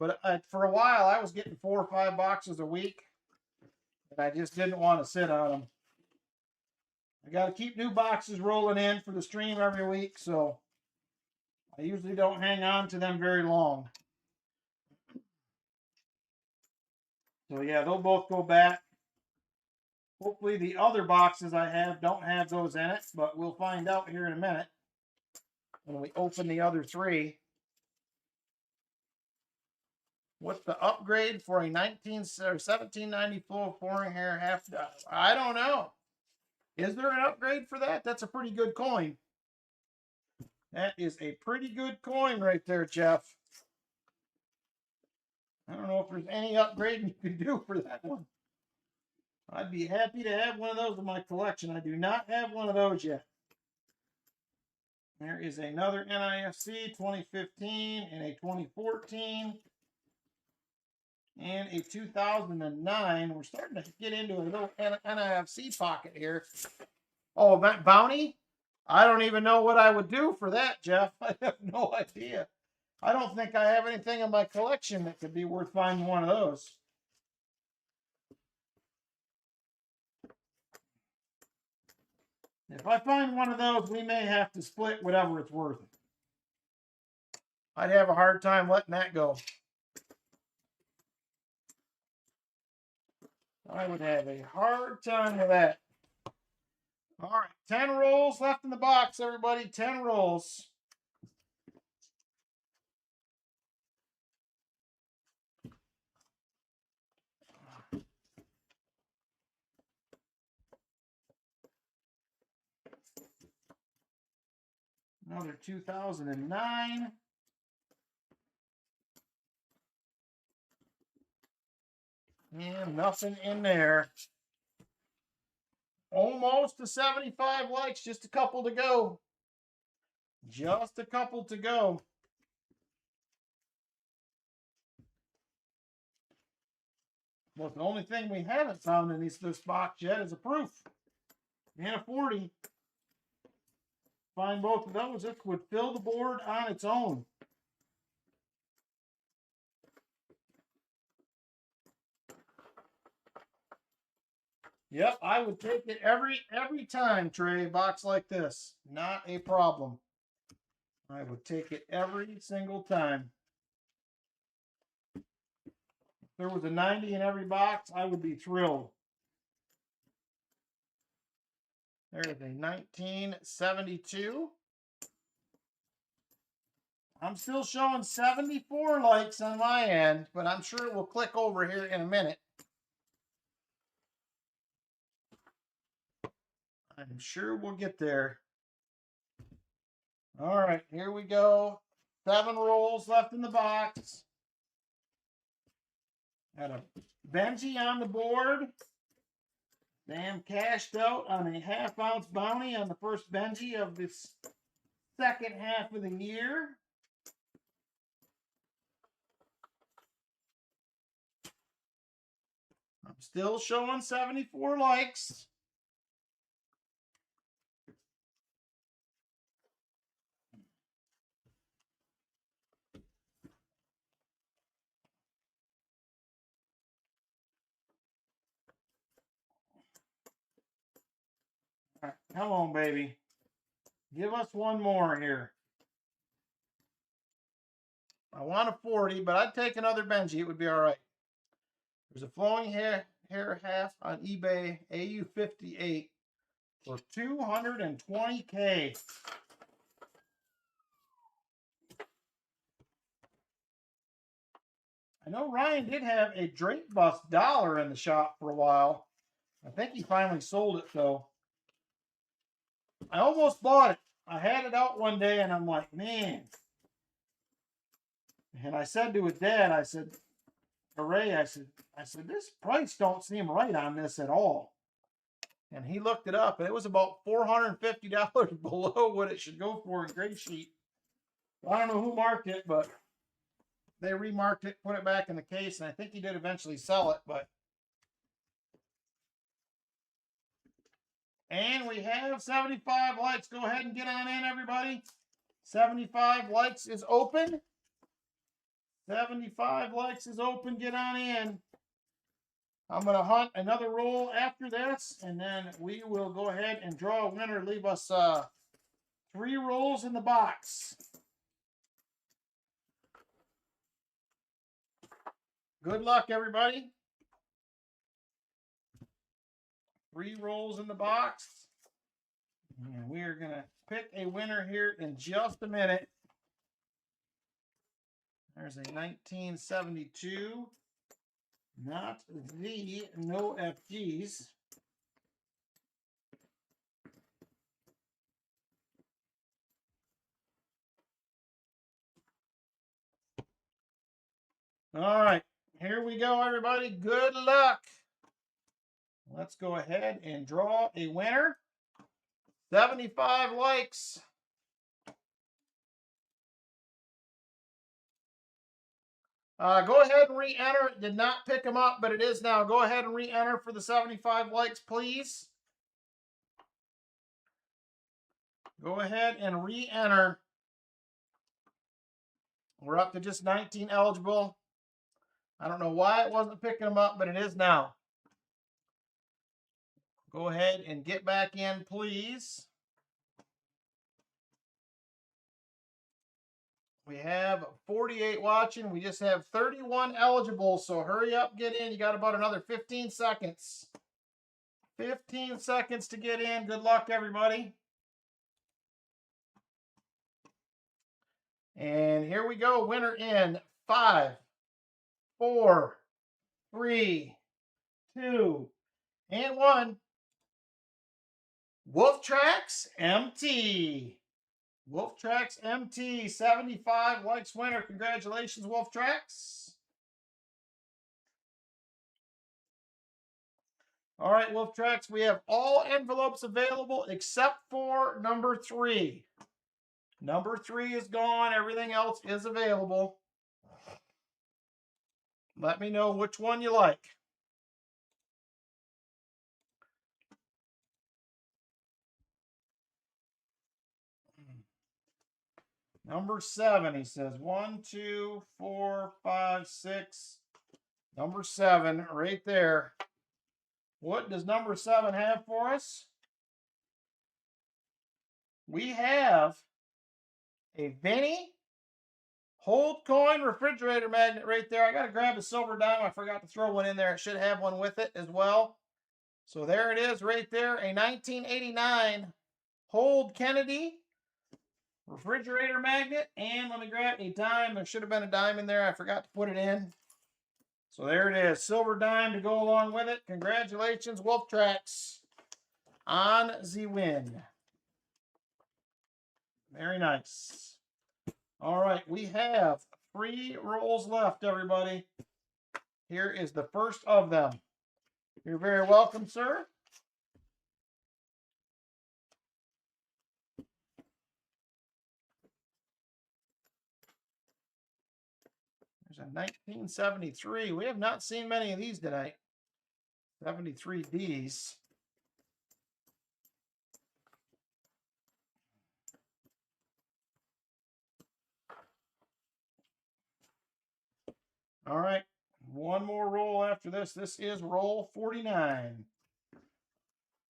but for a while I was getting 4 or 5 boxes a week, and I just didn't want to sit on them. I got to keep new boxes rolling in for the stream every week, so I usually don't hang on to them very long. So yeah, they'll both go back. Hopefully the other boxes I have don't have those in it, but we'll find out here in a minute when we open the other 3. What's the upgrade for a 1794 foreign hair half? I don't know. Is there an upgrade for that? That's a pretty good coin. That is a pretty good coin right there, Jeff. I don't know if there's any upgrade you can do for that one. I'd be happy to have one of those in my collection. I do not have one of those yet. There is another NIFC 2015 and a 2014 and a 2009. We're starting to get into a little NIFC pocket here. Oh, bounty? I don't even know what I would do for that, Jeff. I have no idea. I don't think I have anything in my collection that could be worth finding one of those. If I find one of those, we may have to split whatever it's worth. I'd have a hard time letting that go. I would have a hard time with that. All right, 10 rolls left in the box, everybody. 10 rolls. Another 2009. And nothing in there. Almost to 75 likes. Just a couple to go. Just a couple to go. Well, the only thing we haven't found in this box yet is a proof. And a 40. Find both of those, it would fill the board on its own. Yep, I would take it every time, Trey. A box like this, not a problem. I would take it every single time. If there was a 90 in every box, I would be thrilled. There's a 1972. I'm still showing 74 likes on my end, but I'm sure it will click over here in a minute. I'm sure we'll get there. All right, here we go. 7 rolls left in the box. Got a Benji on the board. Sam cashed out on a half-ounce bounty on the first Benji of this second half of the year. I'm still showing 74 likes. All right, come on, baby. Give us one more here. I want a 40, but I'd take another Benji. It would be all right. There's a flowing hair half on eBay, AU58 for $220K. I know Ryan did have a Drake Bust dollar in the shop for a while. I think he finally sold it, though. I almost bought it. I had it out one day, and I'm like, man. And I said to his dad, I said, Ray, I said, this price don't seem right on this at all. And he looked it up, and it was about $450 below what it should go for in gray sheet. I don't know who marked it, but they remarked it, put it back in the case, and I think he did eventually sell it, but And we have 75 likes. Go ahead and get on in, everybody. 75 likes is open. 75 likes is open. Get on in. I'm going to hunt another roll after this, and then we will go ahead and draw a winner. Leave us 3 rolls in the box. Good luck, everybody. 3 rolls in the box. And we are going to pick a winner here in just a minute. There's a 1972. Not the no FGs. All right, here we go, everybody. Good luck. Let's go ahead and draw a winner. 75 likes. Go ahead and re-enter. Did not pick them up, but it is now. Go ahead and re-enter for the 75 likes, please. Go ahead and re-enter. We're up to just 19 eligible. I don't know why it wasn't picking them up, but it is now. Go ahead and get back in, please. We have 48 watching. We just have 31 eligible, so hurry up, get in. You got about another 15 seconds. 15 seconds to get in. Good luck, everybody. And here we go. Winner in 5, 4, 3, 2, and 1. Wolf Tracks MT. Wolf Tracks MT, 75 likes winner. Congratulations, Wolf Tracks. All right, Wolf Tracks, we have all envelopes available except for number 3. Number 3 is gone. Everything else is available. Let me know which one you like. Number 7, he says 1, 2, 4, 5, 6. Number 7, right there. What does number 7 have for us? We have a Vinny Hold Coin refrigerator magnet right there. I got to grab a silver dime. I forgot to throw one in there. It should have one with it as well. So there it is right there. A 1989 Hold Kennedy refrigerator magnet. And let me grab a dime. There should have been a dime in there. I forgot to put it in. So there it is. Silver dime to go along with it. Congratulations, Wolf Tracks, on the win. Very nice. All right, we have 3 rolls left, everybody. Here is the first of them. You're very welcome, sir. There's a 1973. We have not seen many of these tonight. 73Ds. All right, one more roll after this. This is roll 49.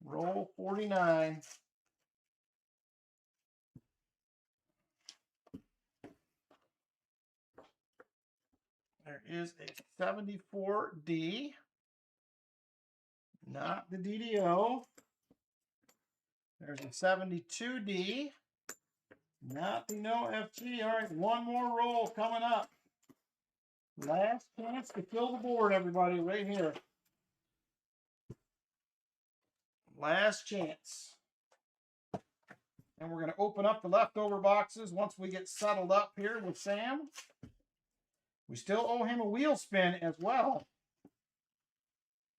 Roll 49. There is a 74D. Not the DDO. There's a 72D. Not the no FG. All right, one more roll coming up. Last chance to fill the board, everybody, right here. Last chance. And we're going to open up the leftover boxes once we get settled up here with Sam. We still owe him a wheel spin as well.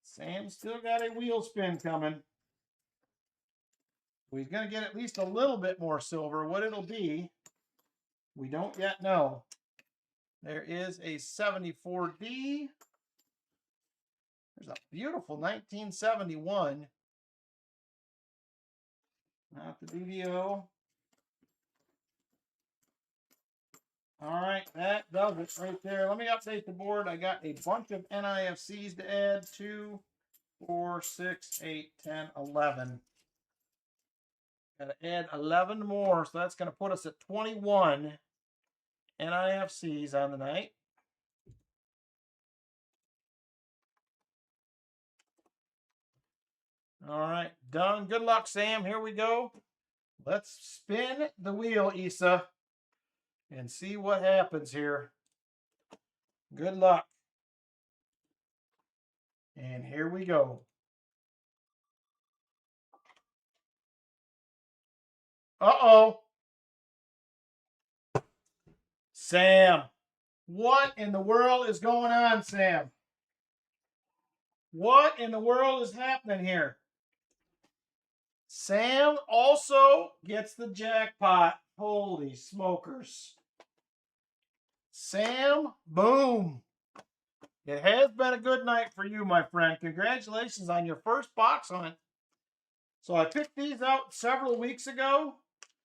Sam's still got a wheel spin coming. He's going to get at least a little bit more silver. What it'll be, we don't yet know. There is a 74D. There's a beautiful 1971 Not the DDO. All right, that does it right there. Let me update the board. I got a bunch of NIFCs to add. 2, 4, 6, 8, 10, 11. Got to add 11 more, so that's going to put us at 21 NIFCs on the night. All right, done. Good luck, Sam. Here we go. Let's spin the wheel, Issa, and see what happens here. Good luck. And here we go. Uh-oh. Sam. What in the world is going on, Sam? What in the world is happening here? Sam also gets the jackpot. Holy smokers. Sam, boom. It has been a good night for you, my friend. Congratulations on your first box hunt. So I picked these out several weeks ago.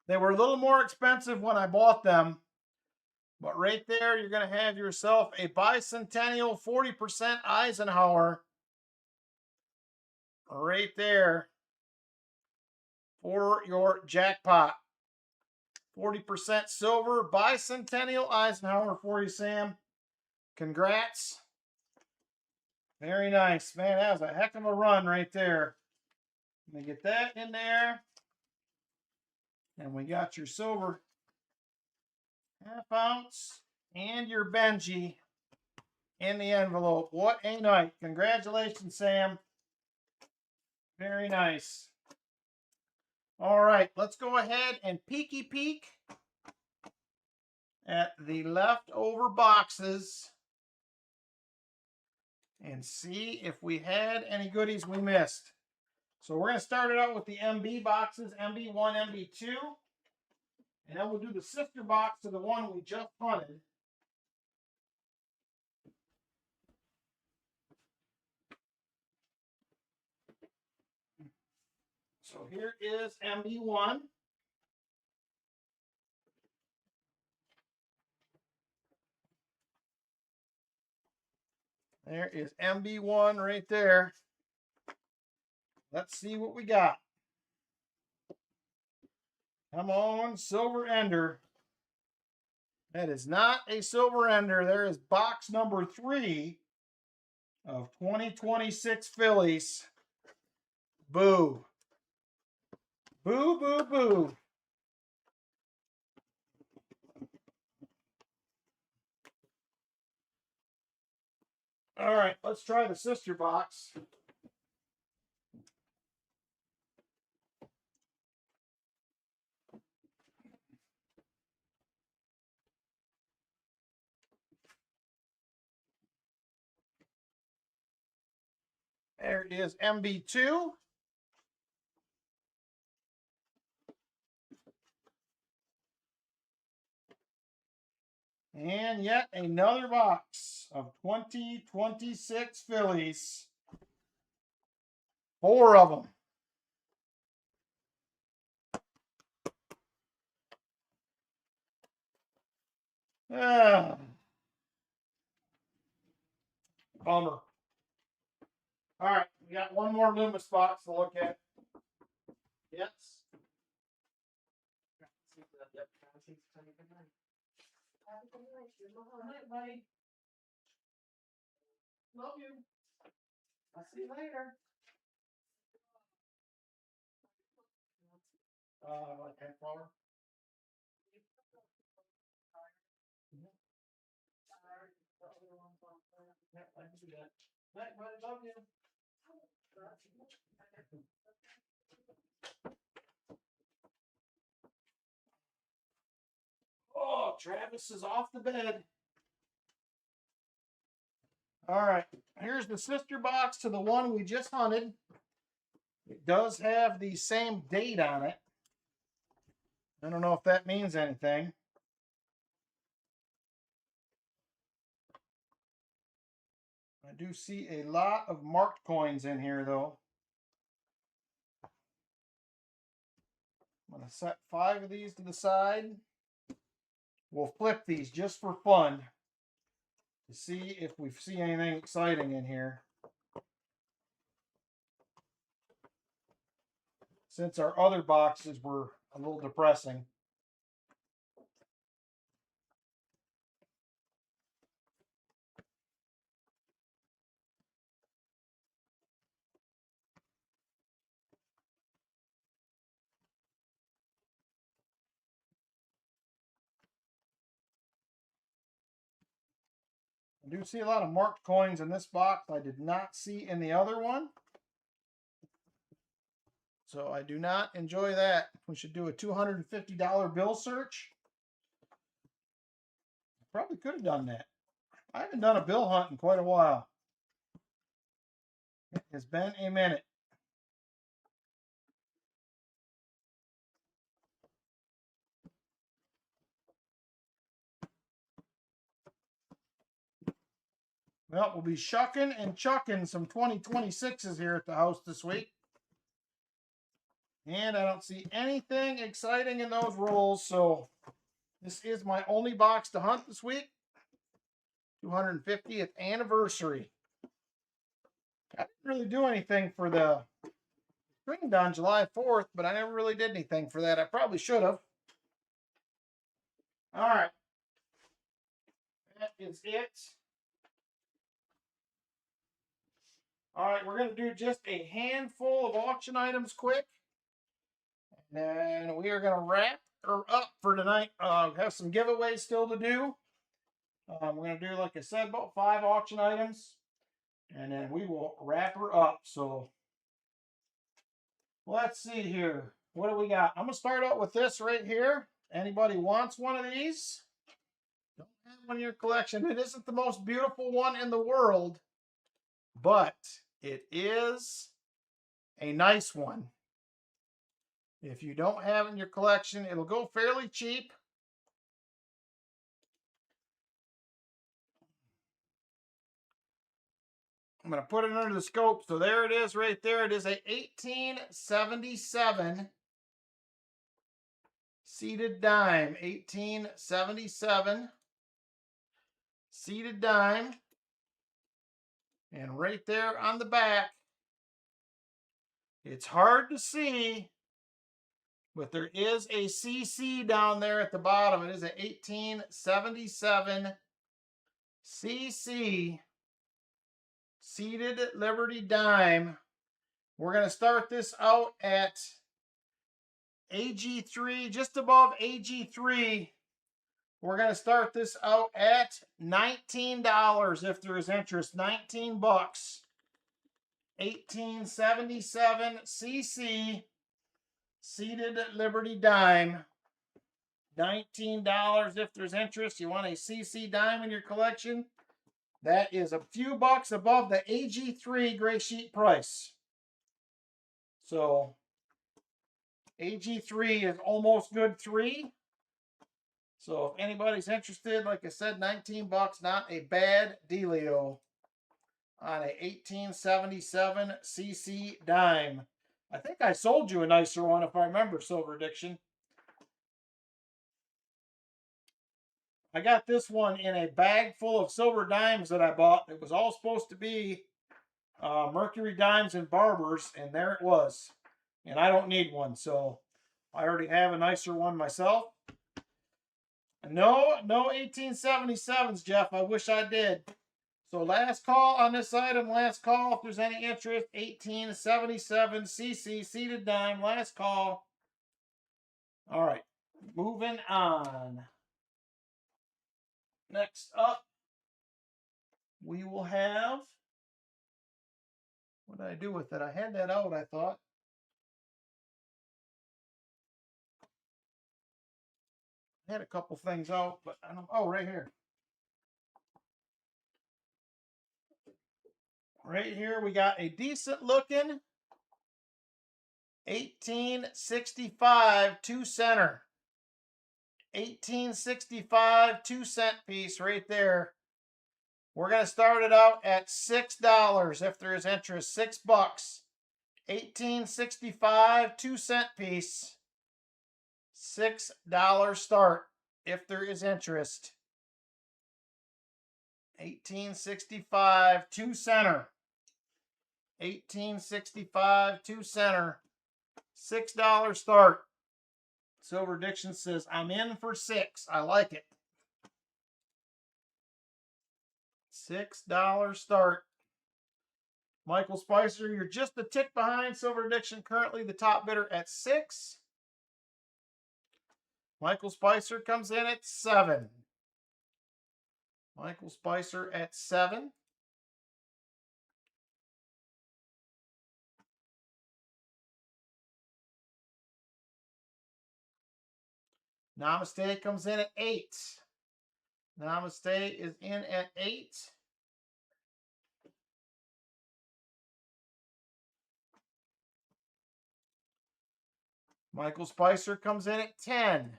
They were a little more expensive when I bought them. But right there, you're going to have yourself a bicentennial 40% Eisenhower. Right there for your jackpot. 40% silver bicentennial Eisenhower for you, Sam. Congrats. Very nice. Man, that was a heck of a run right there. Let me get that in there. And we got your silver ½ ounce and your Benji in the envelope. What a night. Congratulations, Sam. Very nice. All right, let's go ahead and peeky peek at the leftover boxes and see if we had any goodies we missed. So we're going to start it out with the MB boxes, MB1, MB2. And then we'll do the sister box to the one we just hunted. So here is MB1. There is MB1 right there. Let's see what we got. Come on, silver ender. That is not a silver ender. There is box number 3 of 2026 Phillies. Boo. Boo, boo, boo. All right, let's try the sister box. There is MB2. And yet another box of 2026 Phillies. 4 of them. Ah, bummer. All right, we got one more Loomis box to look at. Yes. Buddy. Love you. I'll see you later. Like half hour. Yeah, I can do that. Night, buddy. Love you. Oh, Travis is off the bed. All right, here's the sister box to the one we just hunted. It does have the same date on it. I don't know if that means anything. I do see a lot of marked coins in here, though. I'm going to set 5 of these to the side. We'll flip these just for fun to see if we see anything exciting in here. Since our other boxes were a little depressing. I do see a lot of marked coins in this box I did not see in the other one. So I do not enjoy that. We should do a $250 bill search. Probably could have done that. I haven't done a bill hunt in quite a while. It has been a minute. Well, we'll be shucking and chucking some 2026s here at the house this week. And I don't see anything exciting in those rolls, so this is my only box to hunt this week. 250th anniversary. I didn't really do anything for the string on July 4th, but I never really did anything for that. I probably should have. All right. That is it. All right, we're going to do just a handful of auction items quick. And then we are going to wrap her up for tonight. Have some giveaways still to do. We're going to do, like I said, about 5 auction items. And then we will wrap her up. So let's see here. What do we got? I'm going to start out with this right here. Anybody wants one of these? Don't have one in your collection. It isn't the most beautiful one in the world, but it is a nice one. If you don't have it in your collection, it'll go fairly cheap. I'm going to put it under the scope. So there it is right there. It is a 1877 seated dime. 1877 seated dime. And right there on the back, it's hard to see, but there is a CC down there at the bottom. It is a 1877 CC seated Liberty dime. We're going to start this out at AG3, just above AG3. We're going to start this out at $19 if there is interest. 19 bucks. 1877 CC seated Liberty dime. $19 if there's interest. You want a CC dime in your collection? That is a few bucks above the AG3 gray sheet price. So AG3 is almost good 3. So if anybody's interested, like I said, 19 bucks, not a bad dealio on a 1877 CC dime. I think I sold you a nicer one if I remember, Silver Addiction. I got this one in a bag full of silver dimes that I bought. It was all supposed to be Mercury dimes and barbers, and there it was. And I don't need one, so I already have a nicer one myself. No 1877s, Jeff. I wish I did. So last call on this item. Last call if there's any interest. 1877 CC seated dime. Last call. All right. Moving on. Next up, we will have... What did I do with it? I had that out, I thought. I had a couple things out, but I don't... Oh, right here. Right here, we got a decent looking 1865 2-center. 1865 2-cent piece right there. We're going to start it out at $6 if there is interest. 6 bucks. 1865 2-cent piece. $6 start if there is interest. 1865 to center. 1865 to center. $6 start. Silver Diction says, I'm in for 6. I like it. $6 start. Michael Spicer, you're just a tick behind Silver Diction, currently the top bidder at 6. Michael Spicer comes in at 7. Michael Spicer at 7. Namaste comes in at 8. Namaste is in at 8. Michael Spicer comes in at 10.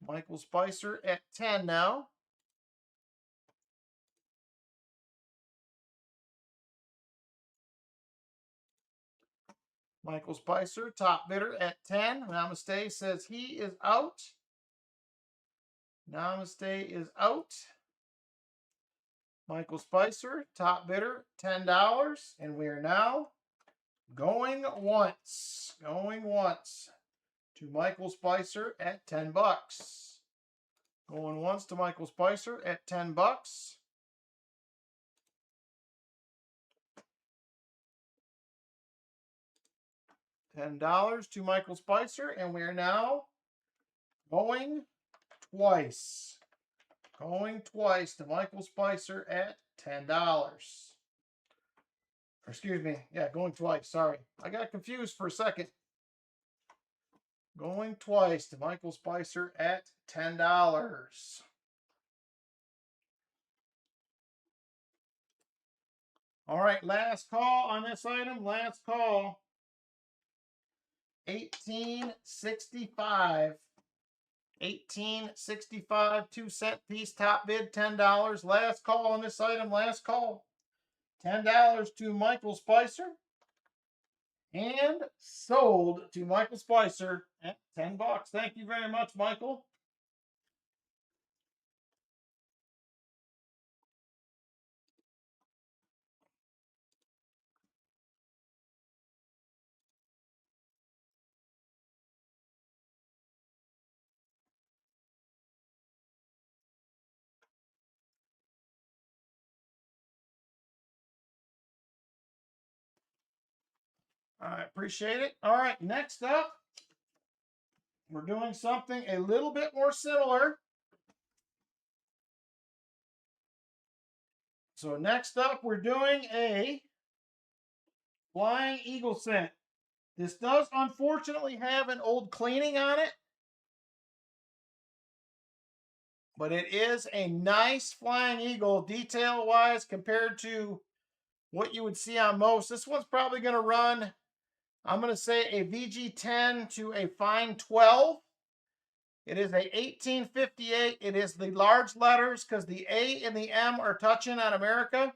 Michael Spicer at 10 now. Michael Spicer, top bidder at 10. Namaste says he is out. Namaste is out. Michael Spicer, top bidder, $10. And we are now going once. Going once to Michael Spicer at 10 bucks. Going once to Michael Spicer at 10 bucks. $10 to Michael Spicer, and we are now going twice. Going twice to Michael Spicer at $10. Excuse me. Yeah, going twice. Sorry. I got confused for a second. Going twice to Michael Spicer at $10. All right, last call on this item. Last call. 1865. 1865, 2-cent piece, top bid, $10. Last call on this item, last call. $10 to Michael Spicer. And sold to Michael Spicer at 10 bucks. Thank you very much, Michael. I appreciate it. All right, next up, we're doing something a little bit more similar. So next up, we're doing a Flying Eagle cent. This does unfortunately have an old cleaning on it, but it is a nice Flying Eagle detail-wise compared to what you would see on most. This one's probably going to run, I'm going to say, a VG10 to a fine 12. It is a 1858. It is the large letters because the A and the M are touching on America.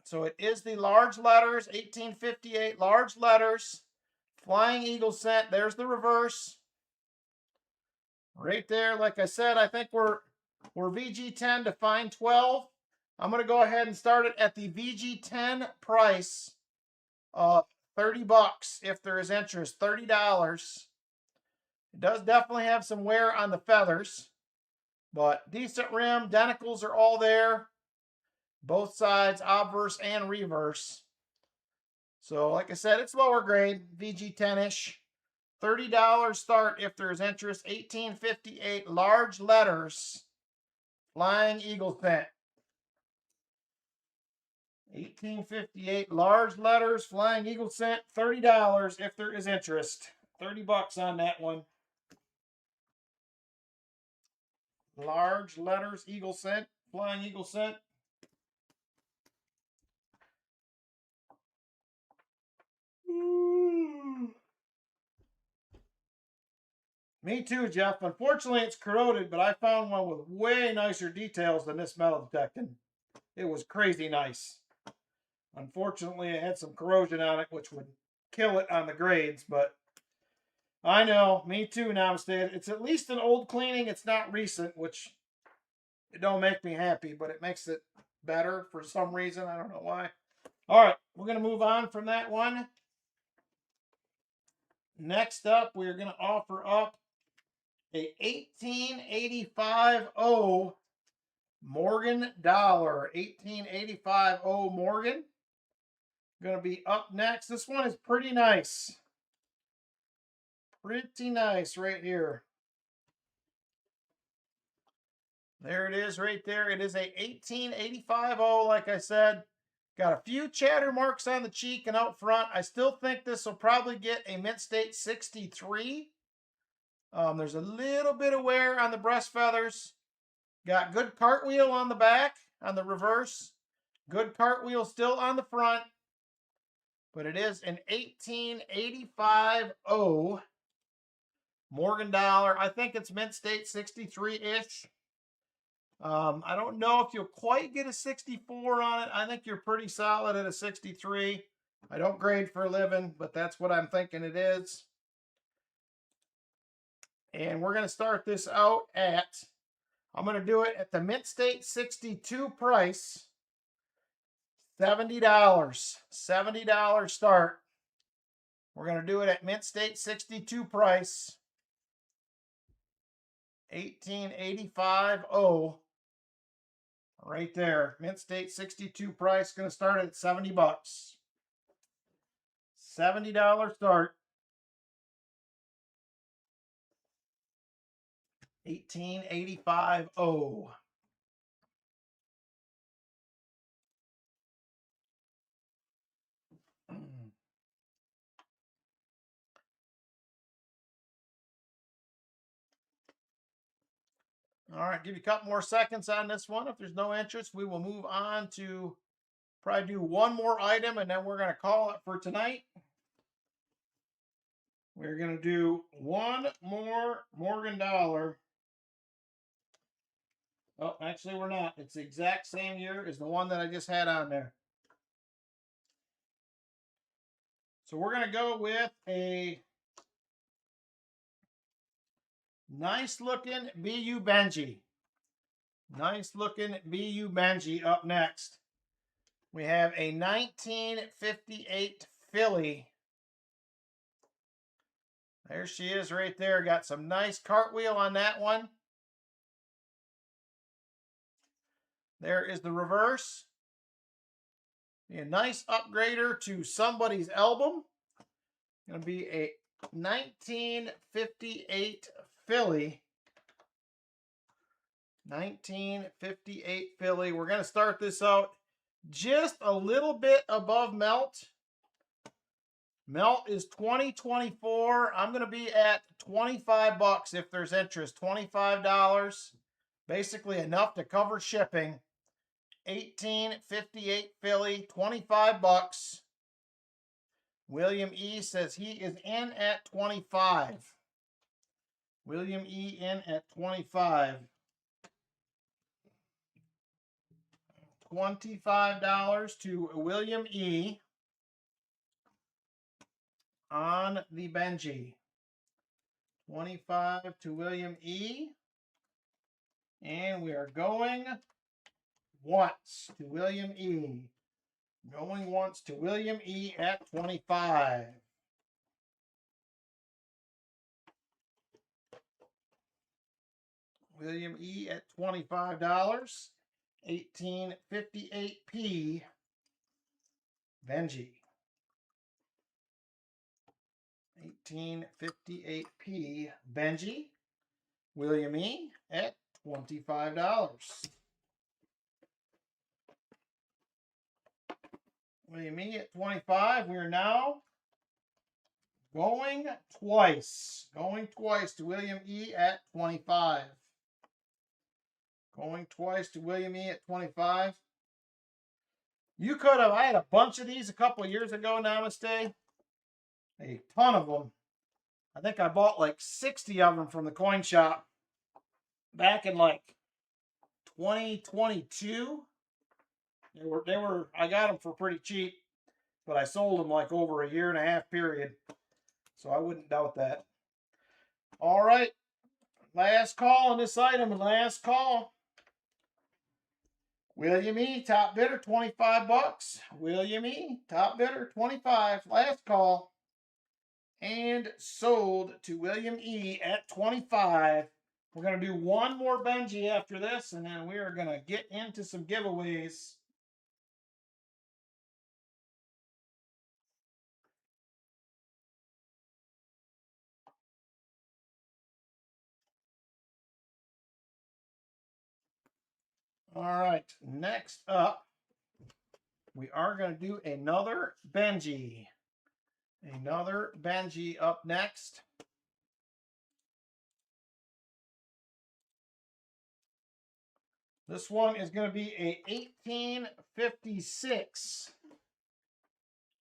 So it is the large letters, 1858, large letters, Flying Eagle cent. There's the reverse. Right there, like I said, I think we're VG10 to fine 12. I'm going to go ahead and start it at the VG10 price of 30 bucks if there is interest, $30. It does definitely have some wear on the feathers, but decent rim, denticles are all there. Both sides, obverse and reverse. So like I said, it's lower grade, VG10-ish. $30 start if there's interest. 1858, large letters, Flying Eagle cent. 1858, large letters, Flying Eagle cent. $30 if there is interest. 30 bucks on that one. Large letters, Eagle cent, Flying Eagle cent. Me too, Jeff. Unfortunately, it's corroded, but I found one with way nicer details than this metal detecting. It was crazy nice. Unfortunately, it had some corrosion on it, which would kill it on the grades, but I know, me too, Namaste. It's at least an old cleaning. It's not recent, which it don't make me happy, but it makes it better for some reason. I don't know why. All right, we're going to move on from that one. Next up, we're going to offer up a 1885 Morgan dollar. 1885 Morgan. Going to be up next. This one is pretty nice. Pretty nice right here. There it is right there. It is a 1885 like I said. Got a few chatter marks on the cheek and out front. I still think this will probably get a mint state 63. There's a little bit of wear on the breast feathers. Got good cartwheel on the back, on the reverse. Good cartwheel still on the front. But it is an 1885 Morgan dollar. I think it's mint state 63-ish. I don't know if you'll quite get a 64 on it. I think you're pretty solid at a 63. I don't grade for a living, but that's what I'm thinking it is. And we're going to start this out at, I'm going to do it at the mint state 62 price. $70. $70 start. We're going to do it at mint state 62 price. 1885 right there. Mint state 62 price. Going to start at 70 bucks. $70 start. 1885 All right, give you a couple more seconds on this one. If there's no interest, we will move on to probably do one more item, and then we're going to call it for tonight. We're going to do one more Morgan dollar. Oh, actually, we're not. It's the exact same year as the one that I just had on there. So we're going to go with a nice looking BU Benji. Nice looking BU Benji up next. We have a 1958 Philly. There she is right there. Got some nice cartwheel on that one. There is the reverse. A nice upgrader to somebody's album. Going to be a 1958 Philly. 1958 Philly. We're going to start this out just a little bit above melt. Melt is 2024. I'm going to be at 25 bucks if there's interest. $25. Basically enough to cover shipping. 1858 Philly, 25 bucks. William E says he is in at 25. William E in at 25. $25 to William E on the Benji. 25 to William E. And we are going once to William E. Going once to William E at 25. William E at $25. 1858p Benji. 1858p Benji. William E at $25. William E at 25. We are now going twice. Going twice to William E at 25. Going twice to William E at 25. You could have, I had a bunch of these a couple of years ago, Namaste. A ton of them. I think I bought like 60 of them from the coin shop back in like 2022. They were I got them for pretty cheap, but I sold them like over a 1.5 year period. So I wouldn't doubt that. All right. Last call on this item. Last call. William E. Top bidder, 25 bucks. William E. Top bidder, 25. Last call. And sold to William E. at 25. We're going to do one more Benji after this, and then we are going to get into some giveaways. All right, next up, we are going to do another Benji. Another Benji up next. This one is going to be a 1856.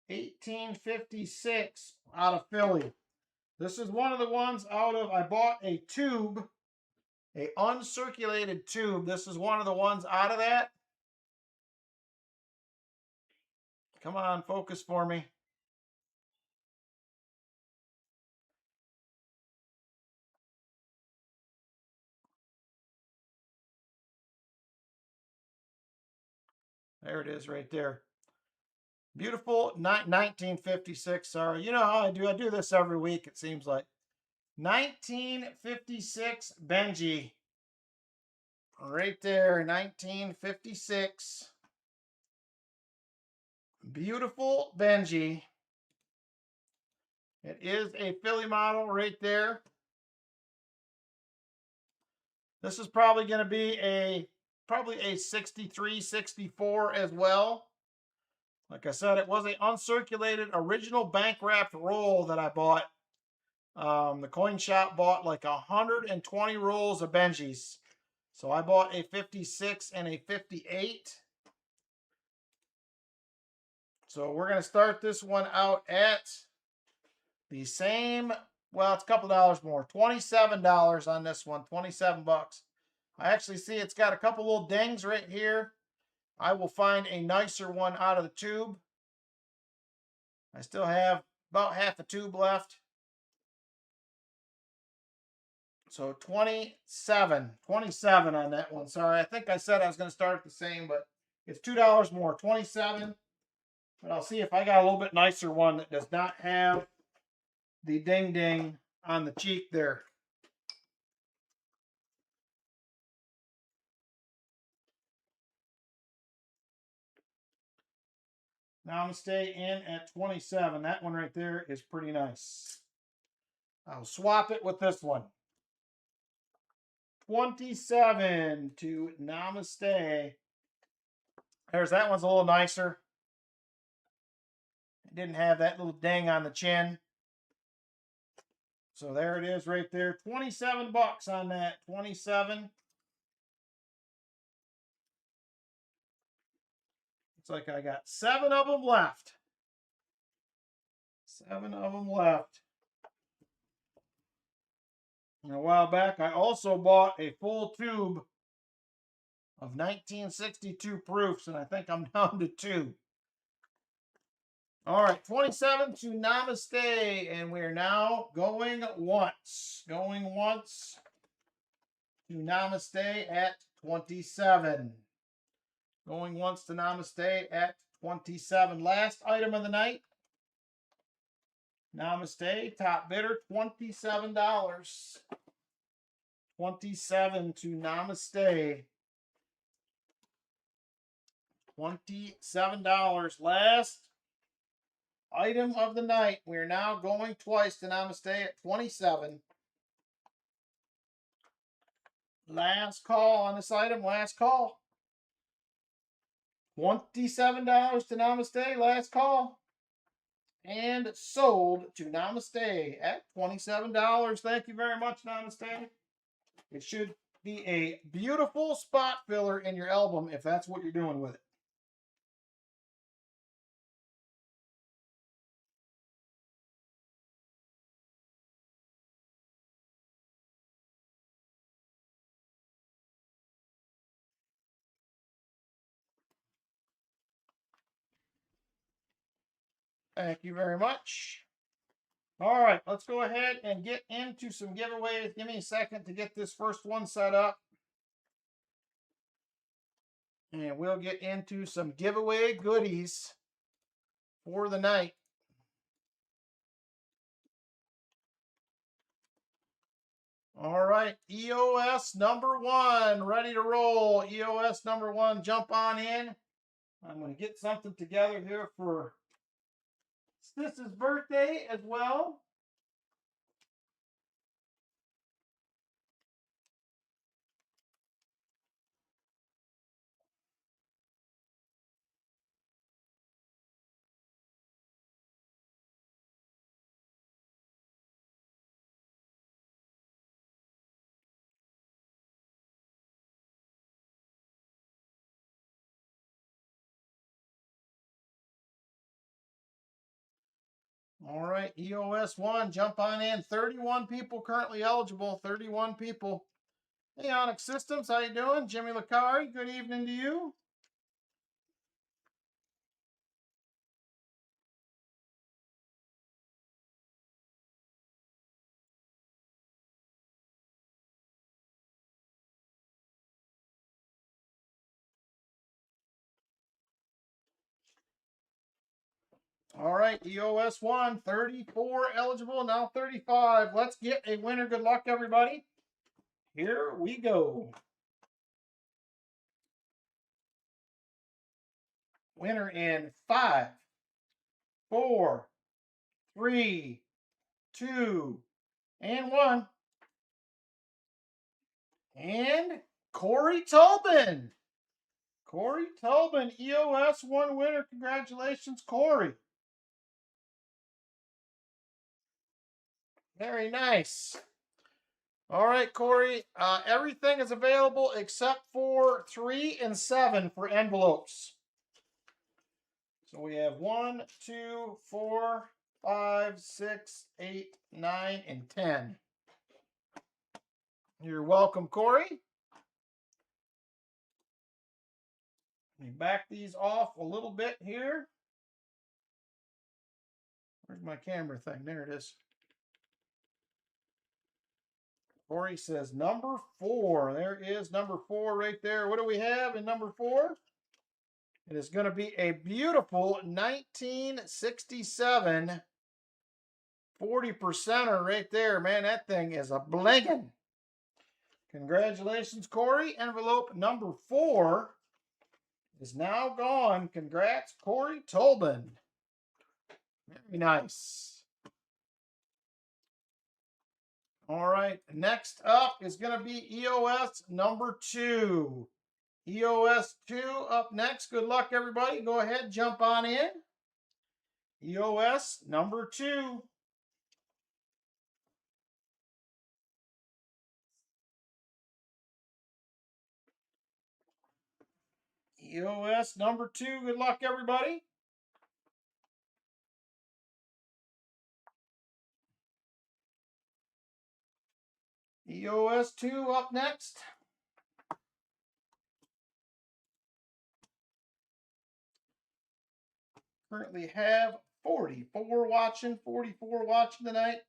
1856 out of Philly. This is one of the ones out of, I bought a tube, a uncirculated tube. This is one of the ones out of that. Come on, focus for me. There it is right there. Beautiful 1956. Sorry, you know how I do. I do this every week, it seems like. 1956 Benji. Right there, 1956. Beautiful Benji. It is a Philly model right there. This is probably going to be probably a 63, 64 as well. Like I said, it was an uncirculated original bank wrapped roll that I bought. The coin shop bought like 120 rolls of Benjis. So I bought a 56 and a 58. So we're going to start this one out at the same, well, it's a couple dollars more. $27 on this one, 27 bucks. I actually see it's got a couple little dings right here. I will find a nicer one out of the tube. I still have about half a tube left. So 27 on that one. Sorry, I think I said I was going to start at the same, but it's $2 more, 27. But I'll see if I got a little bit nicer one that does not have the ding ding on the cheek there. Now I'm going to stay in at 27. That one right there is pretty nice. I'll swap it with this one. 27 to Namaste. There's that one's a little nicer. It didn't have that little ding on the chin. So there it is right there. 27 bucks on that. 27. Looks like I got 7 of them left. 7 of them left. And a while back, I also bought a full tube of 1962 proofs, and I think I'm down to 2. All right, 27 to Namaste, and we're now going once. Going once to Namaste at 27. Going once to Namaste at 27. Last item of the night. Namaste, top bidder, $27. 27 to Namaste. $27. Last item of the night. We're now going twice to Namaste at 27. Last call on this item. Last call. $27 to Namaste. Last call. And sold to Namaste at $27. Thank you very much, Namaste. It should be a beautiful spot filler in your album if that's what you're doing with it. Thank you very much. All right, let's go ahead and get into some giveaways. Give me a second to get this first one set up. And we'll get into some giveaway goodies for the night. All right, EOS number 1, ready to roll. EOS number 1, jump on in. I'm going to get something together here for Sis's birthday as well. All right, EOS 1, jump on in. 31 people currently eligible, 31 people. Hey, Onyx Systems, how you doing? Jimmy Lacari, good evening to you. All right, EOS 1, 34 eligible, now 35. Let's get a winner. Good luck, everybody. Here we go. Winner in 5, 4, 3, 2, and 1. And Corey Tobin. Corey Tobin, EOS 1 winner. Congratulations, Corey. Very nice. All right, Corey. Everything is available except for 3 and 7 for envelopes. So we have 1, 2, 4, 5, 6, 8, 9, and 10. You're welcome, Corey. Let me back these off a little bit here. Where's my camera thing? There it is. Corey says number 4. There is number 4 right there. What do we have in number 4? It is going to be a beautiful 1967 40%er right there. Man, that thing is a blingin'. Congratulations, Corey. Envelope number 4 is now gone. Congrats, Corey Tobin. Very nice. All right, next up is going to be EOS number 2. EOS 2 up next. Good luck, everybody. Go ahead, jump on in. EOS number 2. EOS number 2. Good luck, everybody. EOS 2 up next. Currently have 44 watching tonight.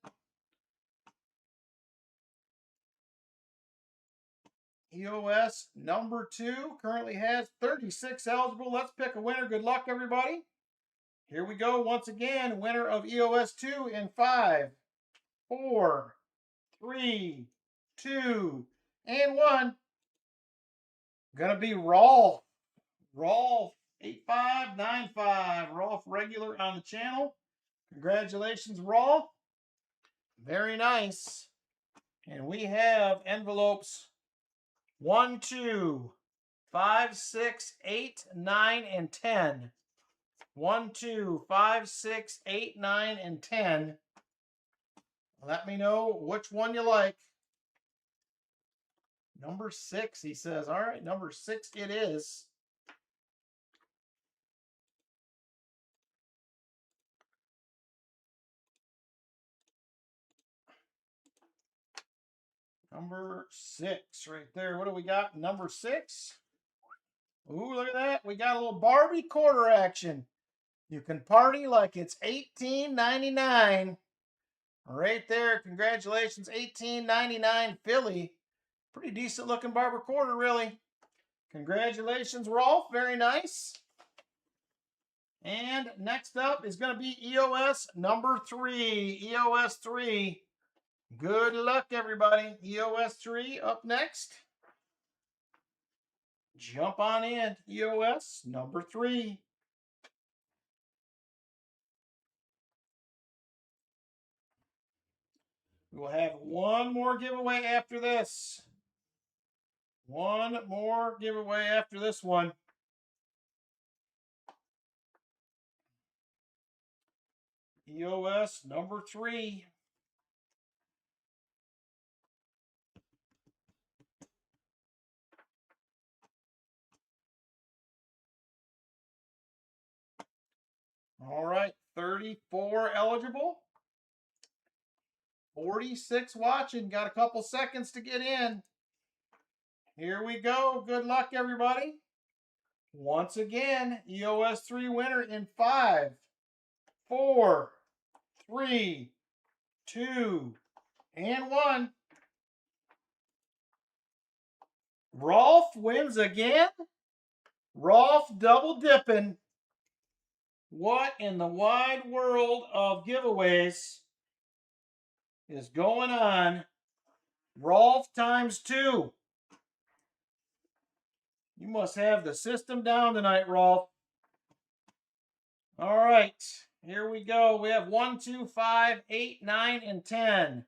EOS number 2 currently has 36 eligible. Let's pick a winner. Good luck, everybody. Here we go once again. Winner of EOS 2 in 5, 4, 3, 2, and 1. Gonna be Rolf. Rolf 8595. Rolf regular on the channel. Congratulations, Rolf. Very nice. And we have envelopes 1, 2, 5, 6, 8, 9, and 10. 1, 2, 5, 6, 8, 9, and 10. Let me know which one you like. Number 6, he says. All right, number 6 it is. Number 6 right there. What do we got? Number 6. Ooh, look at that. We got a little Barbie quarter action. You can party like it's $18.99. Right there. Congratulations. 1899 Philly. Pretty decent looking barber quarter, really. Congratulations, Rolf. Very nice. And next up is going to be EOS number 3. EOS 3. Good luck, everybody. EOS 3 up next. Jump on in. EOS number 3. We'll have one more giveaway after this. One more giveaway after this one. EOS number 3. All right, 34 eligible. 46 watching. Got a couple seconds to get in. Here we go. Good luck, everybody. Once again, EOS 3 winner in 5, 4, 3, 2, and 1. Rolf wins again. Rolf double dipping. What in the wide world of giveaways is going on? Rolf times 2. You must have the system down tonight, Rolf. All right, here we go. We have 1, 2, 5, 8, 9, and 10.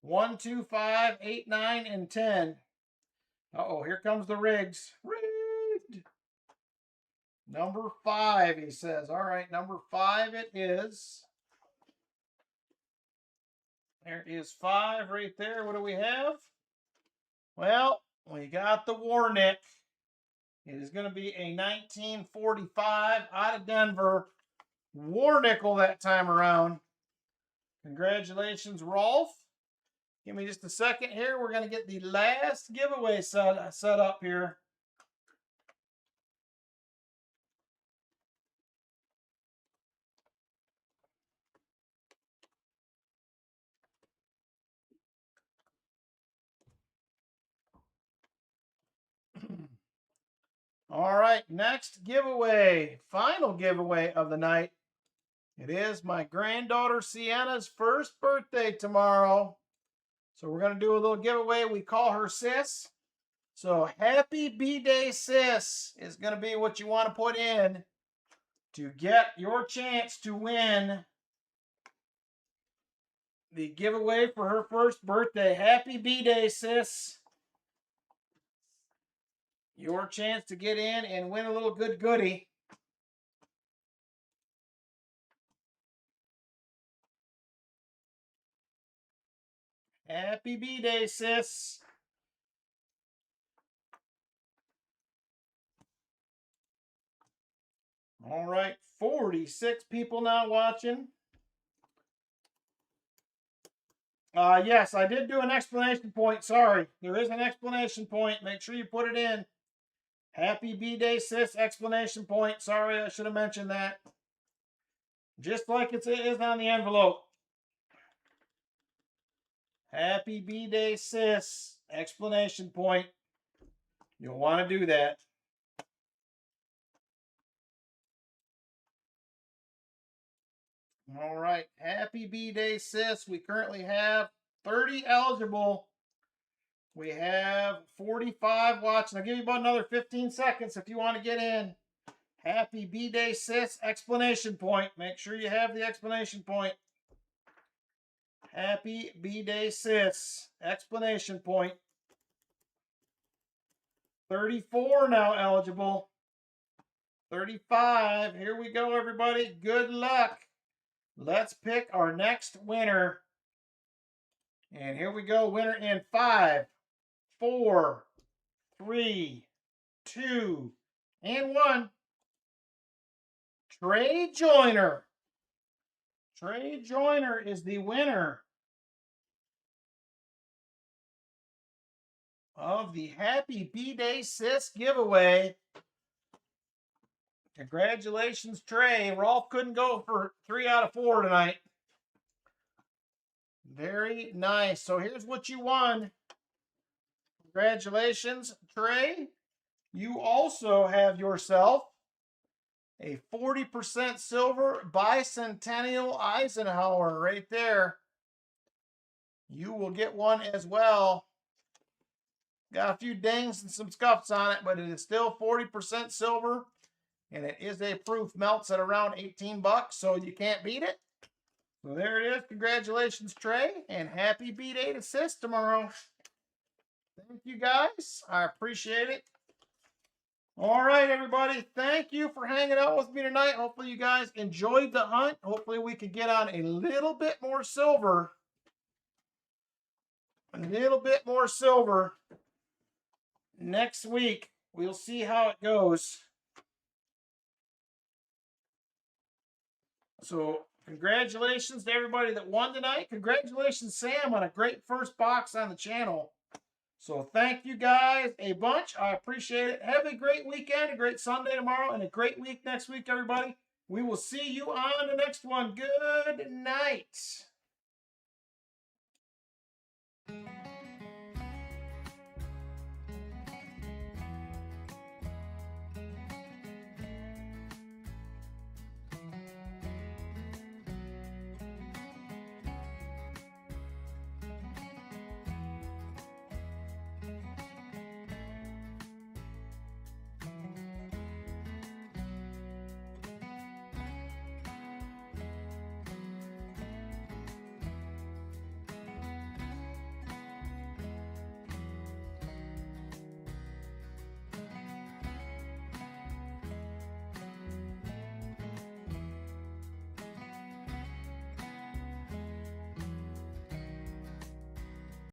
1, 2, 5, 8, 9, and 10. Uh-oh, here comes the rigs. Rigged. Number 5, he says. All right, number 5 it is. There is 5 right there. What do we have? Well, we got the Warnick. It is going to be a 1945 out of Denver Warnickel that time around. Congratulations, Rolf. Give me just a second here. We're going to get the last giveaway set up here. All right, next giveaway, final giveaway of the night. It is my granddaughter Sienna's first birthday tomorrow. So we're going to do a little giveaway. We call her Sis. So happy B-Day, Sis, is going to be what you want to put in to get your chance to win the giveaway for her first birthday. Happy B-Day, Sis. Your chance to get in and win a little good goodie. Happy B-Day, Sis. All right, 46 people now watching. Yes, I did do an explanation point. Sorry, there is an explanation point. Make sure you put it in. Happy B-Day, Sis, explanation point. Sorry, I should have mentioned that. Just like it is on the envelope. Happy B-Day, Sis, explanation point. You'll want to do that. All right, happy B-Day, Sis. We currently have 30 eligible. We have 45 watching. I'll give you about another 15 seconds if you want to get in. Happy B-Day, Sis, explanation point. Make sure you have the explanation point. Happy B-Day, Sis, explanation point. 34 now eligible. 35. Here we go, everybody. Good luck. Let's pick our next winner. And here we go. Winner in 5, 4, 3, 2, and 1. Trey Joyner. Trey Joyner is the winner of the Happy B-Day, Sis giveaway. Congratulations, Trey. Rolf couldn't go for 3 out of 4 tonight. Very nice. So here's what you won. Congratulations, Trey. You also have yourself a 40% silver bicentennial Eisenhower right there. You will get one as well. Got a few dings and some scuffs on it, but it is still 40% silver. And it is a proof. Melts at around 18 bucks, so you can't beat it. So there it is. Congratulations, Trey, and happy B-Day to Sis tomorrow. Thank you, guys. I appreciate it. All right, everybody. Thank you for hanging out with me tonight. Hopefully you guys enjoyed the hunt. Hopefully we could get on a little bit more silver. A little bit more silver next week. We'll see how it goes. So congratulations to everybody that won tonight. Congratulations, Sam, on a great first box on the channel. So thank you guys a bunch. I appreciate it. Have a great weekend, a great Sunday tomorrow, and a great week next week, everybody. We will see you on the next one. Good night.